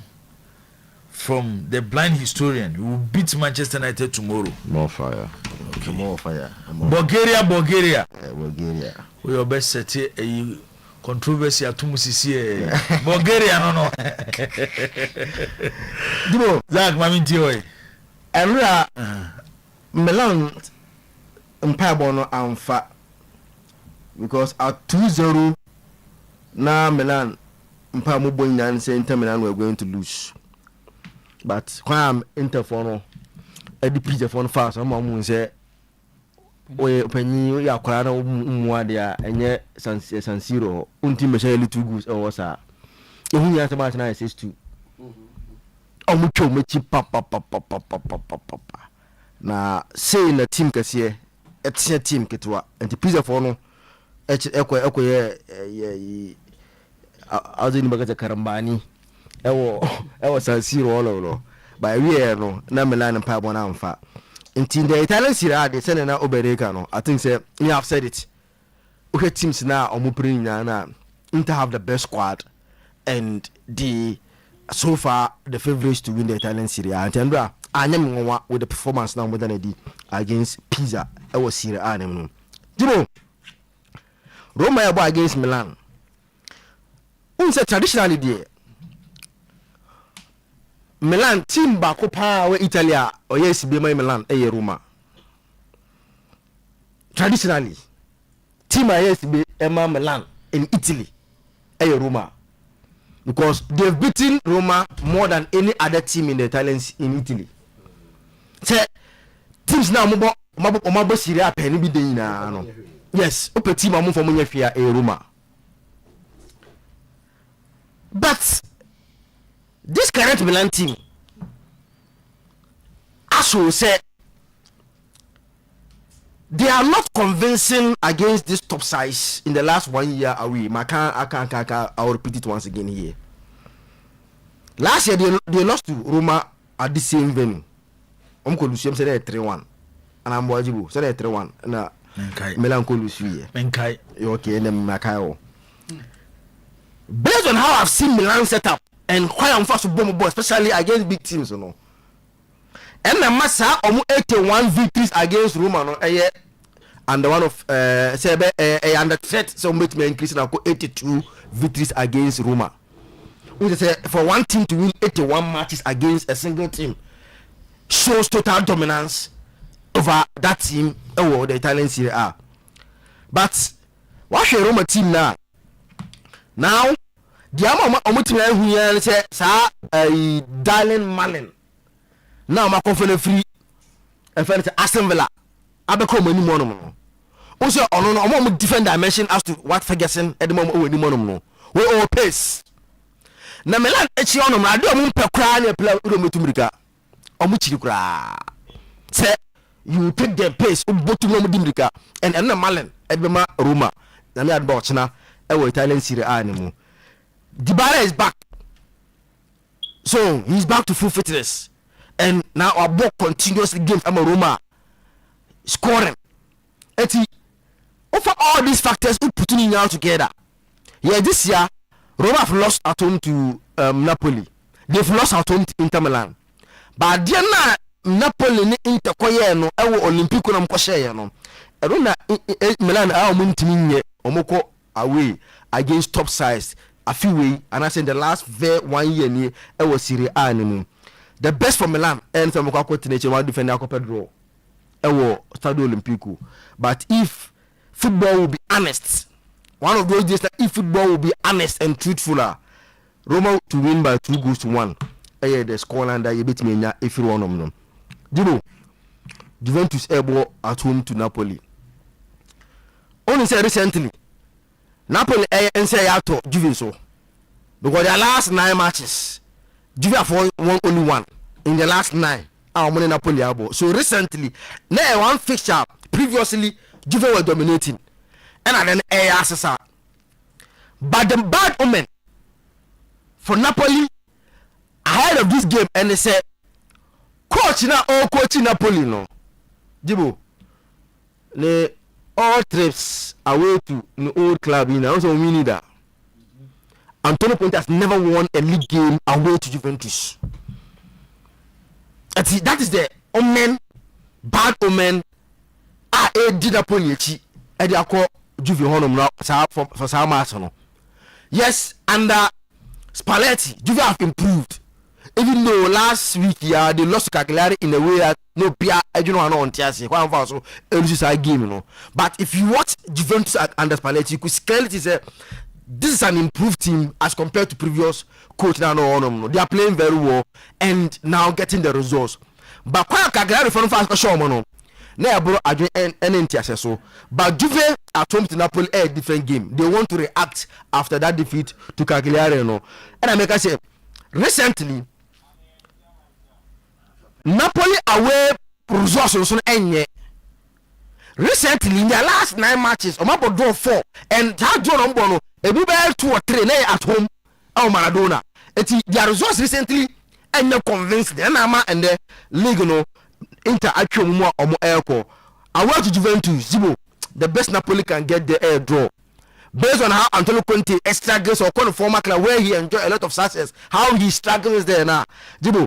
From the blind historian, we will beat Manchester United tomorrow. More fire. Okay. More fire. Bulgaria. Bulgaria. We your best set a controversy atum sisi Bulgaria no Dibo Zach mami ntioi Enra Milan mpabo no amfa because at 2-0 na Milan mpa mo bonyan say Inter Milan were going to lose, but when Inter for no edi pizza for no fast am say we panyi ya kwara na mu ade a enye San Siro unti me say little goose e wo sa ehun ya sama na 6-2 omu twa me chi pa na say na team kase etia team ketwa anti pizza for no eko ye azo ni bagaza karambani ewo San Siro olo ba we no na Milan pa bona amfa nti the Italian Serie A de sene na Oyerepa no I think say you have said it okay teams na omuprin na Inter have the best squad and the so far the favorites to win the Italian Serie A and anyam nwa with the performance now more than a D against Pisa it was Serie A no Jimo Roma yabo against Milan unse traditionally there Milan team ba ko pa we Italia or yes be my Milan Roma traditionally team yes be Milan in Italy Roma because they've beaten Roma more than any other team in the Italians in Italy. Say teams now mabo Serie A pen bi dey na no. Yes, open team amu for money fia Roma. But this current Milan team also say they are not convincing against this top size in the last 1 year away. I'll repeat it once again here. Last year they lost to Roma at the same venue. Lucium said 3-1. And I'm Wajibu said 3-1. Na Milan Lucia. Menkai. Okay, and then Macao. Based on how I've seen Milan set up and why I'm fast to bomb ball, especially against big teams, you know. And the Massa 81 victories against Roma no and the one of Sebe under threat so make me increase now 82 victories against Roma. We say for one team to win 81 matches against a single team shows total dominance over that team or the Italian Serie A. But what's your Roma team now? Now the amount team who say Darling Malin. Now my confident free and Aston Villa abeko mani mo no also on different dimension as to what Ferguson at the moment we no we all pace na Milan echi on na do mo pe kra na play do metumrika omo chiri kra say you take the pace botu mo dimrika and na Milan edbema Roma na me adba ochina e wo Italian Serie A ni mu Dybala is back, so he's back to full fitness. And now our ball continuously games I'm a Roma scoring. Eti over all these factors we putting in out together. Yeah, this year Roma have lost at home to Napoli. They've lost at home to Inter Milan. But then Napoli ni Inter koye no ewo Olympico na mkoshe no. Erona Milan a omuntimi omoko away against top size a few way and I say in the last 1 year ni ewo Serie A ni. The best for Milan and some continent one defender Coppa draw. Ewo Stadio Olimpico. But if football will be honest, one of those days that if football will be honest and truthful, Roma to win by 2-1. The scoreline that you beat me if you want them. Dibo, Juventus able at home to Napoli. Only say recently, Napoli and say out to Juventus because their last 9 matches. Juve have won only 1 in the last 9. Our money Napoli abo. So recently, now one fixture previously Juve were dominating, and then ASSR. But the bad omen for Napoli ahead of this game, and they said, "Coach na coach Napoli no, Jibo, the all trips away to the old club in also we need that." Antonio Conte has never won a league game away to Juventus. That is the omen, bad omen. Did Napoli echi. Edi akọ Juve honum now for some match no. yes, under Spalletti, Juve have improved. Even though last week, yeah, they lost to Cagliari in a way that no Pia, I don't know on Tiasi, quite also loses a game, you know. But if you watch Juventus under Spalletti, you could clearly say this is an improved team as compared to previous coach now. No, they are playing very well and now getting the results. But quite Cagliari for the show, no. Now, bro, I join NNT so. But Juve at home to Napoli a different game. They want to react after that defeat to Cagliari, no. And I make I say recently. Napoli away results on any recently in their last 9 matches Omapo draw 4 and that draw on bono a bubble 2 or 3 at home oh Maradona their results recently and no convinced the Nama and the league no inter actual more or more airco away to Juventus Zibo the best Napoli can get the air draw based on how Antonio Conte struggles or kind of former club where he enjoy a lot of success how he struggles there now Zibo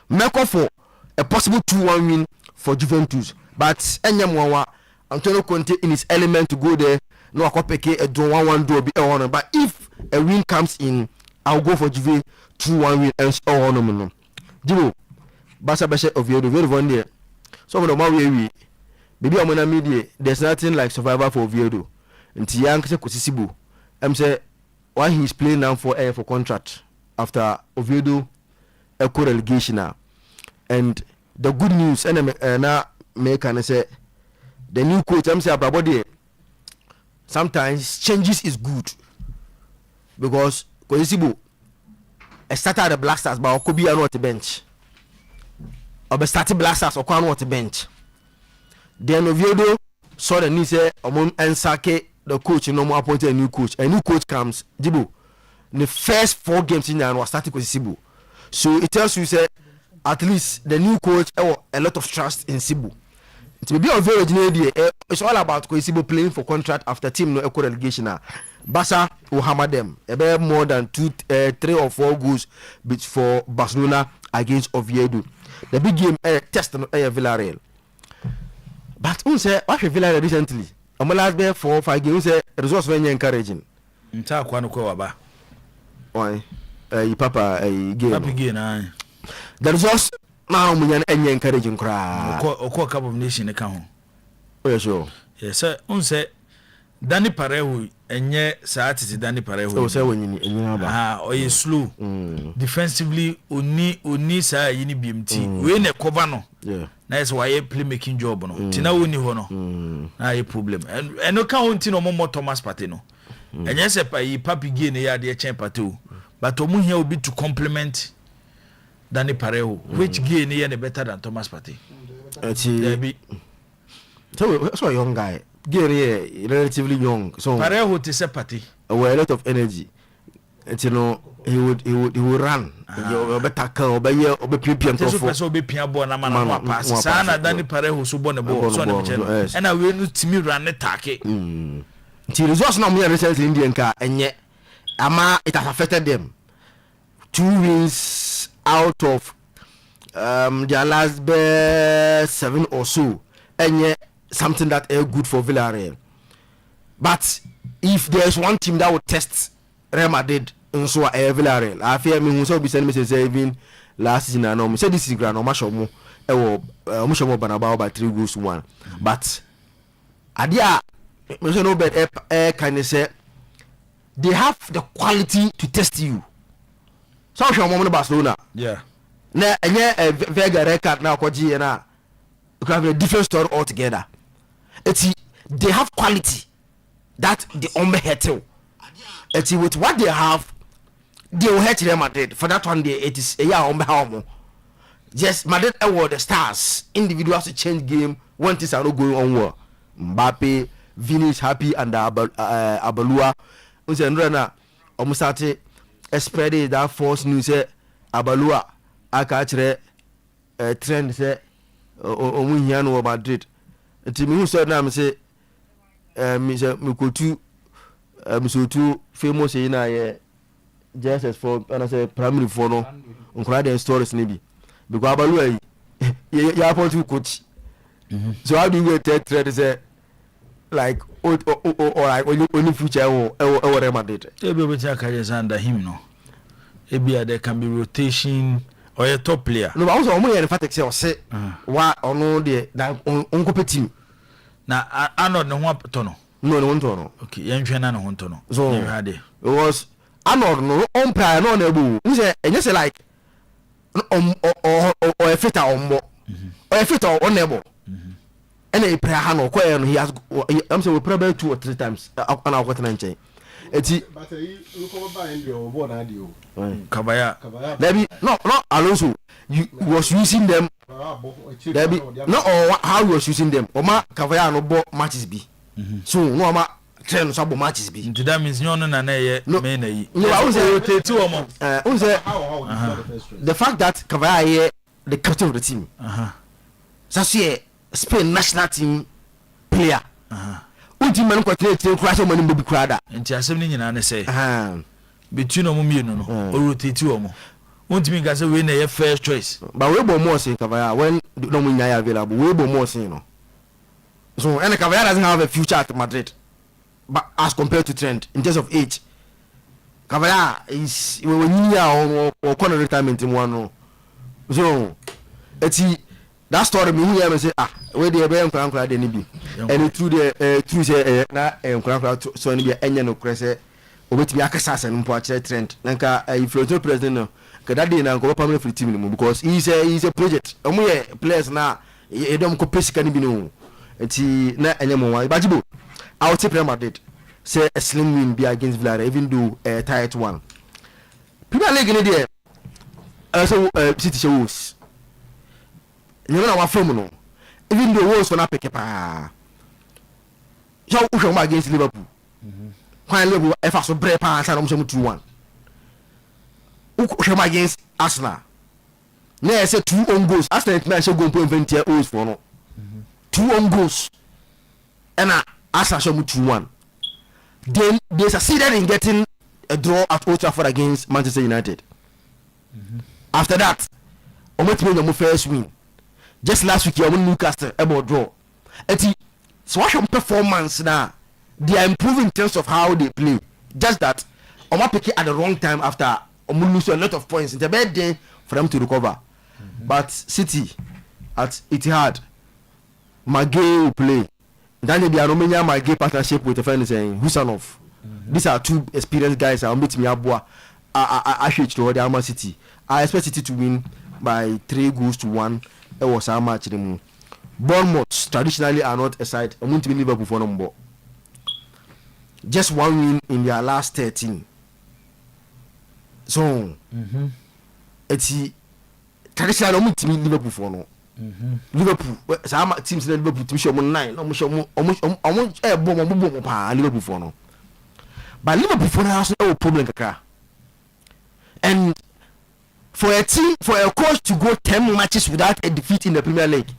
Meko for a possible 2-1 win for Juventus, but Enyamwawa Antonio Conte in his element to go there. No, a draw 1-1 draw be a but if a win comes in, I'll go for Juve 2-1 win and so on. Jibo, Basa Basha of Oviedo, very one day. Some of the more we baby I'm on a media. There's nothing like survivor for Oviedo. And Tiang Kusisibu, I'm say why he's playing now for contract after Oviedo a co-relegation now. And the good news, and now make and say the new coach. I'm saying about body. Sometimes changes is good because Koisibu started at the Black Stars, but could be on the bench. Or be starting Black Stars or on the bench. Then Oviedo saw the news and Sake the coach. No more appointed a new coach. A new coach comes. Jibu, the first 4 games in there was starting Koisibu. So it tells you say. At least the new coach a lot of trust in Sibu. To be on very ordinary, it's all about Sibu playing for contract after team no equal relegation. Barca will hammer them. About more than 3 or 4 goals for Barcelona against Oviedo. The big game test on Villarreal. But who say what Villarreal recently? I'm last there 4 or 5 games. Results very encouraging. Nta kwa no kwa waba. Why? Papa game. Happy game. The results now munyan enye encouraging kra. Oko Cup of Nation ka ho. Oh sure. Yes sir, unse Dani Parejo enye saati Dani Parejo. So say when you ba. Oye slow. Defensively oni sa yini BMT. We na cover no. Yeah. Na is why play making job no. Tina woni ho no. Na ye problem. And no ka won ti no mo Thomas Partey no. Enye se pa yi papi ge ne ya de chen Partey o. But omu here will be to complement Dani Parejo, which gain is better than Thomas Partey? So a young guy, Gary relatively young. So Parejo is a Partey. A lot of energy. And you know he would run. You better tackle, obey PPM. So be piano na man pass. Sana Dani Parejo so born a ball. And I will to me run attack it. The results now me recently Indian car and yet Ama it has affected them. 2 wins out of their last 7 or so, and yet something that is good for Villarreal. But if there is one team that would test Real Madrid, and so Villarreal, I fear me who be sending me even last season. I know say this is grand or much more Banabao by 3 goals to 1. But Adia, no better can you say they have the quality to test you. So I'm on Barcelona. Yeah. Now, Vega record now, Koji and you have a different story altogether. They have quality that the Ombe It's with what they have, they will hurt Real Madrid. For that one, it is a year Ombe. Yes, Madrid award the stars. Individuals to change game when things are not going on well. Mbappe, Vini is happy and Abalua. Unse almost started spreading that false news. Abalua akachre trend say omuhia no Madrid. Nti me hu so na me say me kotu me so tu famous na ye Jesus for and say primary for no nkura the stories ni bi because Abalua ya point to coach. So how do you get trend say like only future or Real Madrid. Maybe we take under him, no. Maybe there can be rotation or a top player. No, I was only emphatic say why or no the uncle team. Now I not know what tono. No, no tono. Okay, young China no tono. So it was I not no on prayer no nebu. You say and you say like or a fitter or more or a fitter or nebu. And a prayer hand or he has I'm saying we probably 2 or 3 times on our quarter and chain. But you come by in your board radio. Kabaya. Maybe no Alonso. You was using them. Maybe no or how you was using them. Oma Kabaya no bought matches be. So no ma train sabo matches be. So that means no na ye main na yi. No, I was say 2 or more. The fact that Kabaya here the captain of the team. So see Spain national team player. Unti man ko tete crash man mbi krada. Nti asem ni nyina na say. Between omo mienu no, o rotate omo. Unti mi ga say we na your first choice. But we bo more say Kabaya when no mo nyaya available. We bo more say no. So and Kabaya doesn't have a future at Madrid. But as compared to Trent in terms of age, Kabaya is when you or corner retirement in one no. So that story me hear me say where the be nkran dey ni bi and through the through say na nkran so ni bi enye no krese obetimi akasa asa no po akere Trent nka influential president no ka that day na nko permanent free team no because he is a project omo ye players na e dem ko pesika ni bi no enti na enye mo wa bajibo out Real Madrid say a slim win be against Villarreal even though tight one Premier League ni there so City shows you know what from no even the worst when I pick up so we come against Liverpool when Liverpool if I so break pass and 2-1 we come against Arsenal now say 2 own goals Arsenal man should go point 20 goals for no 2 own goals and Arsenal should 2-1 then they succeeded in getting a draw at Old Trafford against Manchester United after that we first win. Just last week, you won Newcastle about draw. So what performance now? They are improving in terms of how they play. Just that, I'm picking at the wrong time after lose a lot of points. It's a bad day for them to recover. But City at Etihad, Magay will play. Then they are Romania Magay partnership with the friend saying Husanov. These are 2 experienced guys. I'll meet me Abua. I should to the Alma City. I expect City to win by 3-1. It was our match. Bournemouth traditionally are not a side. I want to be Liverpool for number. Just 1 win in their last 13. So, it's traditionally I want to be Liverpool for no. Liverpool, some teams in Liverpool to show 9. Almost Liverpool for no. But Liverpool for now has no problem. And for a team, for a coach to go 10 matches without a defeat in the Premier League,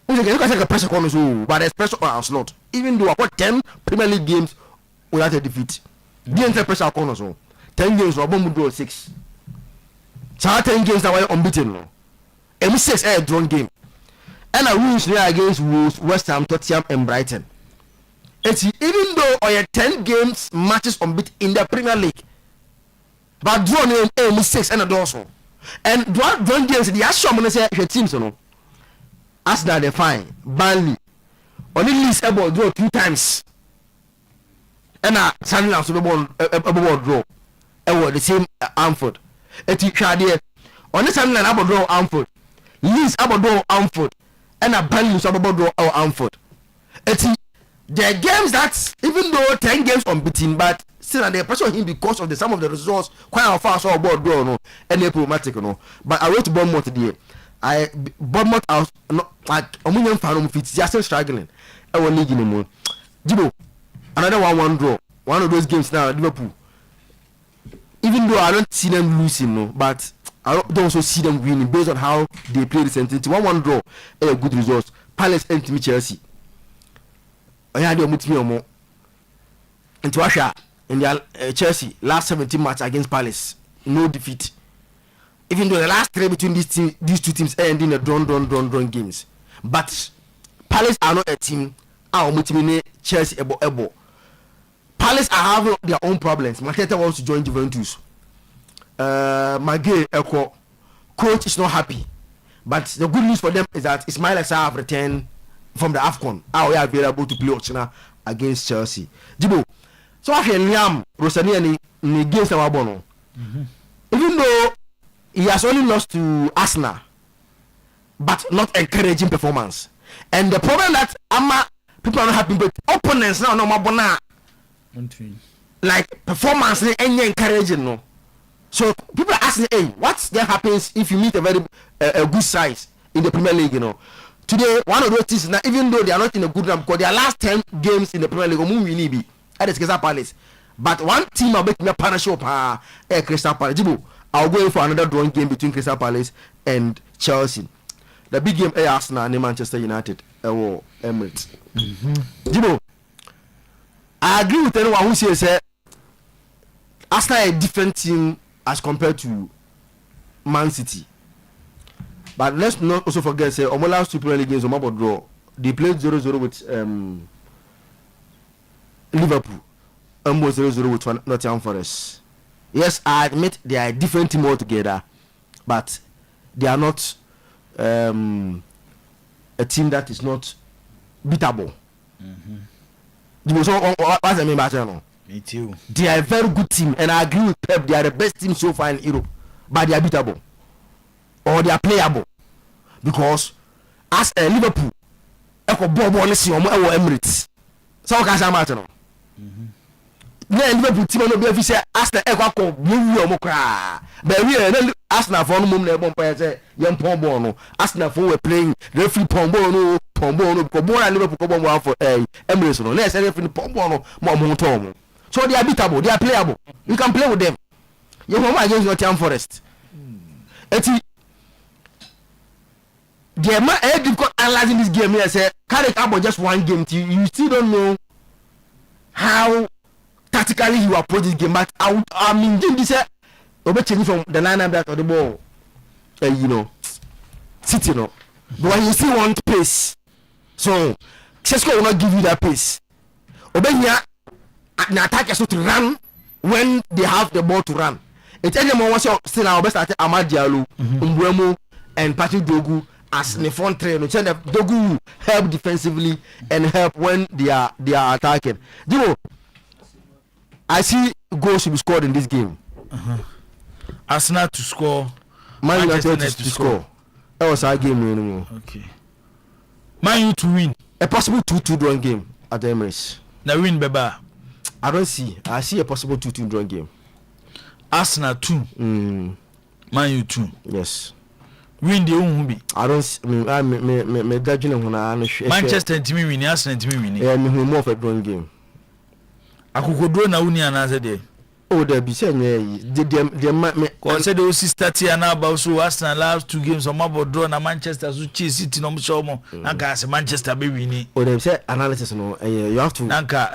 you can take a pressure corner, but there's pressure on our slot. Even though I got 10 Premier League games without a defeat, the entire pressure corner, so 10 games, we're going to draw 6. So 10 games that were unbeaten. And 6 a drawn game. And I win against Wolves, West Ham, Tottenham, and Brighton. And even though I had 10 games matches unbeaten in the Premier League, but draw name 6 and a dorsal. And drawn games, the Asham say your teams no. Arsenal they fine. Burnley only least able draw 2 times. And Sunderland so able draw. The same Anfield. Et you try there. Only Sunderland able draw Anfield. Leeds able draw Anfield. And Burnley so able draw Anfield. The games that even though 10 games unbeaten, but still the pressure on him because of some of the results quite far so about draw no and they problematic no. But I wrote to Bournemouth today. Bournemouth out not like Omunion fan fit just still struggling. I will league no more. Jibo another 1-1 draw. One of those games now Liverpool. Even though I don't see them losing no, but I don't also see them winning based on how they play recently. 1-1 draw a good result. Palace and Chelsea. I had to meet me more. Into Russia in the Chelsea last 17 match against Palace, no defeat. Even though the last 3 between these 2 teams end in a drawn games, but Palace are not a team a omutimi Chelsea ebo. Palace are having their own problems. Mateta wants to join Juventus. Magay Eko, coach is not happy. But the good news for them is that Ismail Assar have returned from the AFCON. How we are available to play Ochina against Chelsea. Jibo. So I hear Liam Rosani and the games our bono. Even though he has only lost to Arsenal, but not encouraging performance. And the problem that people are not happy with opponents now no more like performance and encouraging no. So people are asking, hey, what then happens if you meet a very a good size in the Premier League, you know? Today, one of those things now, even though they are not in a good run, because their last 10 games in the Premier League, at the Crystal Palace. But one team will make me a partnership at Crystal Palace. I'll go in for another drawing game between Crystal Palace and Chelsea. The big game is Arsenal and Manchester United or Emirates. Jibo, I agree with anyone who says Arsenal is a different team as compared to Man City. But let's not also forget, say, Omo last 2 Premier League games, Omo draw. They played 0-0 with Liverpool. Omo 0-0 with Nottingham Forest. Yes, I admit they are a different team altogether, but they are not a team that is not beatable. What's I mean by that? Me too. They are a very good team, and I agree with Pep. They are the best team so far in Europe, but they are beatable or they are playable because as a Liverpool, Echo Bobo Nisi or Emirates, so can say matter no. Liverpool team no be fi say Arsenal Echo ko blue or mokra, but we Arsenal for no mum na bon pa say yam pon ball no. Arsenal for we playing referee pon ball no ko ball Liverpool ko ball for Emirates no. Let's say referee pon ball no mo to. So they are beatable, they are playable. You can play with them. You home against Nottingham Forest. Eti the man difficult analyzing this game here say carry about just one game you still don't know how tactically you approach this game. But I mean this change from the line back of the ball. You know, City no. But when you still want pace, so Chesco will not give you that pace. Here an attackers to run when they have the ball to run. It's any more once still our best at Amad Diallo, Mbeumo, and Patrick Dogu as the front train. Dogu help defensively and help when they are attacking. You know, I see goals to be scored in this game. Arsenal to score, Man United to score. That was our game anymore. Okay. Man U to win. A possible 2-2 drawing game at the Emirates. Now win Beba. I don't see. I see a possible 2-2 drawing game. Arsenal 2. Man U 2. Yes. Win the Umbi. I don't see. Me dodging when I Manchester team win. Arsenal team win. Yeah, me more of a drawing game. I could draw na uni another day. Oh, there be saying me. Consider those sister and about so Arsenal last 2 games on my draw na Manchester so cheese City no show mo. Nanka say Manchester be winning. Oh, they say analysis no. You have to. Nanka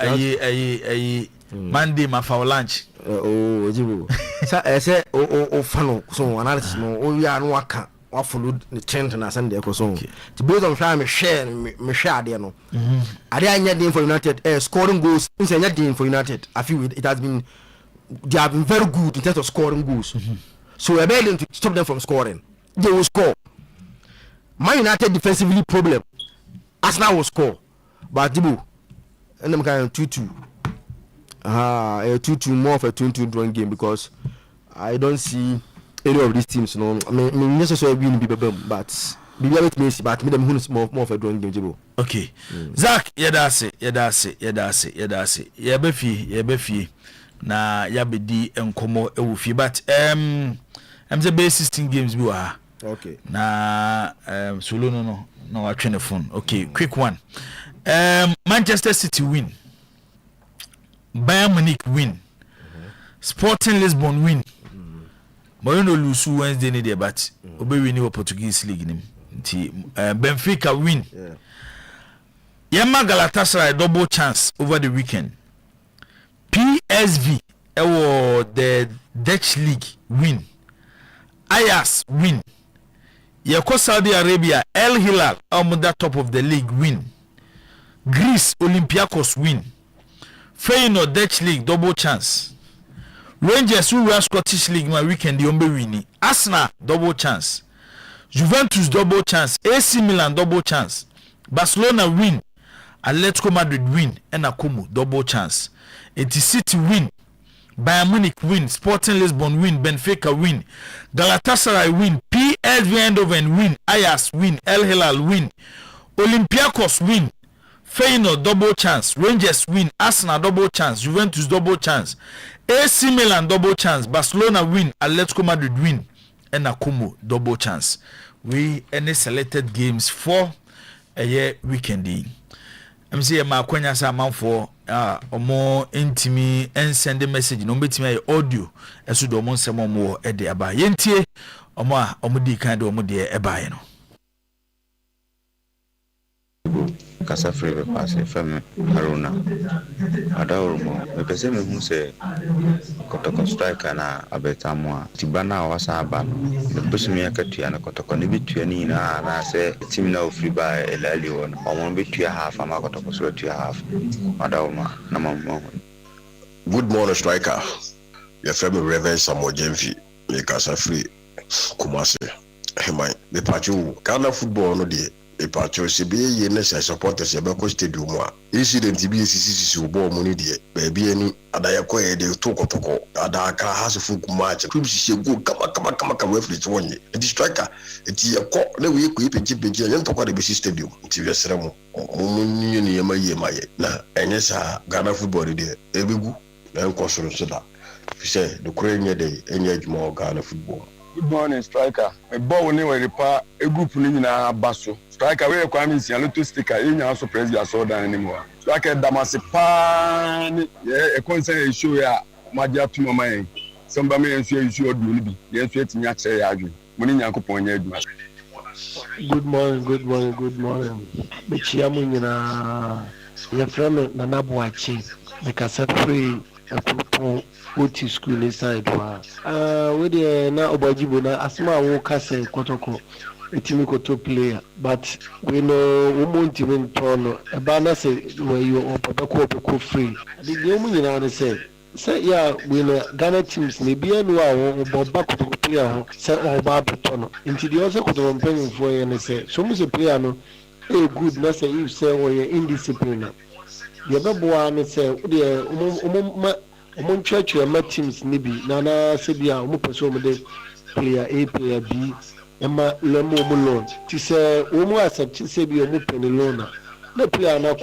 Monday ma for lunch. Oh, Jibo. Say fano so analysis no. Oh, we are no waka. I follow the trend na Sunday ko so. To based on try me share there no. Are there any for United scoring goals? Say anything for United. I feel it has been. They have been very good in terms of scoring goals. So we're able to stop them from scoring. They will score. Man United defensively problem. Arsenal will score. But Dibu, and them kind of 2-2. A 2-2 more of a 2-2 drawing game because I don't see any of these teams. No, I mean necessarily win but be able to miss. But me them who more of a drawing game. Dibu. Okay, Zach, yedase. Yebefi. Na yabedi enkomo ewufi but I'm the base 16 games bi wa. Okay. Na solo no I train the phone. Okay, quick one. Manchester City win. Bayern Munich win. Sporting Lisbon win. But no lose Wednesday ni there but obe win the Portuguese league nim. Benfica win. Yeah. Yema Galatasaray double chance over the weekend. PSV the Dutch league win. Ajax win. Yako Saudi Arabia El Hilal that top of the league win. Greece Olympiacos win. Feyenoord Dutch League double chance. Rangers who were Scottish League my weekend the ombe win. Arsenal double chance. Juventus double chance. AC Milan double chance. Barcelona win. Atletico Madrid win. And Akumu double chance. City win. Bayern Munich win. Sporting Lisbon win. Benfica win. Galatasaray win. PSV Eindhoven win. Ajax win. El Hilal win. Olympiacos win. Feyenoord double chance. Rangers win. Arsenal double chance. Juventus double chance. AC Milan double chance. Barcelona win. Atletico Madrid win. And Akumu double chance. We any selected games for a year weekend. I'm saying my kwenya sa man for omo intimi and send a message no betimi audio esu do mo nsem omo e de aba yentie omo a omo di kan de omo de e ba ye no kasa free be pass fm haruna adawrumo me pese me hu se kotoko striker na abetamwa tibana wasa aba no me pese me akatua na kotoko ne bitua ni na se team na ofri ba elali won omo bitua half ama kotoko so bitua half adawma na mamo. Good morning striker your friend Reverend Samuel Jemfi me kasa free Kumasi hemai me pachu Ghana football no dey e patrol be ye na supporters e be ko stadium a incident bi sisi obo mo ni de ba bi ani adaya ko e de tokotoko adaka hasifu match club sisi go kama referee wonye e striker e ti e ko na we ko ipeji ye ntoko de be stadium ti we sere mo ni ye maye na enye sa Ghana football de e begu na nko soro so da fi say the Korean de enye adwuma Ghana football. Good morning, striker. A ball ni Oyerepa a group ni na baso. Striker we kwa mi si aloto sticker enya also press ya so down anymore. Striker damase pa ni e concern show ya magia to mama yen. Somba me enso issue odu ni bi. Ye enso etinya kire ya adwu. Mo ni Nyankopon nya adwuma. Good morning. Bechia mu nyina ye frame na naboachi. Because free a Oti school inside wa we dey na obajibo na asma wo kase kotoko etimi koto player but we know woman team turn e ba na say where you opeko free the game nyina na say yeah we know Ghana teams ne bia no a wo boba koto player ho say oba betono into the also koto mpanyim for ye ne say so mu say player no e good na say if say we indiscipline the bebo na say the Among church teams nibi nana sebia omo person mo de player A player B ema lemo mo loan ti se omo accept sebia omo pen loan na player na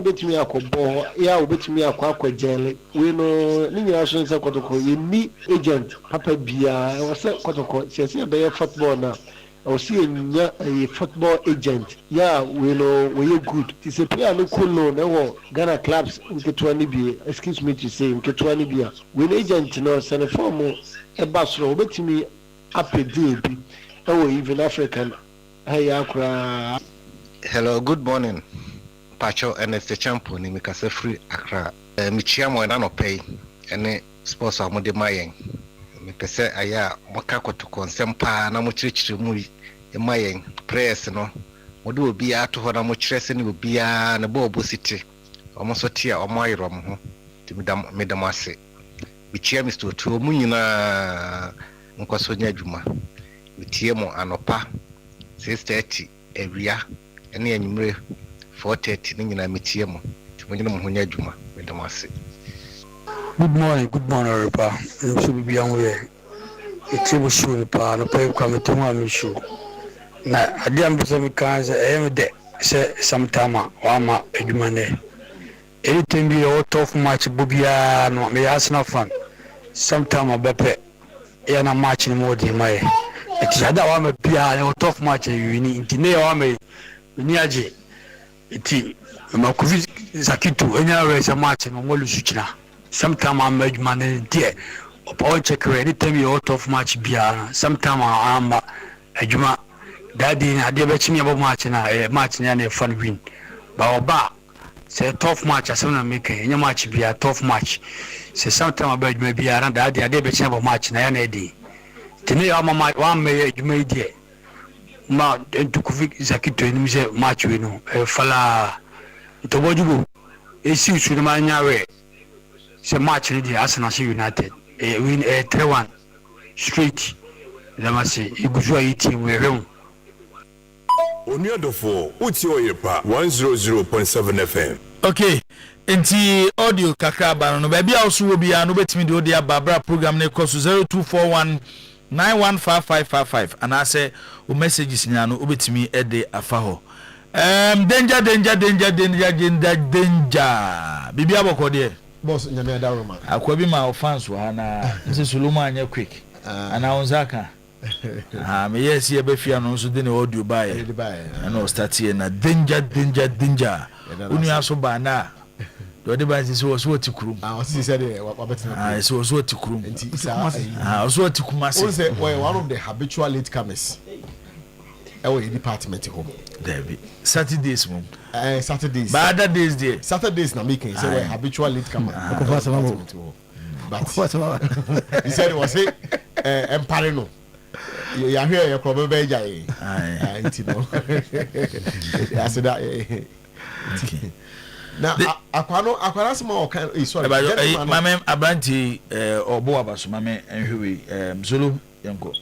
betimi akobo ya obetimi akwa jele we no ni nyina so nse kotoko ye ni agent papa bia o se kotoko se be football na o si enya a football agent yeah we know we good ti se player no cool no wo Ghana clubs nke ni bi excuse me to say nke ni bi we agent no send form e basro obetimi apedi bi e wo even African hey akra. Hello, good morning. Pacho NFT champion ni mikase free Accra. Michia mo na no pay ene sports amode mayen. Mipese aya moka kotoko nsempa na mo chirichiri mu mayen press no mode obi ato ho na mo chirese ni obi a na bo city omo so tia omo ayro mo ho ti medam ase bichia Mr. Otu mu nyina nkoso nya adwuma bitie mo anopa 6:30 ewia ene anyimre 4:30 ni nyina mitie mo ti mo nyina mo ho nya adwuma medam ase. Good morning, Oyerepa. Should be on way. It's a show pa no pay come to my show. Na adiam bisa mi kan say de say sometime wa edumane. Anything be a tough match bubia no me Arsenal fan. Sometime bepe ya na match ni modi mai. Eti ada wa me bia a tough match you ni intine wa me ni aje. Eti makuvi zakitu enya race match no ngolu suchina. Sometime I'm man there. Upon check anytime you out of match bia. Sometime I'm ejuma. Daddy na de be chimi abo match na match na fun win. Ba oba say tough match asem na make enya match bia tough match. Say sometime about ejuma bia na daddy ade be chimi abo match na ya na edi. Tini ya mama one me ejuma die. Ma entukuvi zakito ni mse match we no. Fala Itobojugo esi usu ma nyawe se match ni di Arsenal United win 3-1 straight lamasi iguzu ayi team we rew Oniadofo uti Oyerepa 100.7 FM. Okay, enti audio kakra ba no ba bia oso wo bia no betimi de odi ababra program na cost 0241 915555 and I say o messages nya no obetimi e de afa ho. Danger. Bibi aboko de. Boss nyame da roma. Akwa bi ma fans wa na nse Solomon anya quick. Ana onzaka. Me yes ye be fia no so de ne audio ba ye. Na start here na danger. Unu aso ba na. Do de ba so tikuru. O si say de wa betina. So tikuru. Enti isa. So tikumase. O say one of the habitual latecomers. Our department home. David. Saturdays, mum. Saturdays. But other days there. Saturdays na making. So we habitual latecomer. But he said it was empareno. You are here, you're probably jay. I know. I said that. Okay. Now, Aquano small kind. Sorry, my man, Abranti or Boabas, my man, and Huey, Zulu, Yanko.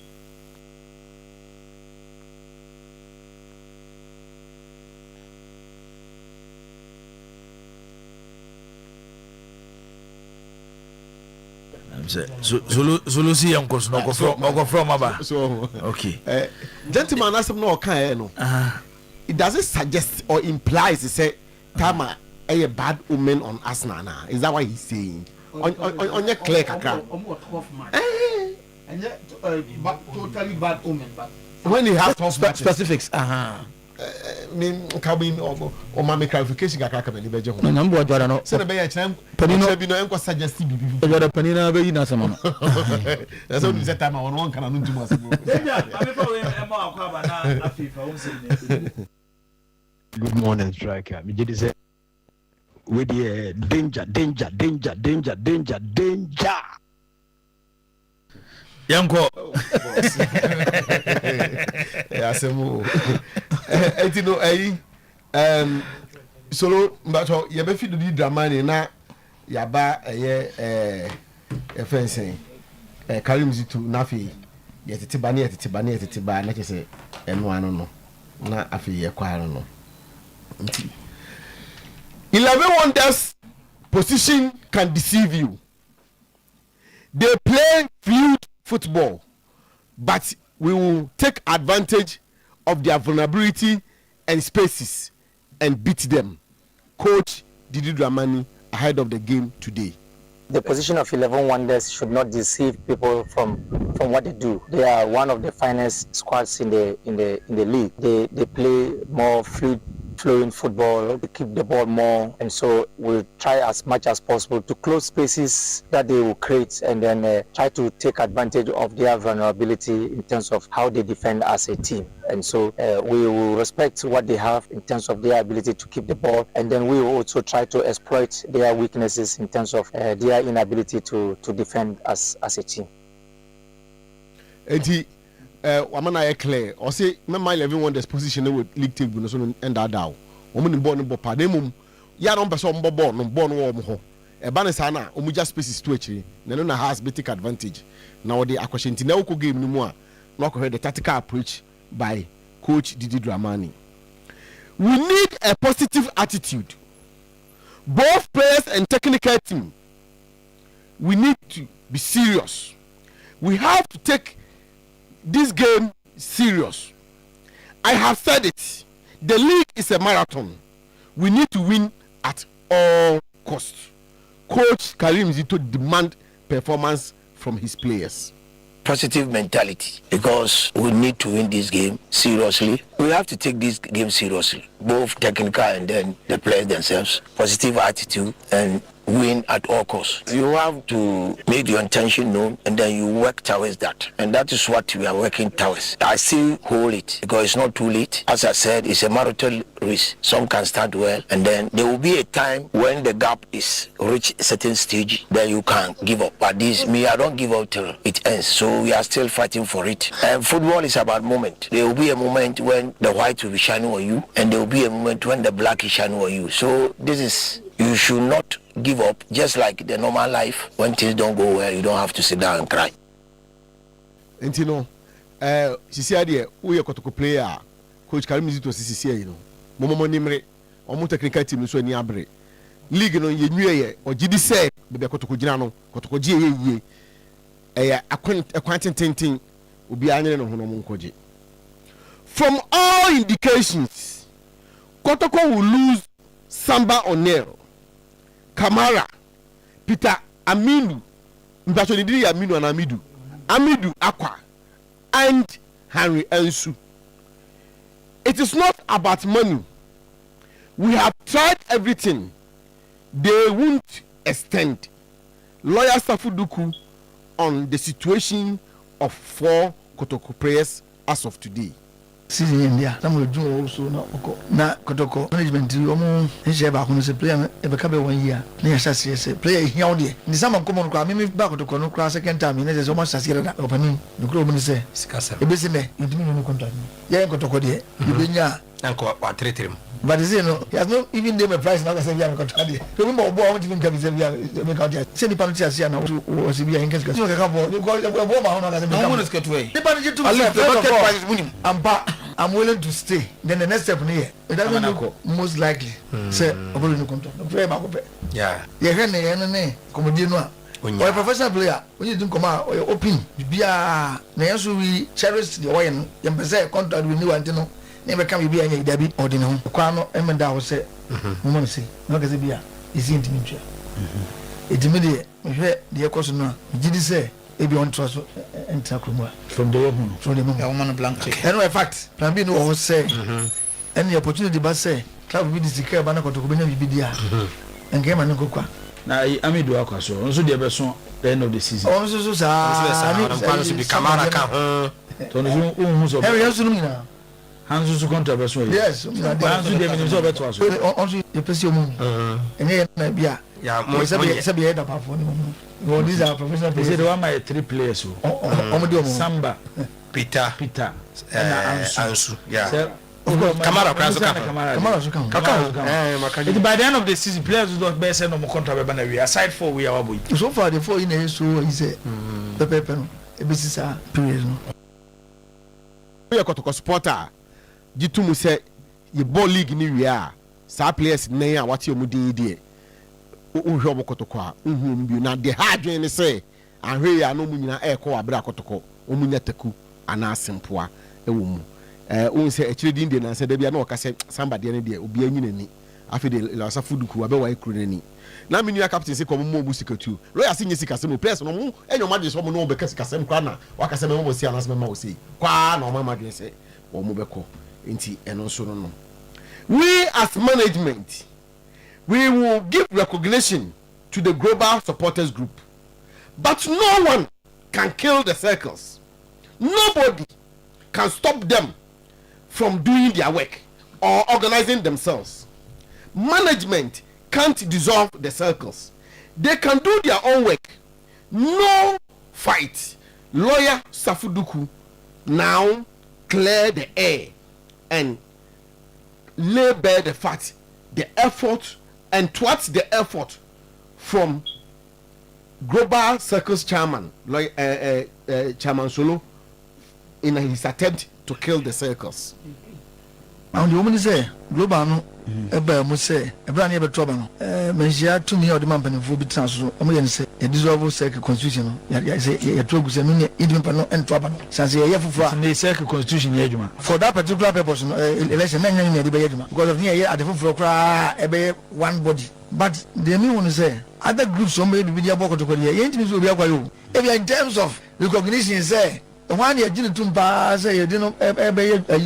Zulu see young cause no go from aba. So okay. Gentleman ask no kan no. It doesn't suggest or implies to say Tama a bad woman on Arsenal now. Is that what he's saying? On your clear kakra. And totally bad woman, but when he has specifics, mean cabin or mammy clarification kakra be beje ho. No number jara no. Say na be ya chem panino bi no enko suggest bi. Jara panina be yi na sama no. That's what we say time on kan no ntuma so. Good morning, striker. Me just say we the danger. Yanko. Yasemu. Etino solo mbacho ye be fi do di drama ni na yaba fencing Karim Zitu nafi ye tete ba na kese eno ano no na afi ye kwa no 11 wonders position can deceive you. They play field football, but we will take advantage of their vulnerability and spaces and beat them. Coach Didi Dramani ahead of the game today. The position of 11 wonders should not deceive people from what they do. They are one of the finest squads in the league. They play more flowing football, they keep the ball more, and so we'll try as much as possible to close spaces that they will create and then try to take advantage of their vulnerability in terms of how they defend as a team. And so we will respect what they have in terms of their ability to keep the ball, and then we will also try to exploit their weaknesses in terms of their inability to defend as a team. Wamana clear or say my 11 wonders position with league table no so end that down woman born no pa dem ya no person ball no wo ho e ba ne sa na omu just spaces to actually na has be take advantage na wo dey akwashenti na wo game no mu a na ko the tactical approach by coach Didi Dramani. We need a positive attitude, both players and technical team. We need to be serious. We have to take this game serious. I have said it. The league is a marathon. We need to win at all costs. Coach Karim Zito demand performance from his players. Positive mentality, because we need to win this game seriously. We have to take this game seriously, both technical and then the players themselves. Positive attitude, and win at all costs. You have to make your intention known and then you work towards that. And that is what we are working towards. I still hold it because it's not too late. As I said, it's a marathon race. Some can start well and then there will be a time when the gap is reached a certain stage, then you can give up. But I don't give up till it ends. So we are still fighting for it. And football is about moment. There will be a moment when the white will be shining on you and there will be a moment when the black is shining on you. So you should not give up. Just like the normal life, when things don't go well, you don't have to sit down and cry. And you know, sisi ade we kotoko player coach Karim Zito sisi you know momo nimre omo technical team so ani abre league no ye nwie o gidi say be kotoko gina no kotoko gi ye akwantententin obi anyere no hono mo nkoje. From all indications, Kotoko will lose Samba Onero, Kamara, Peter Aminu, Mbachonidiri Aminu and Amidu Aqua, and Henry Ensu. It is not about money. We have tried everything. They won't extend. Lawyer Safuduku on the situation of 4 Kotoko players as of today. Season India, some will do also na Kotoko management. Omo nje ba ko no se player e be ka be 1 year. Na ya shase se player here on there. Ni sama komo no me ba Kotoko no kra second time. Ni se so ma shase da opani. No kro omo se sikasa. E be se me intimi no contract. Ya Kotoko de. E be nya anko wa treatrem. But you know, he has not even named a price now. Say we are contract. Remember, boy, I want to even say we are make out there. Say the penalty as here now. Was we are in case. You can go. You go. No one is get away. The penalty to me. I'm willing to stay. Then the next step here. It doesn't look most likely. Say, I'm going to contract. Yeah. Yeah. Ne. Comedy no. Or a professional player. When you do come out or open. Bia. Na yasu we cherish the oil. Yempese contract we new antino. Never come be any debit or dinner. Quano Emenda was say, woman say, no Gazabia is intimate. Immediate, the question now. Did he say, if you want to enter from the woman, from the woman blank? And in fact, Plan B no say, any opportunity but say, travel with the care banner to be there and game and go. Now, I do our so also the best the end of the season. Also, so, be Camara. Harry, Hands to contract. Yes, Hands to also the person. And here, these are professional players. They are 3 players. Samba, Peter, and Ansu. Yeah. Kamara. By the end of the season, players do not bear no more contract. Aside for we are so far the 4 in a so he said the paper. A business period. We are Kotoko supporter. Jitumu say ye ball league ni wia sa players nan a wate omu de uhwe obo Kotoko a uhum bi na de hardwen ne say ahwe ya no mu nyina ekọ abra Kotoko omu nya taku ana asempoa ewo mu un say ekire de na say da bia na oka say somebody ne de obi anyi nani afi de la Safuduku abe wa ekuru nani na menu ya captain say komo mu sikatu lawyer say nyi sikasem no players no mu enyo madwe so mo no be sikasem kwa na waka say me mo si anasem ma wo say kwa na o ma madwe say wo mu beko. We as management, we will give recognition to the global supporters group, but no one can kill the circles. Nobody can stop them from doing their work or organizing themselves. Management can't dissolve the circles. They can do their own work. No fight. Lawyer Safuduku now clear the air and lay bare the fact, the effort, and towards the effort from Global Circles chairman, Chairman Solo, in his attempt to kill the circles. And the woman say, Global no, ebe mo say, ebra na ebe trouble no. Menjia to me or the man penfo bi trans so, omo yen say, e dissolve circle constitution no. Ya say e trouble say no idin pa no en trouble no. Say e fufu na circle constitution ye adwuma. For that particular purpose no, election na nya nya de be adwuma. Because of here at the fufu kra ebe one body. But the me want to say, other groups some maybe be dia boko to ko ye. Ye ntimi so obi akwa yo. If in terms of recognition say one year didn't pass, you didn't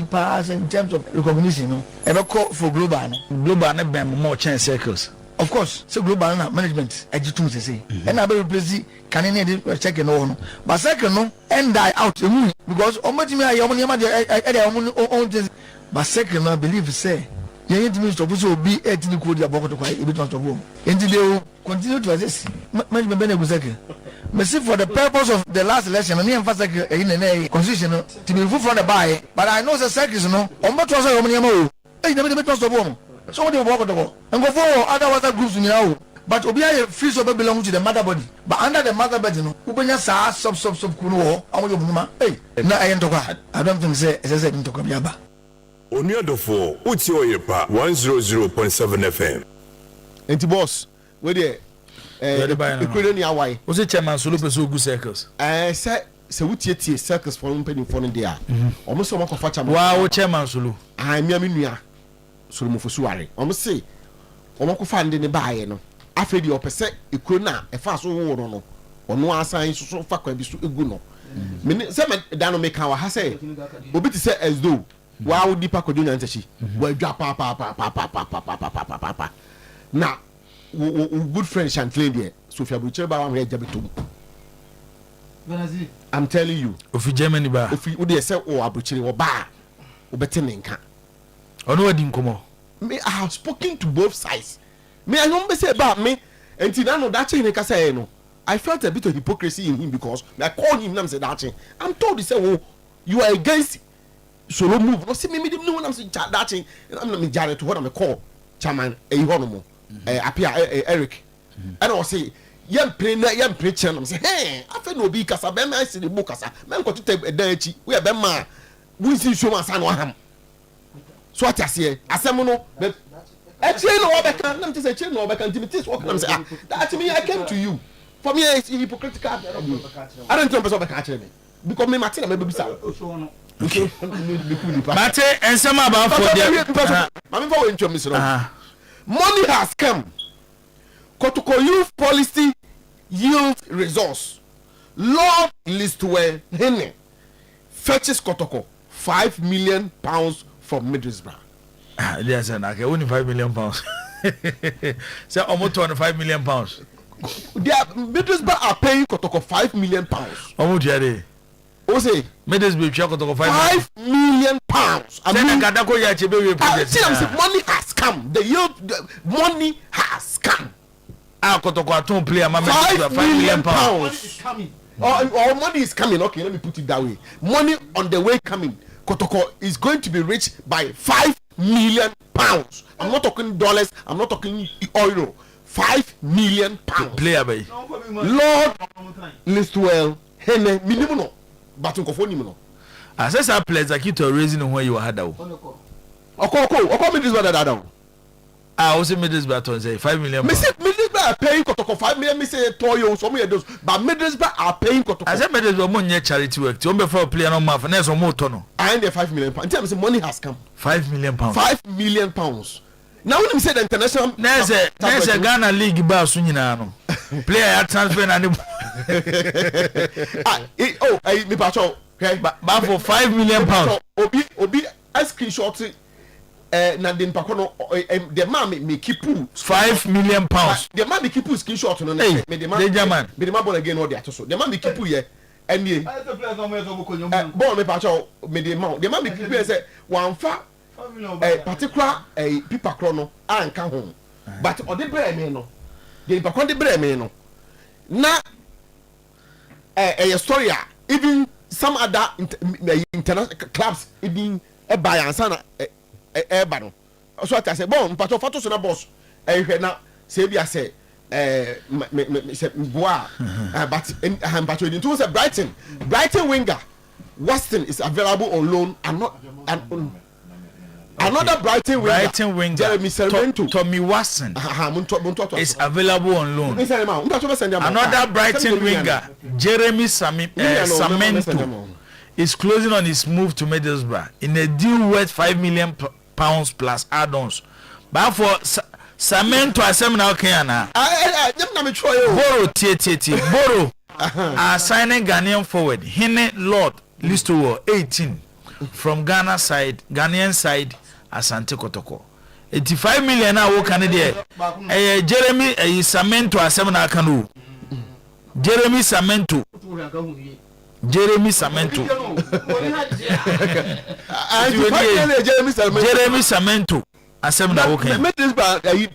pass in terms of recognition. No, ever call for global. Global never more chance circles. of course say global management ejitum say and I be replace kanene dey check no but second no end die out because omatimi aye omo niam dey but second no believe say you need to so be etini code about to kwai e be to stop and they continue to assist management be second Messi for the purpose of the last election me emphasize in the constitution to be full from the buy but I know the seconds no omo to so omo niam o e dey be to stop so what do you walk to go and go for other water groups now but obia free so belong to the mother body but under the mother body no ubenya sa sub kuno amu yobuma na ayentokwa I don't think say ntokwa biaba Oniadofo uti Oyerepa 100.7 FM. Enti boss we dey ekwere ni awai o say chairman solo person go circles se wutie circles for mpeni for no dia omo so makofa chairman wow chairman solo ah mi nua solo mo fosu ware omo say omo kofa nde ne baaye no afedi opese ekuro na efa so wo no ono asan so fa kwa bi so egu no me se me da no me kan wa ha say obi ti say as though wa wo dipa kojo nya ntachi wa dwa pa na good friend Chantlin there Sofia Buchere ba wa jabetom I'm telling you ofi Germany ba ofi wo dey say o Abuchere wo ba obete ne nka ono wadi nkomo me I have spoken to both sides me I don't say about me until now that thing ka say no I felt a bit of hypocrisy in him because I called him and said that thing I'm told he said oh you are against solo move no see me no one am say that thing I'm not me jare to what am call chairman honomo apia Eric and I say yam preacher am say hey afa no bi kasa be man see the book kasa man ko to dan echi we be man we see show man san no ham so what ase asem no be actually no obeka nam say actually no obeka intimate so am say that me I came to you for me it's hypocritical I don't know person obeka actually me because me Martin me be say Mate and some about for the money has come. Kotoko youth policy yield resource. Lord Listwell Hene fetches Kotoko £5 million from Middlesbrough. Yes, and I can only £5 million. So almost £25 million. Middlesbrough are paying Kotoko £5 million. Almost Jerry. O say Middlesbrough check Kotoko £5 million. I mean, money has come. The money has come. Kotoko play £5 million. Or money is coming. Okay, let me put it that way. Money on the way coming. Kotoko is going to be rich by £5 million. I'm not talking dollars. I'm not talking euro. £5 million. Player by Lord Listwell Hene minimum. But no. I said some players like you to raising where you had down. Oko Middlesbrough that down. I also Middlesbrough to say £5 million. Middlesbrough are paying Kotoko $5 million. Me say Toyo some of those, but Middlesbrough are paying Kotoko. I said Middlesbrough money charity work. You before player no more for next more tono. I need £5 million. Until say money has come. £5 million. £5 million. Now when you say the international, there's a Ghana league bar soon no. Player transfer and me patrol. Okay, but for £5 million. Obi a screenshot na den pakono the man me keep £5 million. The man me keep screenshot no me the man me the man born again all the so the man me keep here and me born me patrol me the man me keep here say one fa particular paper chrono anka ho but o de bre me no the pakon de bre me no na a story even some other international clubs even buy answer na eba no so I say bon pato photo so na boss hwe na say bia say boa but pato into say Brighton winger Weston is available on loan and not another Brighton winger Jeremy Sermento Tommy Watson is available on loan. Another Brighton winger Jeremy Samento is closing on his move to Middlesbrough in a deal worth £5 million plus add-ons. But for Samento Asemna Okayana Boro Boro are signing Ghanaian forward Hene Lord Listowell 18 from Ghanaian side Asante Kotoko. 85 million na wo kan de Jeremy Samento asem na aka no Jeremy Samento Jeremy Samento asem na wo kan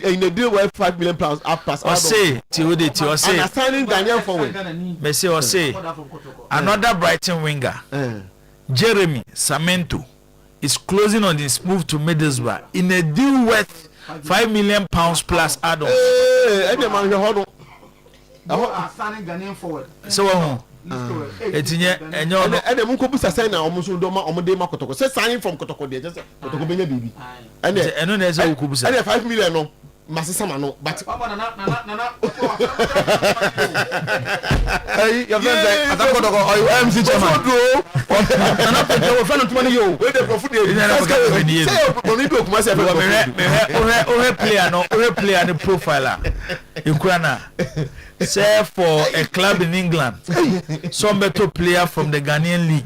in a deal worth £5 million up pass or say ti or say and assigning Daniel forward me say or say another Brighton winger Jeremy Samento is closing on his move to Middlesbrough in a deal worth £5 million plus add-ons. Assigning Daniel forward. So etinye enyo no and dem ko busa sign na omuso do ma omode ma Kotoko say signing from Kotoko dey just Kotoko benya bibi and eno na ese ko busa and 5 million no masesa ma no but hey your friend say Kotoko or MC chairman na Kotoko friend to money yo we dey for food dey say oni do kuma say me player no player the profiler Ukraina say for a club in England some better player from the Ghanaian league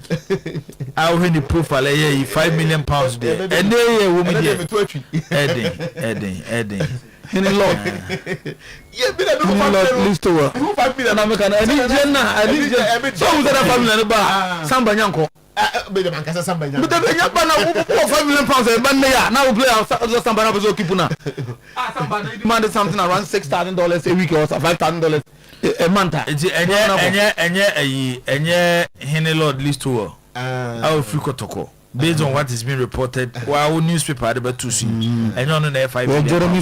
I will the profile £5 million there and they woman Edding Henry Lord yeah be that no list to work 5 million American I need so who that 5 million ba Samba Nyanko be the man kasa Samba Nyanko but the nyapa na £5 million e ban me ya now we play Samba na so keep na Samba demand something around $6,000 a week or $5,000 a month enye Henry Lord list to work I will free Kotoko based on what is being reported our newspaper the betu see and on na £5 million Jeremy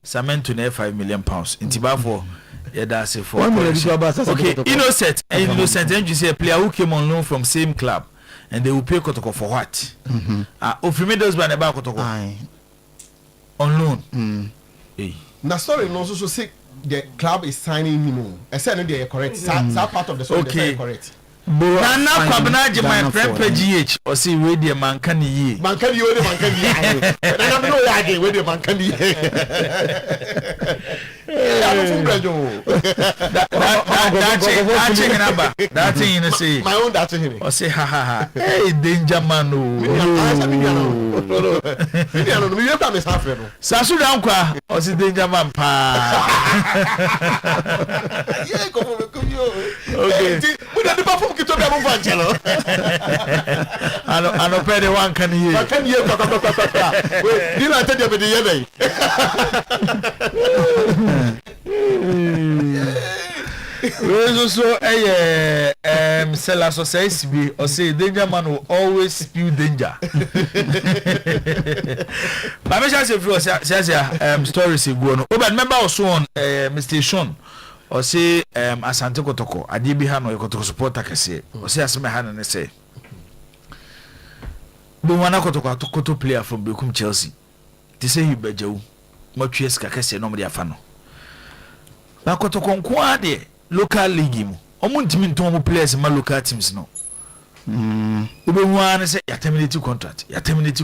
Samento na £5 million inti ba for yeah that's it for okay innocent and you say a player who came on loan from same club and they will pay Kotoko for what Ofimidos ba na ba Kotoko on loan na story no so say the club is signing him I said no they are correct that part of the story they are correct Nana kwabna je my friend PGH or see we the man kan yi we the Nana no ya again we the man kan yi that thing you say my own that thing or say ha hey danger man no Sasu down kwa or say danger man pa okay we the perform to be a channel I no pay the one can you we didn't tell you the yesterday we so seller so says be or say danger man will always spew danger but me say for stories go no but remember also on Mr. Sean or say Asante Kotoko ade bi ha no Kotoko supporter kese or say aseme ha no say bo wana Kotoko player from Bekum Chelsea they say he bejewu matwes ka kese no mo dia fa no na Kotoko nko ade local league mu omo ntimi nton mo players ma local teams no obo hu an say ya terminate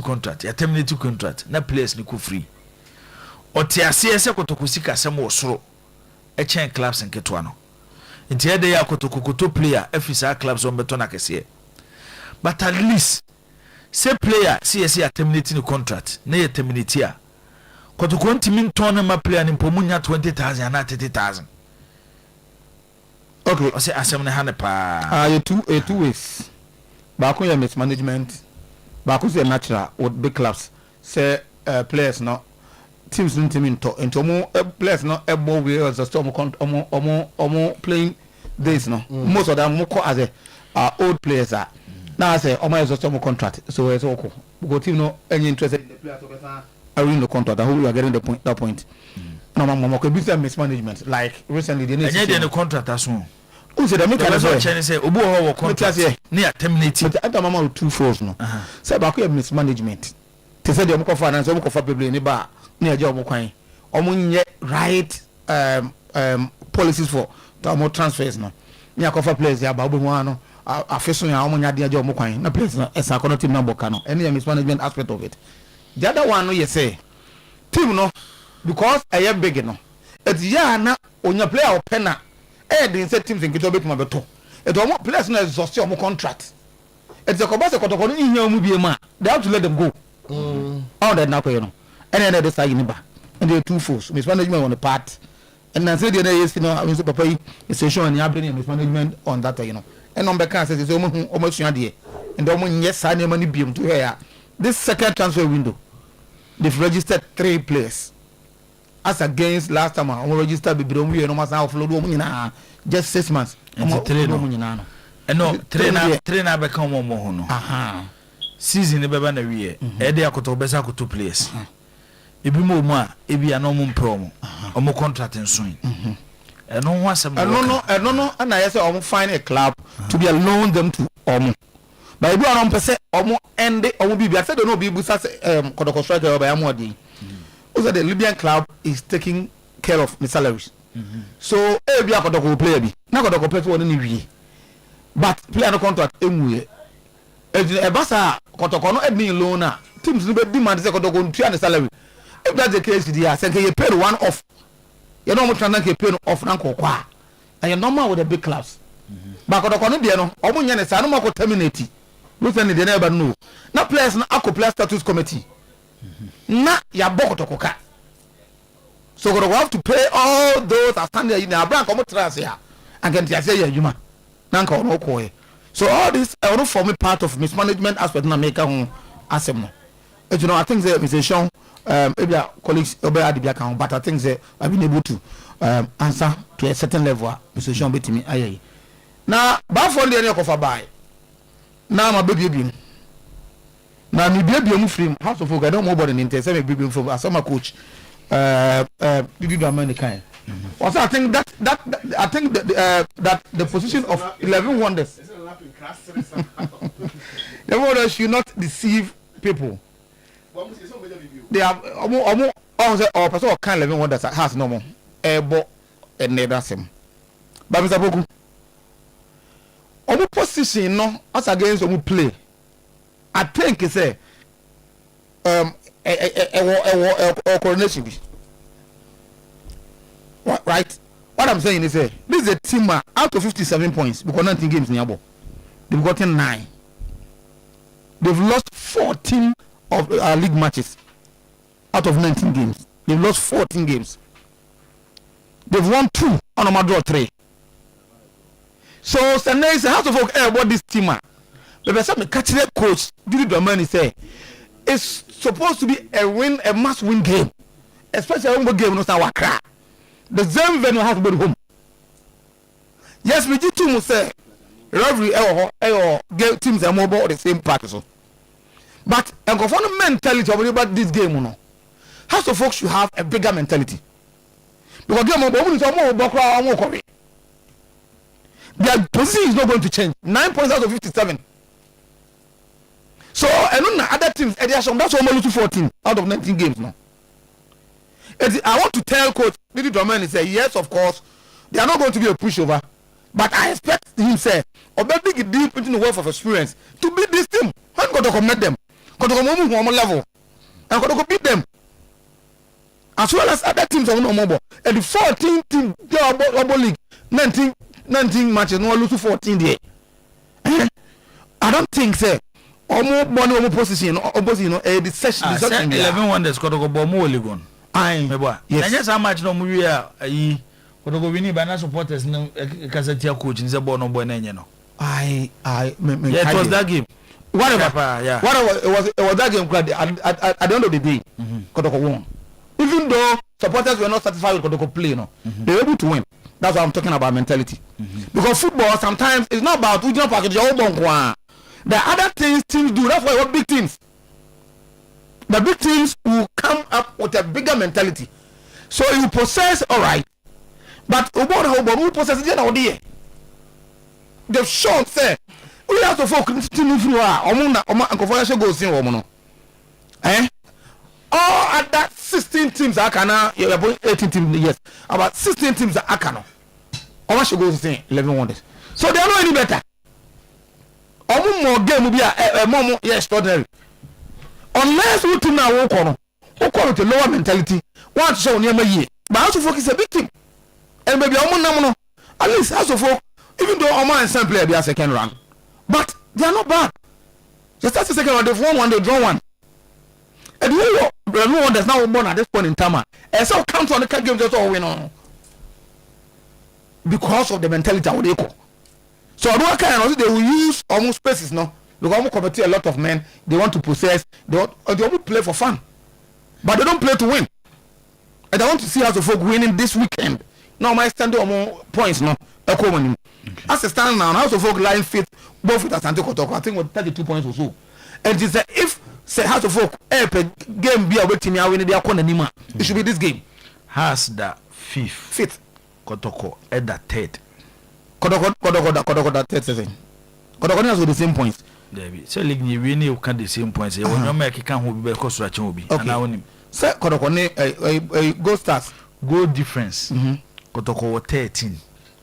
contract na players ni ko free o ti ase se Kotoko sika se mo soro a chain clubs in Ketuano. In the other Koto player, FSR clubs on Betona Kessie. But at least, say player, CSC are terminating the contract, nay terminate here. Koto Continent tournament player in Pomunia 20,000 and 30,000. Okay, I say Assembly Hanepa. You two ways. Baku ya mismanagement, Baku is natural with big clubs. Say players no. Teams in team into more players not able we as a storm playing this no most of them more as a old players are now I say almost a storm contract so it's okay because team no any interested in the players are in the contract and who you are getting that point no mama could be some mismanagement like recently they need the contract as well who said me can say obo ho contract near terminating but at mama 2 4 no say back mismanagement they said they go finance them go for people in ba na eje omokwan omunye right policies for the transfers no me akofa players ya ba obo ano afeso ya omunya de eje omokwan na players na esa kono team na boka no any mismanagement aspect of it the other one no you say team no because I am big no it ya na onya player opena dey say teams nke to betuma beto it omo players na exhaust omo contract it's a kobase kotoko no ihia omu bie ma they have to let them go all that now you know and then the side in and there are two force mismanagement on the part and then say the yes you know I mean papa is a show and you bring mismanagement on that you know and on Becca says almost and then yes I never money beam to here this second transfer window they've registered 3 players as against last time I registered Bibrom we no mas offload just 6 months and no trainer become more no season e beba na wie e dey akoto besa akoto players ebi mo mu a ebi ana mo promo omo contract nso eno ho asem no na yes omo find a club to be loan them to omo but ebi ana pese omo end omo bibia said no be busa kodoko striker ba am odi also the Libyan club is taking care of the salaries so ebi akodoko player bi na kodoko play to ni wie but player no contract emuye Ebasa kotoko no admin loan na teams no be demand say kotoko ntua the salary if that's the case there say you pay one off you know what trying to pay off na kokwa and you normal with the big clubs but kotoko no dey no omo nya ne sa no mako terminate listen dey never know na players na player status committee na ya bokotoko ka so kotoko have to pay all those outstanding in a bank omo transfer ya and can say ya juma na nka ono ko so all this I don't form a part of mismanagement aspect na make home asem no. You know I think that Mr. Sean maybe our colleagues obey the account but I think that I've been able to answer to a certain level Mr. Sean bet me aye. Now ba for the any of buy. Now my baby now me baby mu free house of folk I don't know about the inter say me baby from as my coach baby do man kind. Also I think that the position of 11 wonders the wonders should not deceive people. They have or person or kind 11 wonders has no more ebo and never same. But Mr. Poku omo position no as against omo play I think it's a coronation be. Right? What I'm saying is this is a team out of 57 points because 19 games nearby. They've gotten 9. They've lost 14 of league matches out of 19 games. They've lost 14 games. They've won 2 on a draw 3. So Sunday is how to folk what this team are. The person catch that coach Didi Domani say it's supposed to be a must-win game, especially when game no start wakra. The same venue has to be home. Yes, we did too say rivalry or game teams are more about the same practice. But a government mentality about this game, no. House of folks should have a bigger mentality. Because game is more their position is not going to change. 9 points out of 57. So and on other teams, that's almost 14 out of 19 games now. I want to tell Coach Didi Domani say yes, of course, they are not going to be a pushover, but I expect him say or dig deep into the wealth of experience to beat this team. I'm going to commit them, going to move on level, and going to beat them, as well as other teams on mobile. And the 14 team league 19 matches, no lose to 14 there. I don't think say almost one position, opposition, the session. 11 wonders got to go bomb Legon. Yes. Just how much no movie what go win by na supporters no cassette coach in the bono boy no. Yeah, it was that game. Whatever. Yeah. Whatever it was that game at the end of the day. Kotoko won. Even though supporters were not satisfied with Kotoko play, no. They were able to win. That's what I'm talking about mentality. Because football sometimes it's not about who jump package your own. The other things teams do. That's why what big teams. The big teams will come up with a bigger mentality. So you possess, all right. But who possess the idea? They've shown, say, we have to focus to move through our goes in. All other 16 teams are kana, 18 teams, yes. About 16 teams are kana. How much goes in 11 wonders? So they are not any better. More game will be a more extraordinary. Unless we team now walk on with a lower mentality, want to show near my year. But House of Folk is a big team. And maybe at least House of Folk, even though Oman and some player be a second round. But they are not bad. Just as the second round, they've won one, they draw one. and you no one that's now born at this point in time and so count on the game just all win on because of the mentality of the so I don't kind of they will use almost spaces no because I'm committee a lot of men they want to possess they want play for fun but they don't play to win and I want to see House of Folk winning this weekend now my standing on points no as a stand now House of Folk line fit both with Asante Kotoko I think with 32 points or so and it is if say House of Folk game be a waiting here winning their corner nima it should be this game has the fifth Kotoko at the third Kotoko that third season Kotoko has with the same points so league ni win you can the same points when you make can who be because you will be and now say Kotoko ne goal stars goal difference Kotoko 13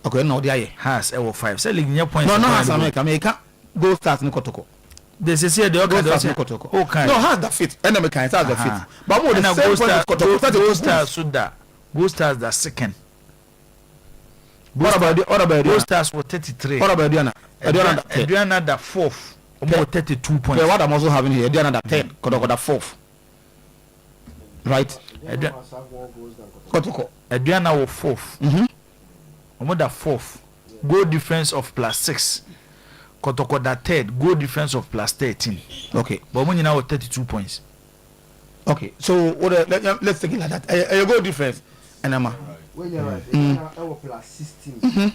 okay no there has 5 say league ni points no has America goal stars ni Kotoko they say the okay no has the fit enemy can has the fit but more the same point Kotoko goal stars so that goal stars the second what about goal stars were 33 what about Adriana the fourth almost 32 points what I'm also having here Adriana the third Kotoko the fourth right Kotoko Adriana was fourth almost the fourth goal difference of +6 Kotoko the third goal difference of +13 okay but when you now 32 points okay so what let's take it like that a goal difference and Emma when you're right +16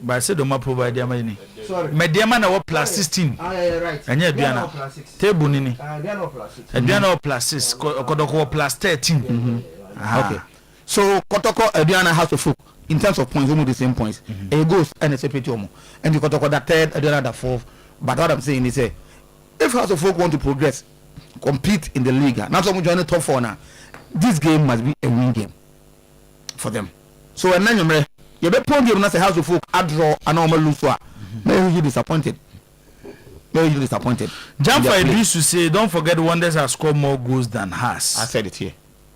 but I said don't provide their money sorry mediama na +16 yeah right and Adriana table nini Adriana +6 Kotoko +13 okay so Kotoko Adriana has to folk in terms of points almost the same points it goes and it's separate and the Kotoko the third Adriana the fourth but what I'm saying is if House of Folk want to progress compete in the league not so much join the top 4 now this game must be a win game for them so and then you be playing game na say House of Folk a draw and normal lose so maybe you disappointed Jamfa used to say don't forget Wonders have scored more goals than Haas. I said it here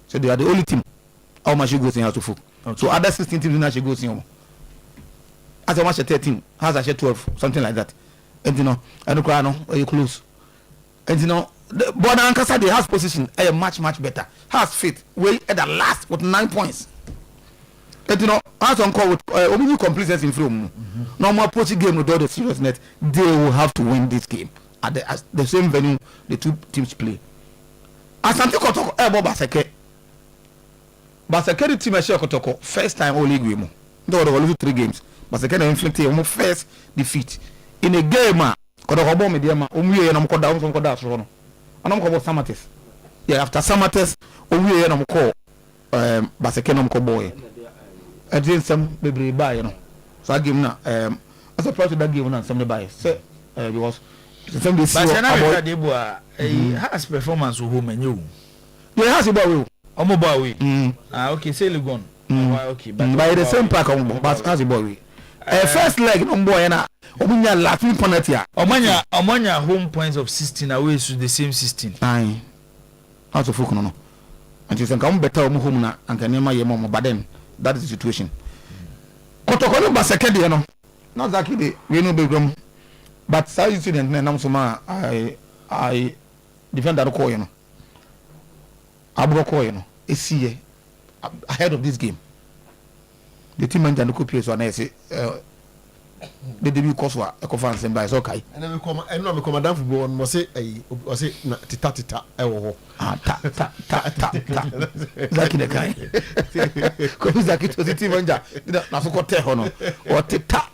so they are the only team how much you go in House of Folk so other 16 teams not go in as a match 13 Haas a 12 something like that and you know I don't cry no you close and you know but Ankasa the Haas position a much better Haas fit way at the last with 9 points. And you know, as on call with only completeness in from no more approaching game with all the seriousness, they will have to win this game at the same venue the two teams play. Asante Kotoko Bob Baseke the team share Kotoko first time all league game. They will lose 3 games. Baseke inflicted almost first defeat in a game. Kotoko bomb mediama omuye na mkoda on mkoda so no. Anam ko Samates. Yeah, after Samates omuye na mko Baseke na mko boy. I did some baby buy, you know. So I give him as a part of that game and some buy. So because somebody see about has performance with home and you. Yeah, has about you. Okay, say you gone. Okay, but by the same pack on but has about we. First leg on boy na omunya laughing penalty. Omanya home points of 16 away to the same 16. Aye. Out of Folk no. And you think I'm better home na and can never yemo but then that is the situation. Kotoko no Baseke de no. Not exactly the we no be from but say incident na nam so ma I defend that call you know. Abro call you know. Esi ahead of this game. The team manager no copy so na say the debut course wa e conference by so kai. And then we come and no me commandant football on say o say na tita e wo ho. Ta Zaki the kai. Ko Zaki to the team manager na so ko te ho no. O ta.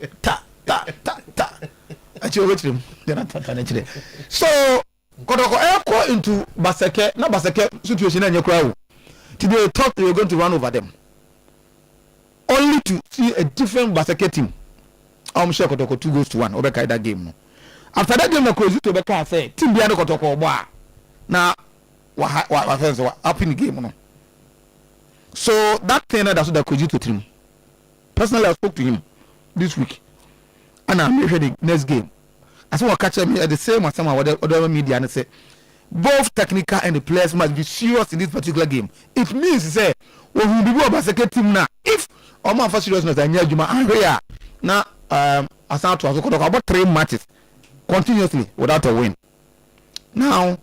Achi o wetim. Then ta na chire. So Kotoko go into Baseke, na Baseke situation na nyekura o. Today thought they were going to run over them. Only to see a different Baseke team. I'm sure Kotoko 2-1 Obeka that game no. After that game na close to Obeka say team bia no Kotoko obo na wa fans up in the game no. So that thing that's what close to team. Personally I spoke to him this week and I made the next game. I saw catch me at the same as some other media and say both technical and the players must be serious in this particular game. It means say when we be Baseke team now if Oma for seriousness and Juma area now Asante Kotoko about 3 matches continuously without a win. Now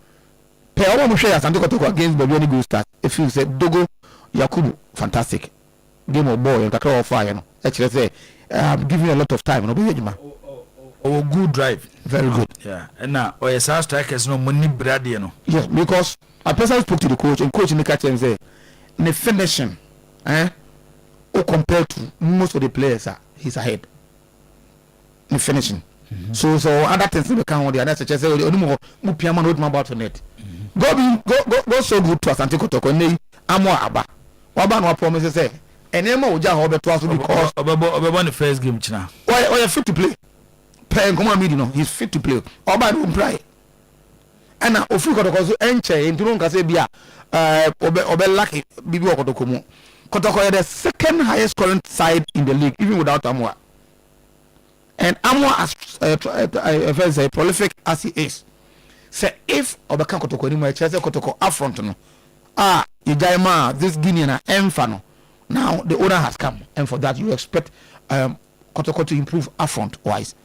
Pay almost share Asante Kotoko against Babiani Gold Stars. If you say Dogo Yakubu, fantastic game of ball and Kakao fire. Actually, say I'm giving you a lot of time. No, Oh, good drive. Very good. Yeah. And now, Oyesa strikers no money brad, you know. Yes, because I personally spoke to the coach, and coach in the catch and say, the finishing, compared to most of the players, he's ahead. The finishing. So other things we can on the other say only more Mupiama not more about net. Go so good to Asante Kotoko. Nei amo aba. Waba no promise say. Enema oja ho beto aso because Oba the first game china. Why you fit to play? Play come media no. He's fit to play. Oba no play. And now ofi Kotoko so enche ntino nka say bia obe lucky bibi Kotoko mu. Kotoko is the second highest scoring side in the league even without Amwa. And Amwa as prolific as he is. Say if Obeka Kotoko ni Chelsea Kotoko up front no. Ijaima this Guinean Enfano. Now the owner has come, and for that you expect Kotoko to improve up front wise.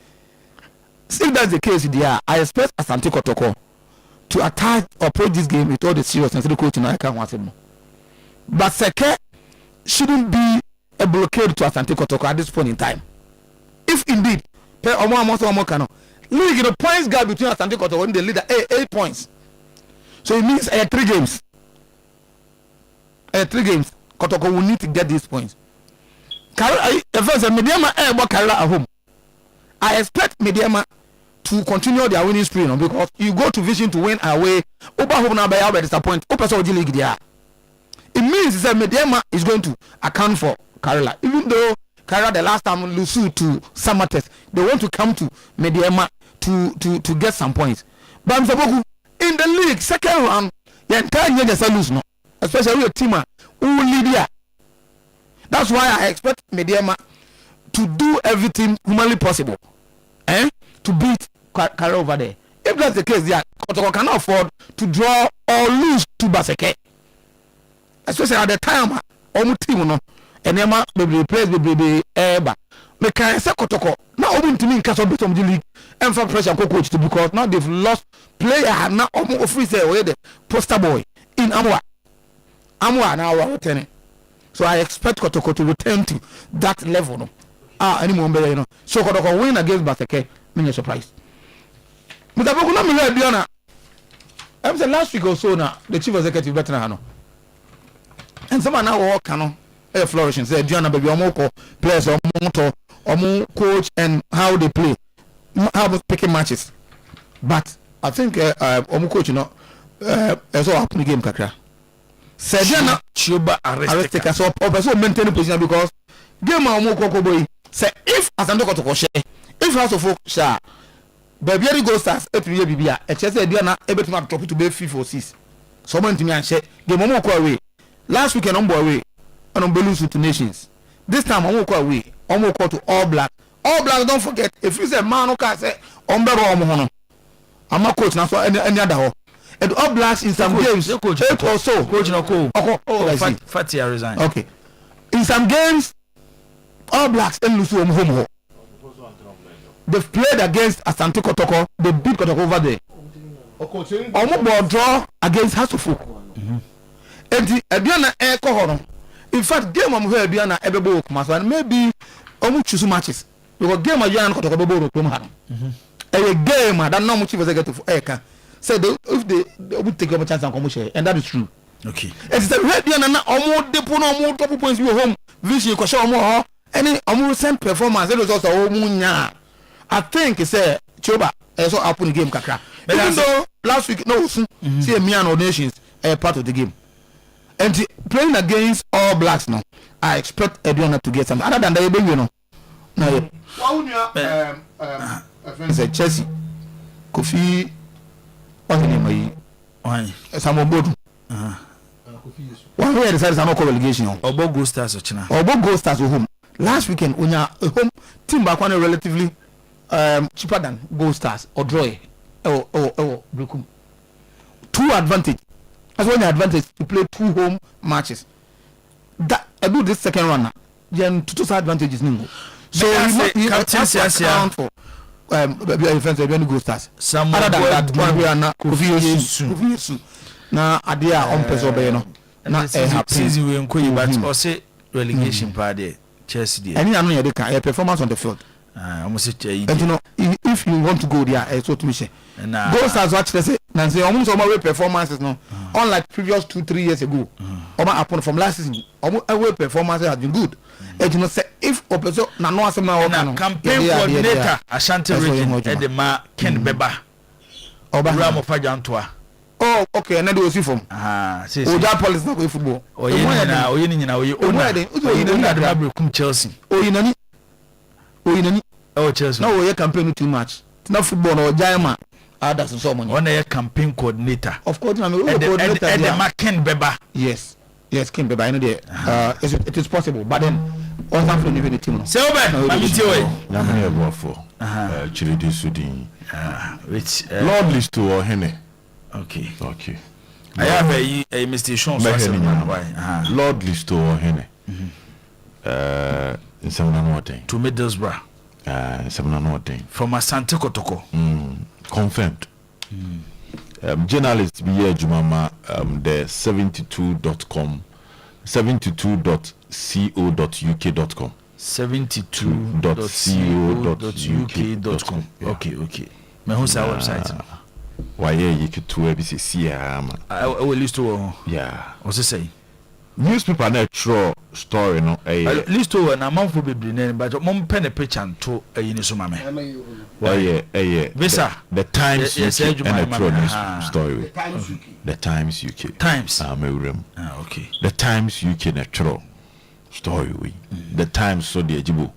If that's the case, I expect Asante Kotoko to approach this game with all the seriousness the coach I can't want him. But Seke shouldn't be a blockade to Asante Kotoko at this point in time. If indeed, league the points gap between Asante Kotoko and the leader 8 points. So it means 3 games. 3 games. Kotoko will need to get these points. Mediama at home. I expect Mediama to continue their winning spree because you go to Vision to win away. Oba home now by our disappoint. League there. It means that Mediama is going to account for Karela, even though Kara the last time lose to Samates, they want to come to Mediama to get some points. But Poku in the league second round, the entire year just lose no, especially a team who lead here. That's why I expect Mediama to do everything humanly possible, to beat Kara over there. If that's the case, Kotoko cannot afford to draw or lose to Baseke, especially at the time team no. Enema baby plays baby eba me can say Kotoko now open to me in case of the league and for pressure coach to because now they've lost player now almost free say the poster boy in Amwa now returning. So I expect Kotoko to return to that level no anymore you know. So Kotoko win against Baseke me surprise. But I don't know Diana. I'm saying last week or so now the chief executive better now and someone now walk no flourishing. Say Diana baby omoko players omo coach and how they play, how picking matches. But I think omo coach so happen game kakra. Say Diana Chuba arrested so also maintain position because game omo boy. Say if Asante Kotoko share, if House of Folk share, baby go stars etuye bibia. E che say Diana ebetuma drop to be 5 or 6. Someone to me and share game omo away. Last weekend on away. And Belusu to nations. This time I'm away. I'm to All Black. All Black, don't forget. If you say man, okay, say I'm a coach now. So any other. And All Blacks in some games, coach also coach no coach. Fatia resign. Okay. In some games, All Blacks and Lusu home. They've played against Asante Kotoko. They beat Kotoko over there. Almost draw against Hasselhoff. And the Abiana Eko. In fact, game I'm here Abiana Ebebo Kumaso and maybe almost choose matches. Because game Abiana Kotoko Bebo Kumano. A game that no much was a get to Eka. Said if they would take up a chance and come share, and that is true. Okay. It's the red Diana almost the more couple points you home. Vision Kosho more any almost same performance. It was also Omunya. I think it's a Choba. So I put the game Kakra. Even though last week no see Miano Nations a part of the game. And playing against All Blacks now, I expect Edwina to get some. Other than that, you know. No. Friends, Chelsea, Kofi, what's the name? Why? Samuel Bodu. One way decided some relegation. Obo Gold Stars of China. Obo Gold Stars home. Last weekend, when you're home, team back one relatively cheaper than Gold Stars or Droy. Brukum. 2 advantage. That's one advantage to play 2 home matches. That I do this second run now. Then 2 advantages no. So you account for defense when Gold Stars. Other than that, one we are not. na ade a on person be no na season we nko but or say relegation pa there Chelsea there any anu ye dey kan performance on the field almost say and you know if you want to go there so to me say goals as what they say na say almost my performances no unlike previous 2-3 years ago upon from last season away performances has been good and you know say if opeso na no asem na work no campaign coordinator Ashanti region e dey ma Ken Beba Ramo Fajantoa. Oh, okay, and then they will see from. See. Oja police na go football. Oye Chelsea. Oye Oh, Chelsea. No, we campaign too much. Na football no Jama. That's so money. One a campaign coordinator. Of course, I mean, coordinator. And the Ken Beba. Yes, Ken Beba. I know it is possible, but then all time from the team. So bad. I'm for Chilidi Sudin. Which Lord list to or Henny. Okay. I have a Mr. Sean Lord list to or Henny. In some to Middlesbrough. From Asante Kotoko. Confirmed. Journalists be here Jumama the 72.com 72.co.uk.com 72.co.uk.com. Okay. My whole website. Why you could to ABC I will list to what's it say? Newspaper natural story no list to an amount for baby name but mom pen a picture and to a unisumame. Visa the Times UK and a story. The Times UK. Times. Okay. The Times UK natural story we. The Times so the Ejibo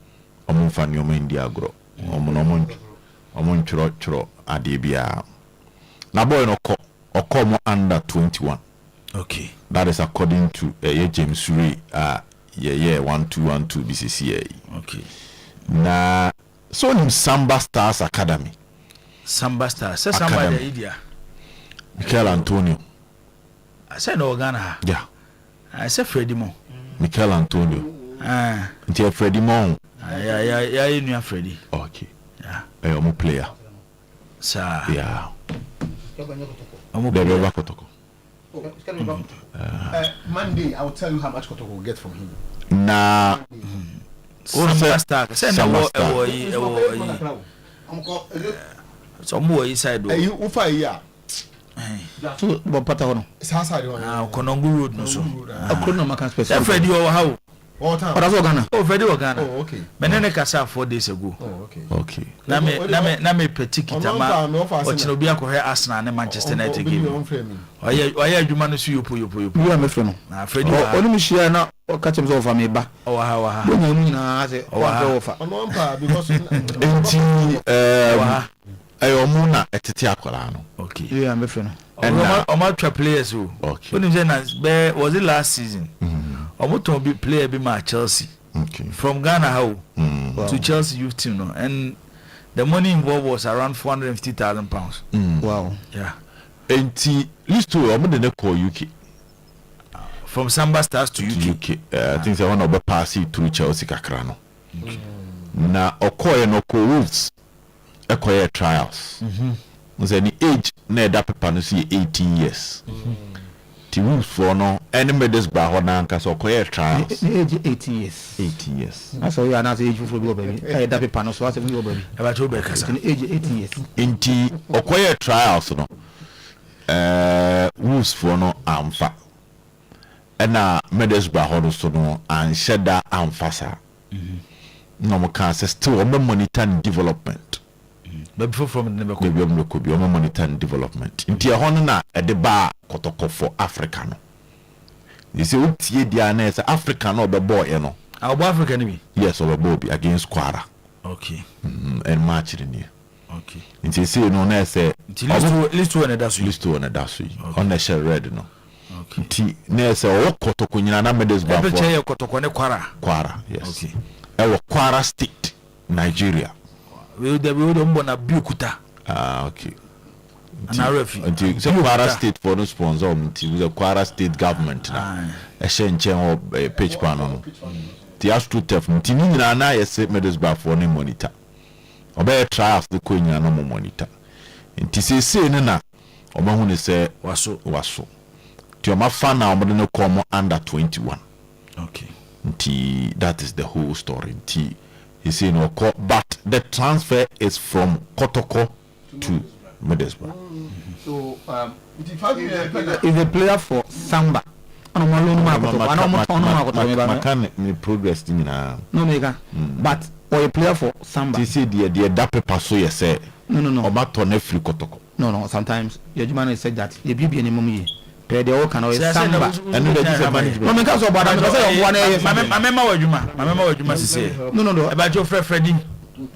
Omunfani India grow. Omun churo adebia. Na boy no come under 21. Okay. That is according to James Surrey 1212 BCCA. Okay. Na so him Samba Stars Academy. Samba Stars. Say somebody the idea. Michael Antonio. I said no Ghana. Yeah. I said Freddie Mo. Michael Antonio. Until Freddie Mo. Yeah, you knew Freddie. Okay. Yeah. I'm player. Sir. Yeah. Monday, I will tell you how much Kotoko will get from him. Nah. Samba Star. So more inside. You ufa here. So, but Patagono. Sasa Konongo Road no so. Akono makan special. That Freddie or how? What time? That's Ghana. Oh, Freddie or Ghana. Oh, okay. Menene kasa 4 days ago. Oh, okay. Okay. Na me petikita ma. Ochinobi akohe Arsenal and Manchester United game. Oye adwuma no so yopo. You are my friend. Na Freddie. Oni mi share na catch him so for me ba. Oh ha. Bo nyamu na ase. Ono mpa because enti ayomuna etete akwara no. Okay. You are my friend. And Oma players who. Okay. When was it last season? Omo be player be my Chelsea. Okay. From Ghana how to Chelsea youth team no, and the money involved was around £450,000. Wow. Yeah. Enti list to omo de call UK. From Samba Stars to UK. I think they want to pass it through Chelsea kakra no. Na okoye no ko Wolves. Ekoye trials. The age na that paper no see 18 years. The Wolves for no any medals ba ho na nka so koye trials. The age 18 years. 18 years. That's why you are not age for go baby. That paper no so as we go baby. About to be kasa. The age 18 years. Inti okoye trials no. Wolves for no amfa. Ena medals ba ho so no and sheda amfasa. No mo can say still monitor development. But before from the could be monitor and development. In Tiahona at the bar Kotoko for Africa. No. You see, what Diana is African or the boy, you know. Our African, yes, or Bobby against Quara. Okay. And match in here. Okay. It is say no, I say, list to another on the shell red, no. Okay. T near say, oh, Kotoko, you know, Medes Bar Kotoko Quara, yes. Okay. Our Quara State, Nigeria. We don't want to Bukuta. Okay. Until Kwara State for no sponsor until the Kwara State government na a shenchen or page panel. The astro tef ntini na na yese medals bar for no monitor. Obey trials the queen no monitor. Nti say na omahu ne say waso. Tioma Fana Omono Komo under 21. Okay. That is the whole story. He's saying but the transfer is from Kotoko to Middlesbrough. So is a player for Samba. Progress no mega. But or a player for Samba. He said the that paper so you say no. About to free Kotoko. No. Sometimes Eugene said that the BB any mummy. Pay the work and always Samba. And the disadvantage. No, because of what I'm saying. My member say. No. About your friend Freddie.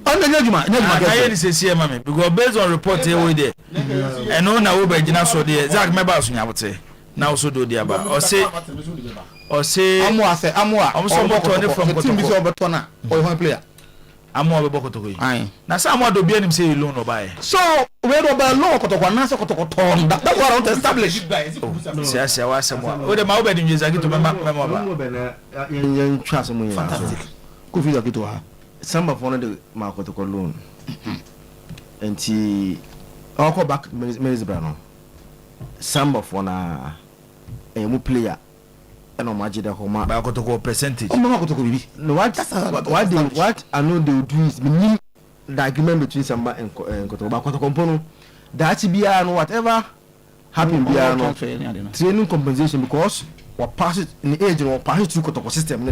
On the Juma, I say, mammy, because based on report here with it, and no now over Gina so the Zach members, I would say. Now so do the about or say I'm somebody from the team is over Tona or one player. I'm more about to go. Now someone do be him say loan or buy. So where about law to one answer to Tom that what I want to establish. Yes, I was someone. Oh, the Mauber in Yazaki to my fantastic. Go feel like it to her. Some of one of the Marco to loan. And I'll call back Middlesbrough. Some of one a player and on Majida Homa about to go percentage. No, what I know they will do is meaning the agreement between Samba and Kotoba Kotokompono. That be whatever happened be training compensation because we pass it in the age or pass it through Kotoko system.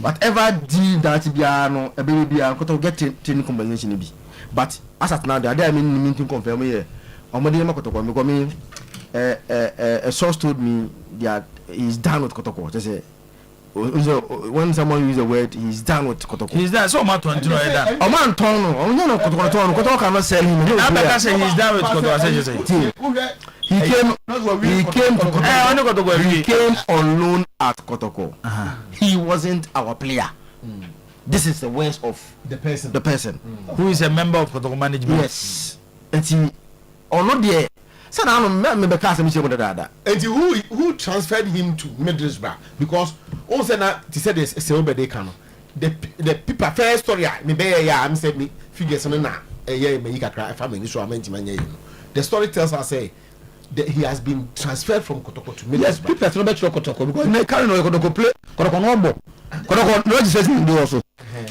Whatever deal that be a baby Koto get training compensation be. But as at now, the other meeting confirm here. A source told me that he's done with Kotoko. They say when someone uses the word, he's done with Kotoko. He's done so much to enjoy that. A man Kotoko cannot sell him. He's done with Kotoko. He came on loan at Kotoko. He wasn't our player. This is the words of the person who is a member of Kotoko management. Yes, and he or not there. So now remember and who transferred him to Middlesbrough because also now he said this the people first story I'm said me figures on na family so the story tells us say that he has been transferred from Kotoko to Middlesbrough. Yes, people are not Kotoko because they carry no Kotoko play Kotoko no registration do also.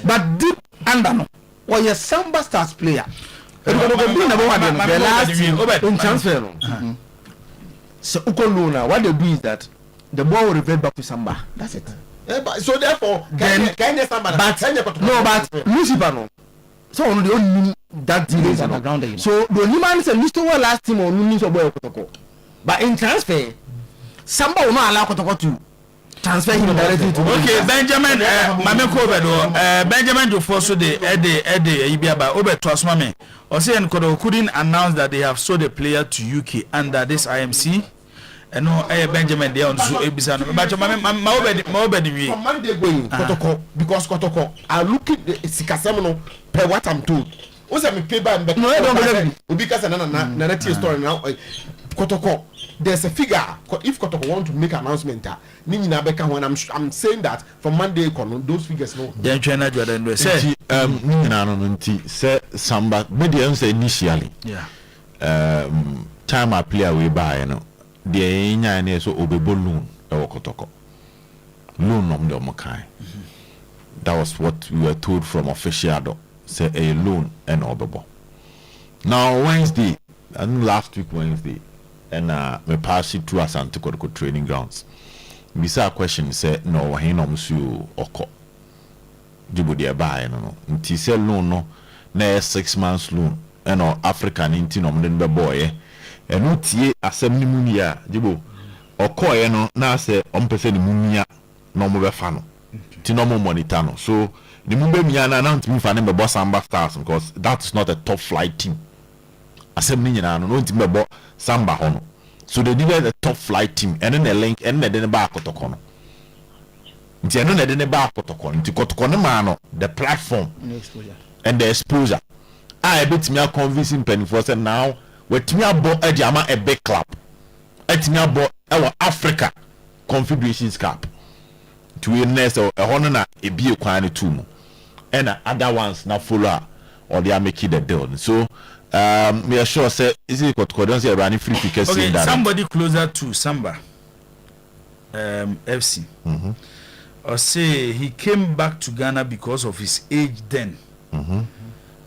But deep under no or your Samba Stars player. The last in transfer. So Ukoluna, what they do is that the ball will revert back to Samba. That's it. So therefore, but Lucifer no. So on the only that deal is underground. So the only man said Mr. Well last team on Nunis of Kotoko. But in transfer, Samba will not allow Kotoko to transfer him directly to. Okay, Benjamin, Benjamin do force the Ibiaba Obe trust mame. Ose and Kodo couldn't announce that they have sold a player to UK under this IMC. And no, Benjamin they on Zoo Ebisano. But from Monday going Kotoko because Kotoko are looking Sikasemono per what I'm told. Also, me pay by no, I don't believe it. Because another story now. Kotoko, there's a figure. If Kotoko want to make an announcement, when I'm saying that from Monday, those figures no. Then China Jordan say, say Samba, medium say initially. Yeah. Time I play away by you know. The enya so obebo loan Kotoko. Loan nom de Mokai. That was what we were told from official. Say a loan and obebo. Now Wednesday, and last week Wednesday. And me pass it to us and to training grounds. Bisa question say no he no musu oko. Jibo de buy no. Nti say loan no na 6 months loan. And African inti no mden be boy. And no tie asem ni munia jibo. Oko ye no na say ompese ni munia no mo be fa no. Ti no mo monitor no. So the mumbe miya na ntimi fa ne be boss Samba Stars because that is not a top flight team. Asem ni nyina no ntimi be Samba hono. So they did a top flight team and then the link and then the back Kotoko no. Nti eno na the back Kotoko. Nti Kotoko no man the platform and the exposure. I bet me a convincing penny for say now with me about a big club. Et me about our Africa Confederations Cup. To witness a honor na e be a kwan two and other ones now follow or they are making the deal. So we are sure say is it Kotoko don't say running free tickets. Okay, somebody closer to Samba FC. Or say he came back to Ghana because of his age then,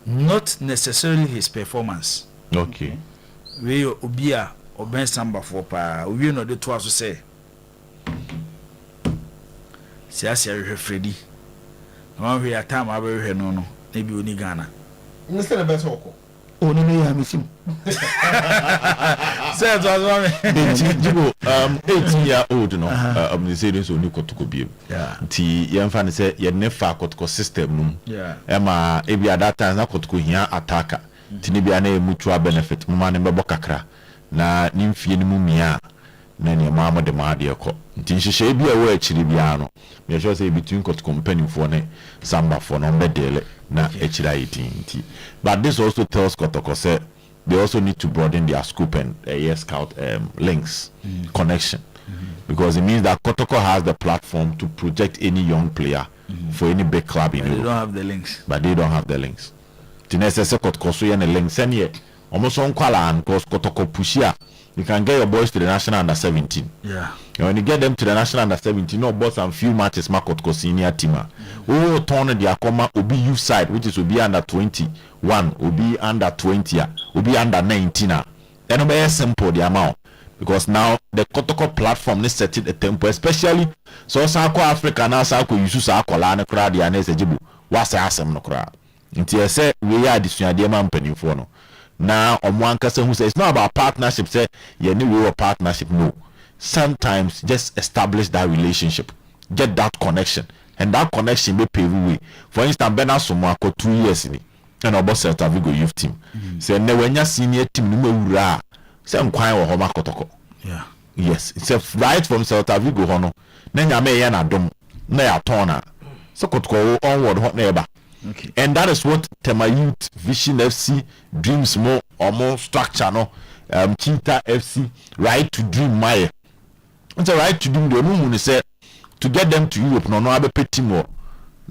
not necessarily his performance. Okay. We obia oben samba for pa we no de to aso say. Si asia hwe Freddy. No hwe atam abehwe no no na bi oni Ghana. Instead of best oko. Oni no ya misim. Say it was Jibo 18-year-old no they say this only kotoko biem. Yeah. Ti yemfa ne say ye nefa kotoko system num. Yeah. Ema ebi at that time na kotoko hia attacker. Ti ne bia na mutual benefit mama ne bebo kakra na nimfie ne mu mia na ne mama de ma de ko. Ti nhihye bia wo akiri bia no. Me sure say between kotoko company for ne samba for no bedele na akira itinti. But this also tells kotoko say they also need to broaden their scope and scout links connection because it means that Kotoko has the platform to project any young player for any big club in Europe. They don't have the links. But they don't have the links. Tinese Kotoko so the links and yet almost on Kuala and because Kotoko pushia you can get your boys to the national under 17. Yeah. And when you get them to the national under 17, no boss and few matches Kotoko senior team. Oh, turn the Akoma will be youth side, which is will be under 21, will be under 20, will be under 19. And it'll be simple the amount because now the Kotoko platform is setting a tempo, especially so Sako Africa now Sako use Sako Lana Kradi and Esejibu. What's the awesome no crowd? Until say we are this man penny for no. Now one person who says it's not about partnership, say yeah, no partnership, no. Sometimes just establish that relationship, get that connection, and that connection be pave way. For instance, Bernard Somako 2 years in it, and about Celta Vigo youth team. Say ne when senior team no ura, say nkwai wo homa Kotoko. Yeah. Yes, it's a right from Celta Vigo hono. Na nyame ye na dom, na ya tona. So Kotoko onward hot neighbor. Okay. And that is what Tema Youth, Vision FC, Dreams More or More Structure, no, Cheetah FC, Right to Dream Maya. It's a right to dream. The woman said to get them to Europe, no, I be pretty more,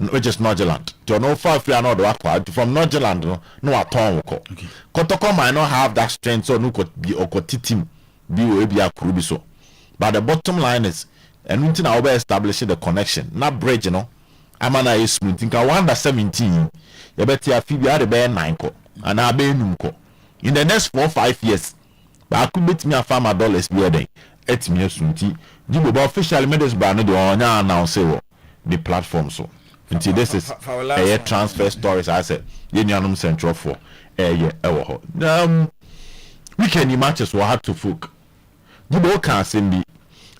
which is Norgeland. To no far free another acquired from Norgeland, no, at all. Kotoko might not have that strength, so no could be or could team be a Kurubiso. But the bottom line is, and until now, we establishing the connection, not bridge, you know. Amana is smooth. Think I wonder 17. You bet you Phoebe had a bear 9 ko and I be numko. In the next 4 or 5 years, but I could bet me a farmer dollars be a day. 8 million sunti. You will officially made this brand new on announce the platform so. Until this is a transfer stories. I said, Union Central for a year. Weekend matches will have to folk. You both can send me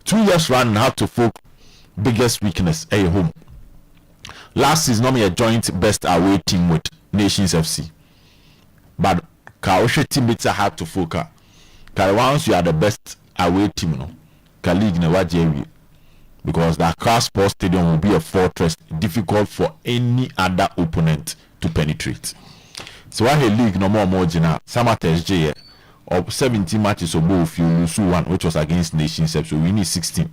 2 years run and have to folk biggest weakness a home. Last season, normally a joint best away team with Nations FC. But Kaoshe teammates are hard to focus. Once you are the best away team, no, league never JV. Because the Accra Sports Stadium will be a fortress, difficult for any other opponent to penetrate. So I league no more marginal. Some at SJ of 17 matches or both, you lose one, which was against Nations FC. So we need 16.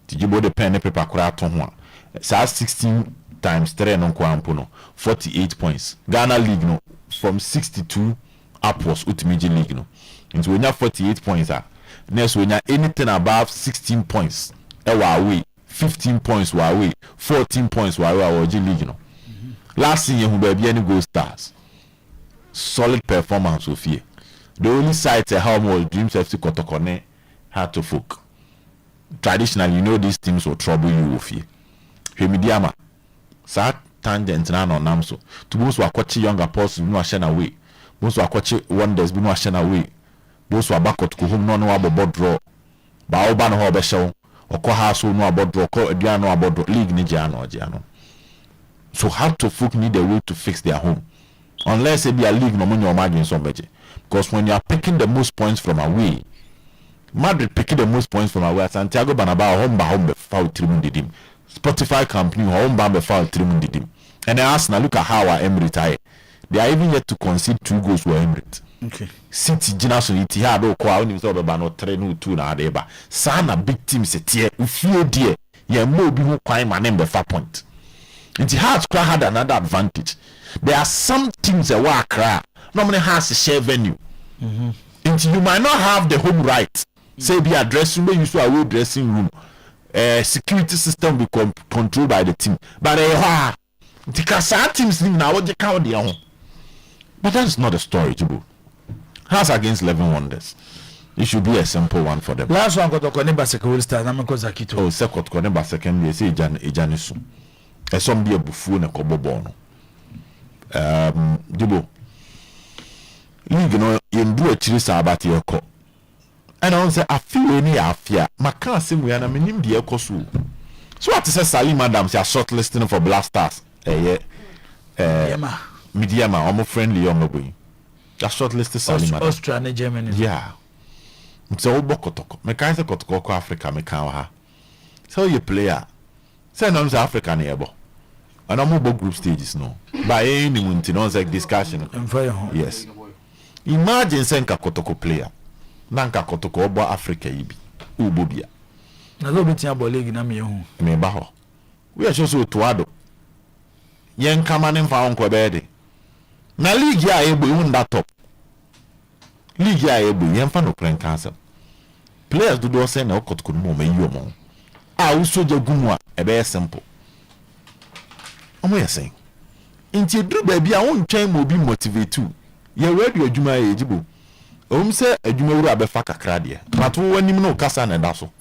Did you buy the pen and paper? So 16 times 3 non kwampono 48 points. Ghana League no from 62 upwards ultimate league no. Into when you have 48 points next when you anything above 16 points away, 15 points were away, 14 points were away our league no. Last year who be any goal stars. Solid performance of here. The only side how more Dreams FC Kotokone had to folk. Traditionally, you know these teams will trouble you with you. Hemidiama, sa tangent na no namso. To those who are watching younger apostles, no ashena away. Those who are watching wonders, no ashena away. Those who are back to home, no about draw. Ba oba no ho be show. Oko house no about draw. Ko edua no about draw. League ni jiano. So how to folk need a way to fix their home. Unless it be a league no money or margin somebody. Because when you are picking the most points from away, Madrid picking the most points from away. Santiago Bernabeu home be foul trimundidim. Spotify company home be foul trimundidim. And then Arsenal look at how Emery retired. They are even yet to concede 2 goals for Emirates. Okay. City Generation Etihad o kwa oni so be ba no 3-2 na adeba. Sana big team setie ufie die ye mo bi ho kwan ma ne be 5 point. Etihad had another advantage. There are some teams that work Accra normally has a share venue. You might not have the home right. Say be a dressing room, you so a dressing room. security system be controlled by the team. But the Kasa teams now what they count their own. But that's not the story, Jibu. House against 11 Wonders. It should be a simple one for them. Last one got to Neba second start. I'm going to Zakito. Oh, second Neba second. They say Ejanisu. A some be a buffoon a cobo bono. Jibu. You know, you do a chirisa about your co. And I say, I feel any affair. My can't say we are not meaning the echo. So what is a Sally Madam? They are shortlisting for Blasters. Mediama, almost friendly on the way. They are shortlisted Sally Madam. Austria and Germany. Yeah. It's all Bokotoko. Me can't say Kotoko Africa, me can't ha. So you player. Say no, African neighbor. And I'm about group stages no. By any means, no like discussion. Yes. Imagine saying Kotoko player. Nanka Kotoko obo Africa ibi. Ubobia. Na lo beti abo league na me hu. Me ba ho. We are so tuado. Yen kama ne mfa onko bede. Na league ya ebo unda top. League ya ebo yen fa no kren cancer. Players do do say na Kotoko mo me yomo. Uso jagumu a ebe simple. Omo yesen. Inti dru ba bia won twen mo bi motivate tu. Ye radio adwuma ye jibo. Say adwuma wura abefa kakra de. But wo wanim no kasa na da so.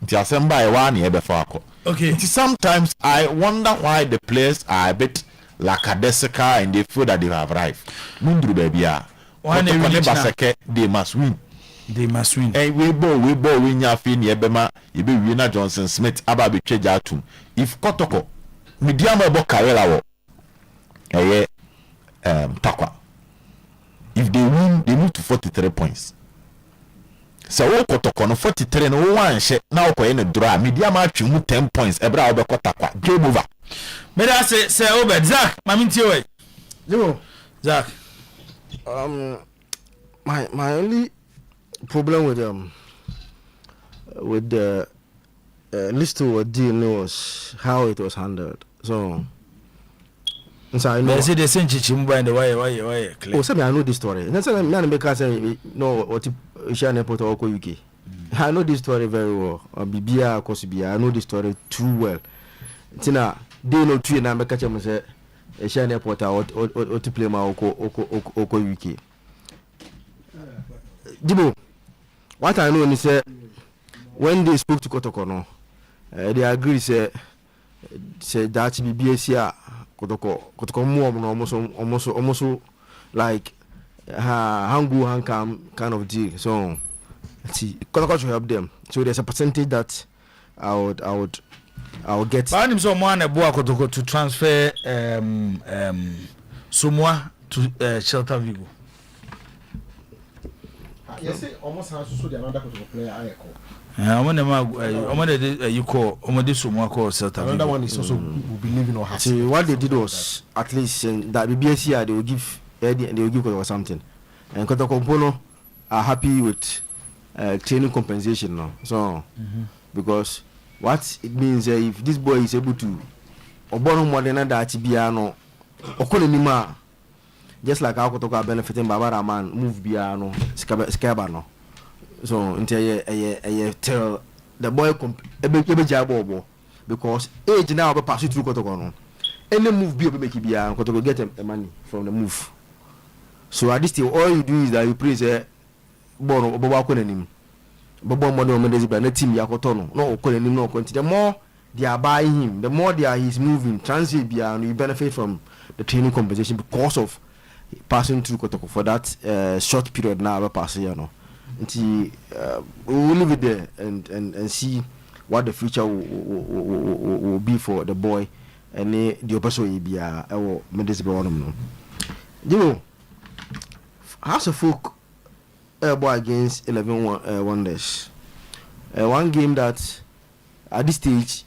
Nti asemba e wa na e befa akọ. Okay. Nti sometimes I wonder why the players are a bit lackadaisical and they feel that they have arrived. Mundru ba bia. One baseke they must win. They must win. And we ball we nya fi ni ebema ye be Wina Johnson Smith aba be tweja atum. If Kotoko medium ebo karela wo. Takwa. If they win, they move to 43 points. So we Kotoko no 43 no one she now ko in draw. Media match mu 10 points. Ebra obe Kotakwa. Game over. Me da say Obed Zach, mami ntie Yo, Zach. My only problem with the list of deal was how it was handled. So I know. Say they send Chichimba and the why clear. Oh, say I know this story. That's why me because no what Ocean Airport or UK. I know this story very well. Bibia Kosibia, I know this story too well. Tina, they know three and I make a chance say Ocean Airport or to play my Oko UK. Dibo, what I know is say when they spoke to Kotoko, they agreed say that BBS Kotoko more almost like hangu hankam kind of deal. So see Kotoko should help them. So there's a percentage that I would get. But I'm someone a boy Kotoko to transfer Sumwa to Shelter Vigo. Yes, almost has to the another player I call. You call Sumwa call Shelter. Another one is also will be living or see what they did was at least that BBS here they will give or something. And Kotoko are happy with training compensation now. So because what it means if this boy is able to obono more than that biano okonima just like how Kotoko benefiting Baba man move biano skabano. So until tell the boy ebe jabo because age now be pass through Kotoko no. Any move be make bia Kotoko get the money from the move. So at this time all you do is that you praise bono bobo akonanim. Bobo money on the team yakoto no okonanim no continue. The more they are buying him, the more he's moving transit bia and you benefit from the training compensation because of passing through Kotoko for that short period now passing you know. Until we'll leave it there and see what the future will be for the boy and the person be our medicine one. You know, House of Folk boy against 11 Wonders. One game that at this stage,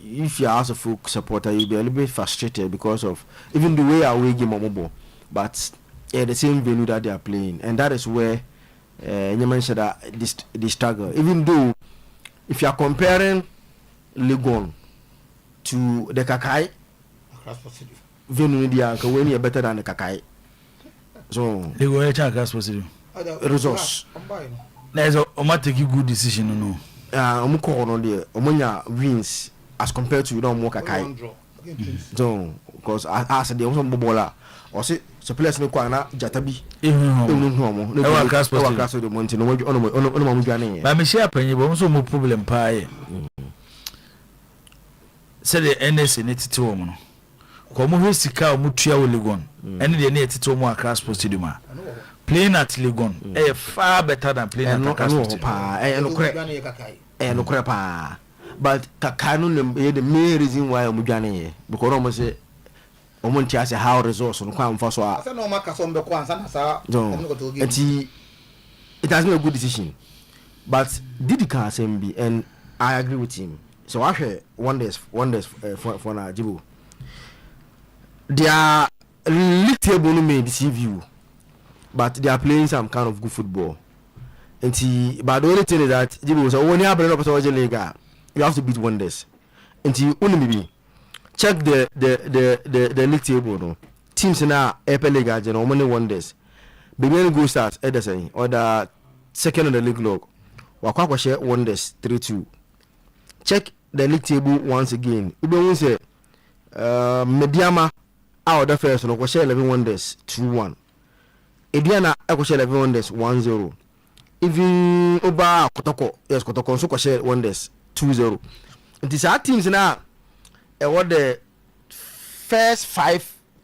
if you're House of Folk supporter, you'll be a little bit frustrated because of even the way our way game on but the same venue that they are playing, and that is where you mentioned that this struggle. Even though if you are comparing Legon to the Kakai venue, they are better than the Kakai. So they go ahead and resource. There's a take good decision, no. call on the omonya wins as compared to Kakai. So because I said the also bola or say so players no kwana jatabi no class the monte no mo dwane ba me share panyi bo so mo problem pa ye say the NS in it to mo no ko mo hwesika o mo tua wo Legon ene de na etito mo across stadium a playing at Legon far better than playing at across no pa but kakanu the main reason why mo dwane because no mo say omonti ase how resource no kwa mfa so a say no maka so mbeko ansa na sa it has been a good decision but did can be and I agree with him so I hear wonders for na Jibo their league table may deceive you but they are playing some kind of good football and but the only thing is that Jibo so when you have a person league you have to beat Wonders until maybe check the league table no teams now Upper League are only Wonders beginning go start Edison or the second on the league log wakwa share Wonders 3-2 check the league table once again we say Mediama out the first no share 11 Wonders 2-1 Ediana share 11 Wonders 1-0 even Oba Kotoko so share Wonders 2-0 and these are teams now what the first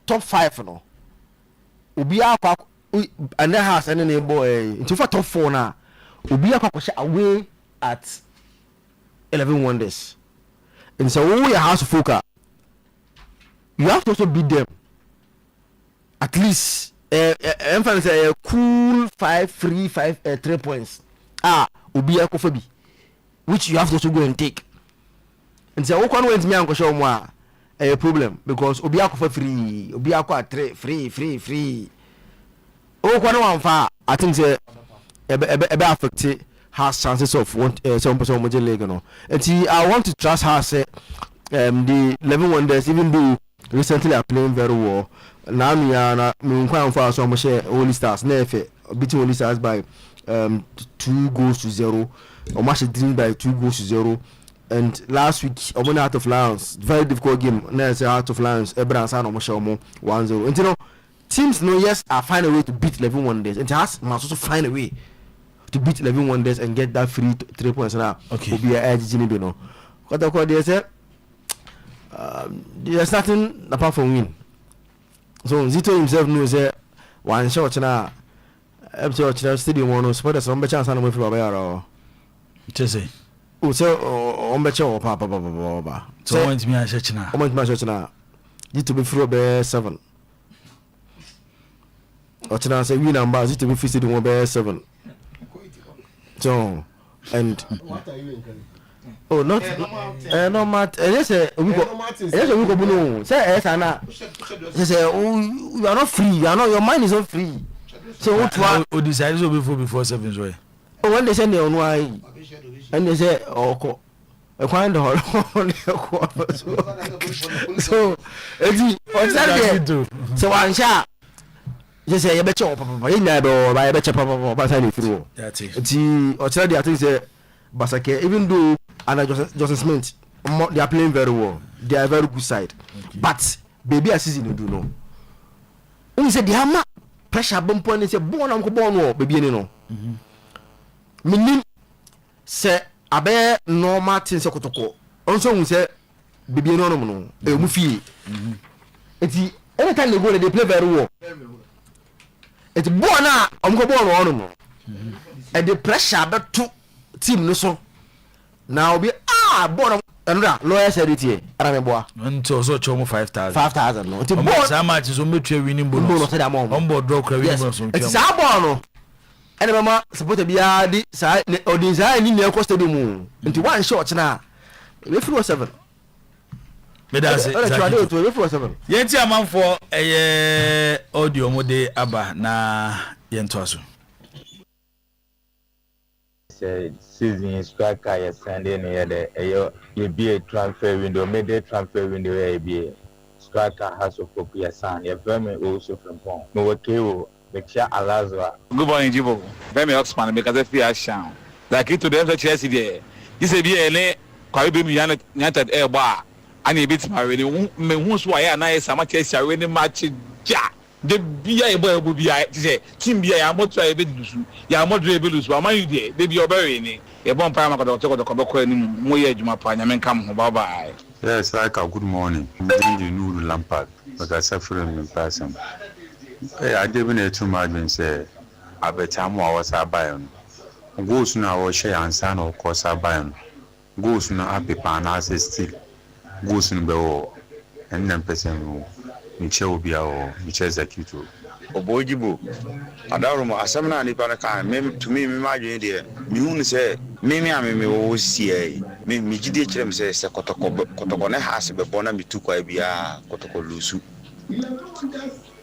top 5 no obi akwa and that has any boy into for top 4 now obi akwa away at 11 Wonders and so we house focus you have to also beat them at least emphasis a cool 3 points obi akwa bi which you have to also go and take and so one went me and show more a problem because obi akwa free obi akwa 3 free one far I think say ebe affect has chances of some person major league no and I want to trust her say the 11 Wonders even though recently are playing very well now me and for so much Holy Stars nefe beating Holy Stars by 2-0 or match dream by 2-0 and last week I'm out of Lions very difficult game now say out of Lions Ebransan or Moshomo 1-0 and you know teams no yes are find a way to beat 11 Wonders and it has must also find a way to beat 11 Wonders and get that free 3 points now okay will be a edge you know what I call they say there's nothing apart from win so Zito himself knows that one shot now stadium one support some chance and we feel about just say oh so on becho papa so want me a church now need to be through be 7 or chance say win number need to be fit the 1 7 so and what are you encouraging oh not no matter yes we go no say yes ana say you are not free you are not your mind is not free so what you decide to before 7 so oh when they send you on why and they say oh I find the whole so so one shot just say you bet you papa you never buy bet you papa but I through that's it or tell the I think say Basake even though and Joseph Smith they are playing very well they are very good side but baby a season do no we say they have pressure bomb point say born am ko born wo baby ni no minim say abe normal thing say kotoko onso hu say baby no no e mu fie eti anytime they go they play very well eti born na am ko born no and the pressure be to team no so now be born another lawyer said it here arameboa until so chomo 5,000 no ti born how much so metwe winning bonus on board draw credit bonus it's sa born no ene mama support bia di sa odin sa ni ne ko stadium into one shot na we free 7 me da say we free 7 yenti amanfo audio mo de aba na yento aso season striker yes sending here the you be a transfer window made a transfer window be striker has of Poku yes and you very also from Pong no okay the chair Alazwa good morning Jibo very Oxman because if you are shown like it to them Chelsea there this be ene kwa be mi United ba ani bit ma we ni me hu so ya na ya sama Chelsea we ni match ja de bia e bo bia say team bia ya moto ya be dusu ya modre be lusu ama you de be bia obere ni e bon pa ma ko ko ni mo ye adwuma pa nya men kam ho bye bye. Yes, like a good morning. You know Lampard, but I suffer in person. I didn't know too much and say, I bet I'm was a buy. Goes now or share and son or course I buy. Goes now happy pan as still. Goes in the and then person Michel be our Michel Zakitu. Obojibo adarumo asamna ni paraka to me imagine there me say me wo sie me gide kirem say kotoko ne has be bona me tukwa bia kotoko lusu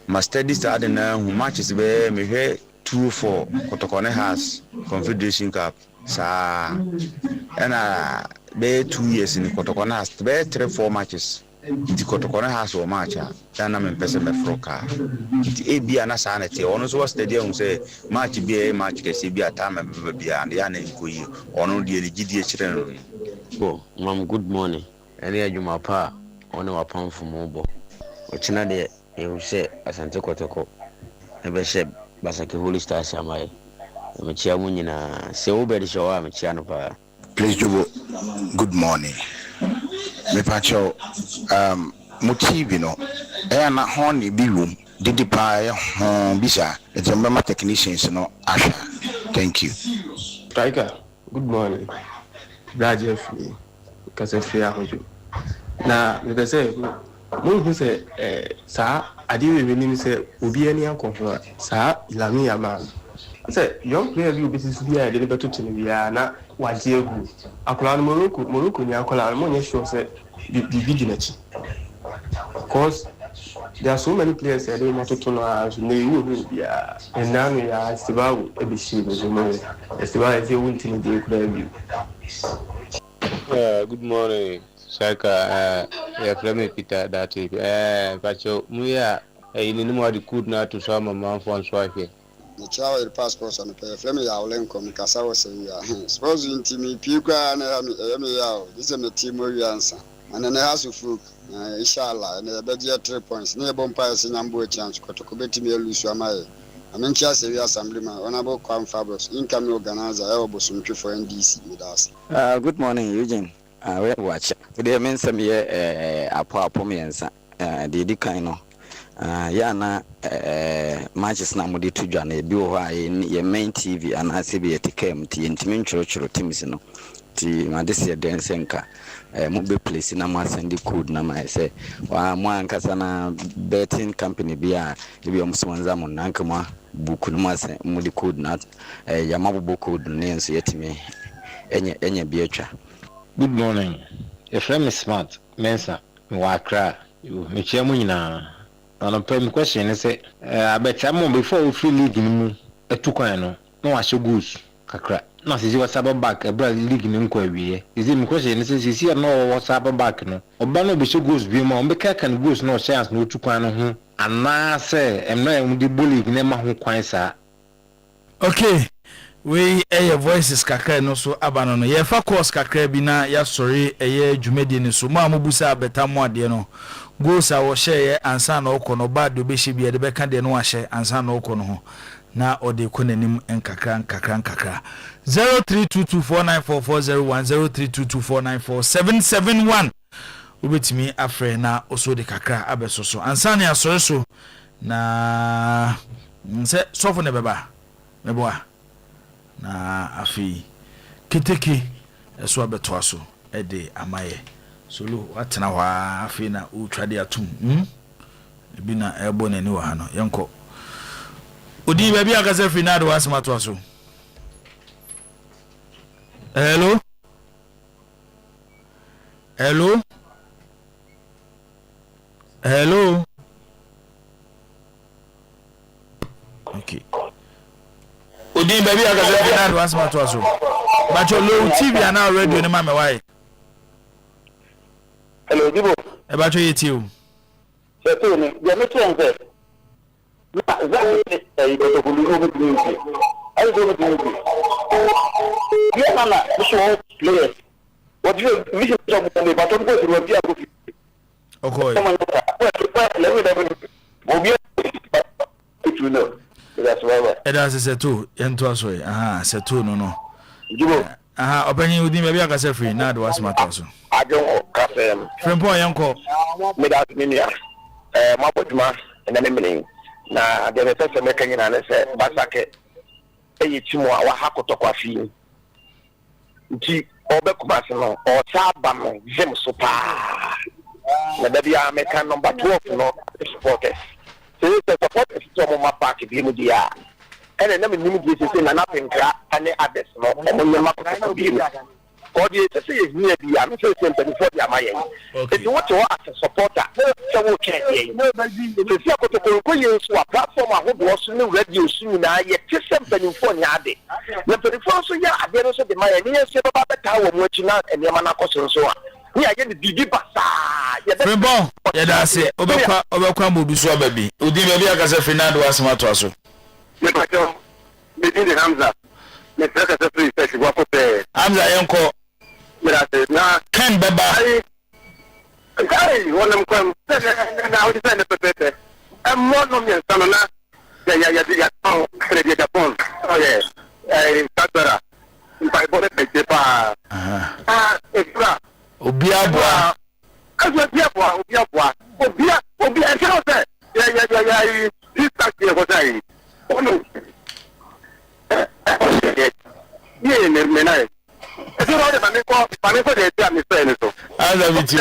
ma steady start na hu matches be me hwe 2-4 kotoko ne has Confederation Cup sa ena be 2 years ni kotoko na has be 3-4 matches di kotokone ha so matcha tana me pese me froka di e bia na sa na te ono so stadium say match bia match ke se bia ta me bia ya na nkoyi ono de ni gidi e kire no bo mam good morning ene adwuma pa ono wapamfo mo bo o china de e wo se asante kotoko e be she basake holy stars amaye me chia mu nyina se wo be de showa me chia no pa. Please Jubo, good morning. Me pacho motive no e na hon bi room didi pa e hon bisa e jamba technicians no asha. Thank you. Striker, good morning. Brajeff kase fia hojo na me say mo hu say sa adi we ni say obi ani akonfo sa Lami Yamal say young player bi obi sisi bia de beto tini bia na waje egu akola no Morocco ni akola mo nye sure say the nachi because there are so many players that they want to know so they will be and now we are still a bit shit so no still is a win team they could have. Good morning Saka Flame Peter that Pacho Muya in more the could not to some amount for swipe here. The travel passports and the Flame Yalenko Mikasa was suppose in Timmy Puka and this is a team where you answer. And then I have to inshallah, and the budget 3 points. Near Bompires in Ambo chance, Kotokobeti me lose your mind. I mean, just a assemblyman, honorable Quam Fabros, income organizer, elbow some for NDC with us. Good morning, Eugene. I watch. Today means some year a poor pomians, the Dicano. Yana matches namudi to John, a bureau in your main TV and I see a TKM, Intimin Church or Timisino. Madisia Densenka, Mobile Place in a mass and the code nama say, one Casana betting company beer, if you almost one Zamon Nankama, Bukumas, Mudi code not Yamabu code names yet me any beacher. Good morning. Your friend is smart, Mensa, Wakra, you Michamunina. On a prime question, I say, I bet I'm before we feel league in a Tucano, no, I should goose, Kakra. No, she was up back a brother league in inquiry. Is it question? Says you see no what's up back no. Obano be so goes be more Becca can goose no chance no Tucano. And now say, I'm not the bully never who quite sir. Okay. We your voices kakra no so abano no ye fa course kakra bi na ya sori eye dwumedi ni so ma mobusa betamu ade no goals a wo share ansa na okono ba do be hye bi de be ka de no ahye ansa na okono ho na ode konanim nkakra 0322494401 0322494771 ubetimi afre na oso de kakra abeso so ansa na asori so na nse sofo ne beba meboa na afi keteke eso abeto aso ede amaye solo watena wa afi na utwade atum ebi na ebo nani wa hano yenko odi baby akase finado wasmato aso. Hello okay odi baby akase finado wasmato aso bacho low TV ana radio ni mama why. Hello, Jibo. Bacho yeti. Seto ni, ya meto nze. Na zaje ikoto kulu community. Ai go community. Ya mama, so players you vision of the bottom of the Rabia. Okay. That's why. It has a two, and to us way. Aha, said two, no. Aha, opening with him, maybe I can say free. Now, was my toss. I don't know. From boy, uncle. Without Minia, Mapotma, and then evening. Now, there is a mechanic and I said, Basake, a chimo, our Hakotokwafi. G. Obekumasino, or Sabam, Jim Sopa. Maybe I make number 12, no supporters. So the supporters from my party, Bimudia. And then immediately say, nothing, and others, no, and the market be. Or the say is near the I'm so simple before the Amayan. If you want to ask a supporter, so we can't. If you go to a platform, I hope was no radio soon. I yet something for Yadi. The first year, I did also the Mayan, say about the tower, watching out, and Yamanakos and so on. Yeah, get the Bibasa. Frembo, yeah, that's it. Overcome Busu baby. Udimia Casa Fernando was my tosso. Between the Hamza, the secretary says you walk up there. Hamza, uncle. Now, can Baba. Guy, one of them come. Now, it's a better. I'm one of your son. Yeah, oh, yeah. Tatara. If I bought a paper, it's Obiabwa. As a Biabwa, Obia, yeah, this taxi was I. Oh, no. Yeah, Menai. I don't know if I'm going to tell me, I love you.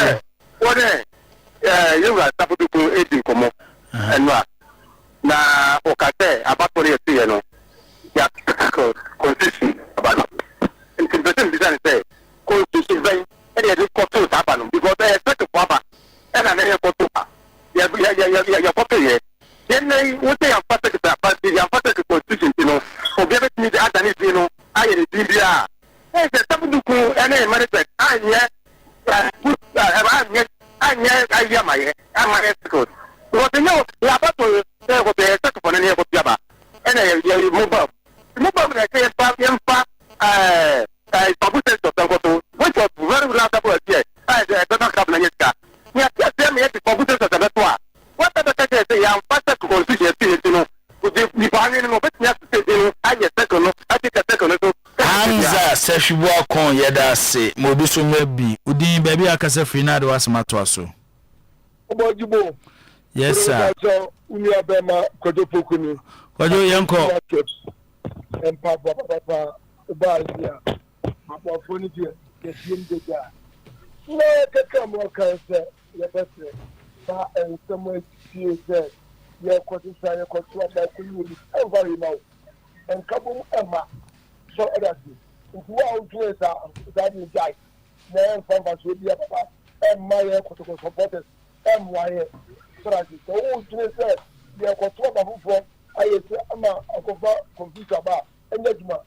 What you got to 18 come and what? Now, okay, about what you see, you know. Yeah, consistent about it. And the design say, consistent. And you go to Tapan because they expect to Papa and I never go to your pocket. Then they would say, I'm perfect, but they are perfect constitution, you know, for giving me the other, you know, I am the DBR. Hey, there's something to do, and I manifest. I'm my escort. What you know, you are about to say what they expect for any of Jabba. And you move up. Move up, I say, Poku says to which was very remarkable here. I don't have any car. Yes, tell me, Poku says to the better. What the secretary say, I'm faster to consider, you know, with the bargain of it, I get second, I take a second. Hamza says you walk on, yada say, Mobisu maybe, Udin baby, I can say Finado was my tosso. Yes, sir. Unia Kodopokuni. What do you uncle? And Papa, Ubazia. About furniture, the same data. No, come more cancer, your best friend. And someone feels that your cottage are controlled by community every now. And Kabum Emma, so others. If you want to that you die, then from us will be about and my supporters, MY. So that is the whole place that they are controlled by I am a computer about and Nedma.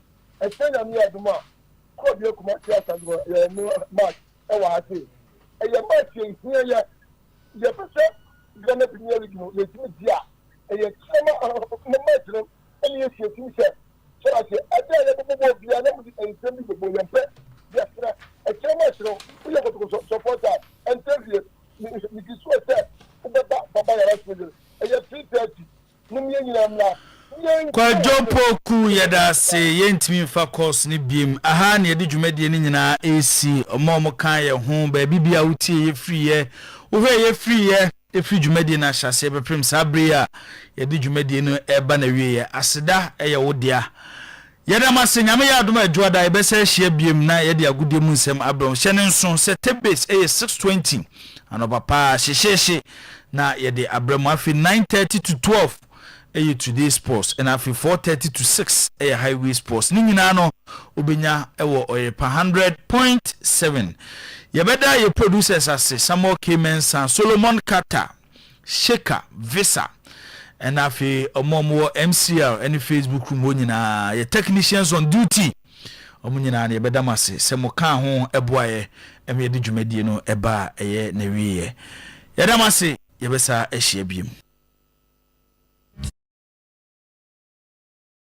I send a near the mark. Could you come out and no much? Oh, I see. And your match is here. Your person gonna be near you. Let me dear. And your summer and you see himself. So I say, I tell you, be unable to send me the boy and pet. Yes, sir. A chairman, we have to support that and tell you, it is what said. Baba, and you're 3:30. Kwajo Poku yada se yentimi fa course ni biem aha na yedi dwumade ni nyina AC omo kan ye ho ba bibia wutie ye free ye wo ye free ye e free dwumade na hyase be prim sabre a yedi dwumade no eba na wie ye aseda ye wodia yada masenya me ya adoma adwoda e be se hye biem na yedi agudie mu nsem abron hye ne nso se tebase 620 anobapa hye na yedi abramu afi 9:30 to 12 today's sports and after 4:30 to 6 highway sports ni nyina no obenya ewo Oyerepa 100.7 yebeda ye producers ase Samuel Kemensa Solomon Carter Sheka Visa and after omomo MCR any Facebook room nyina ye technicians on duty omunyina na yebeda mase semoka ho eboaye emye di dwumadie no eba eye na wiye yeda mase yebesa ehia biem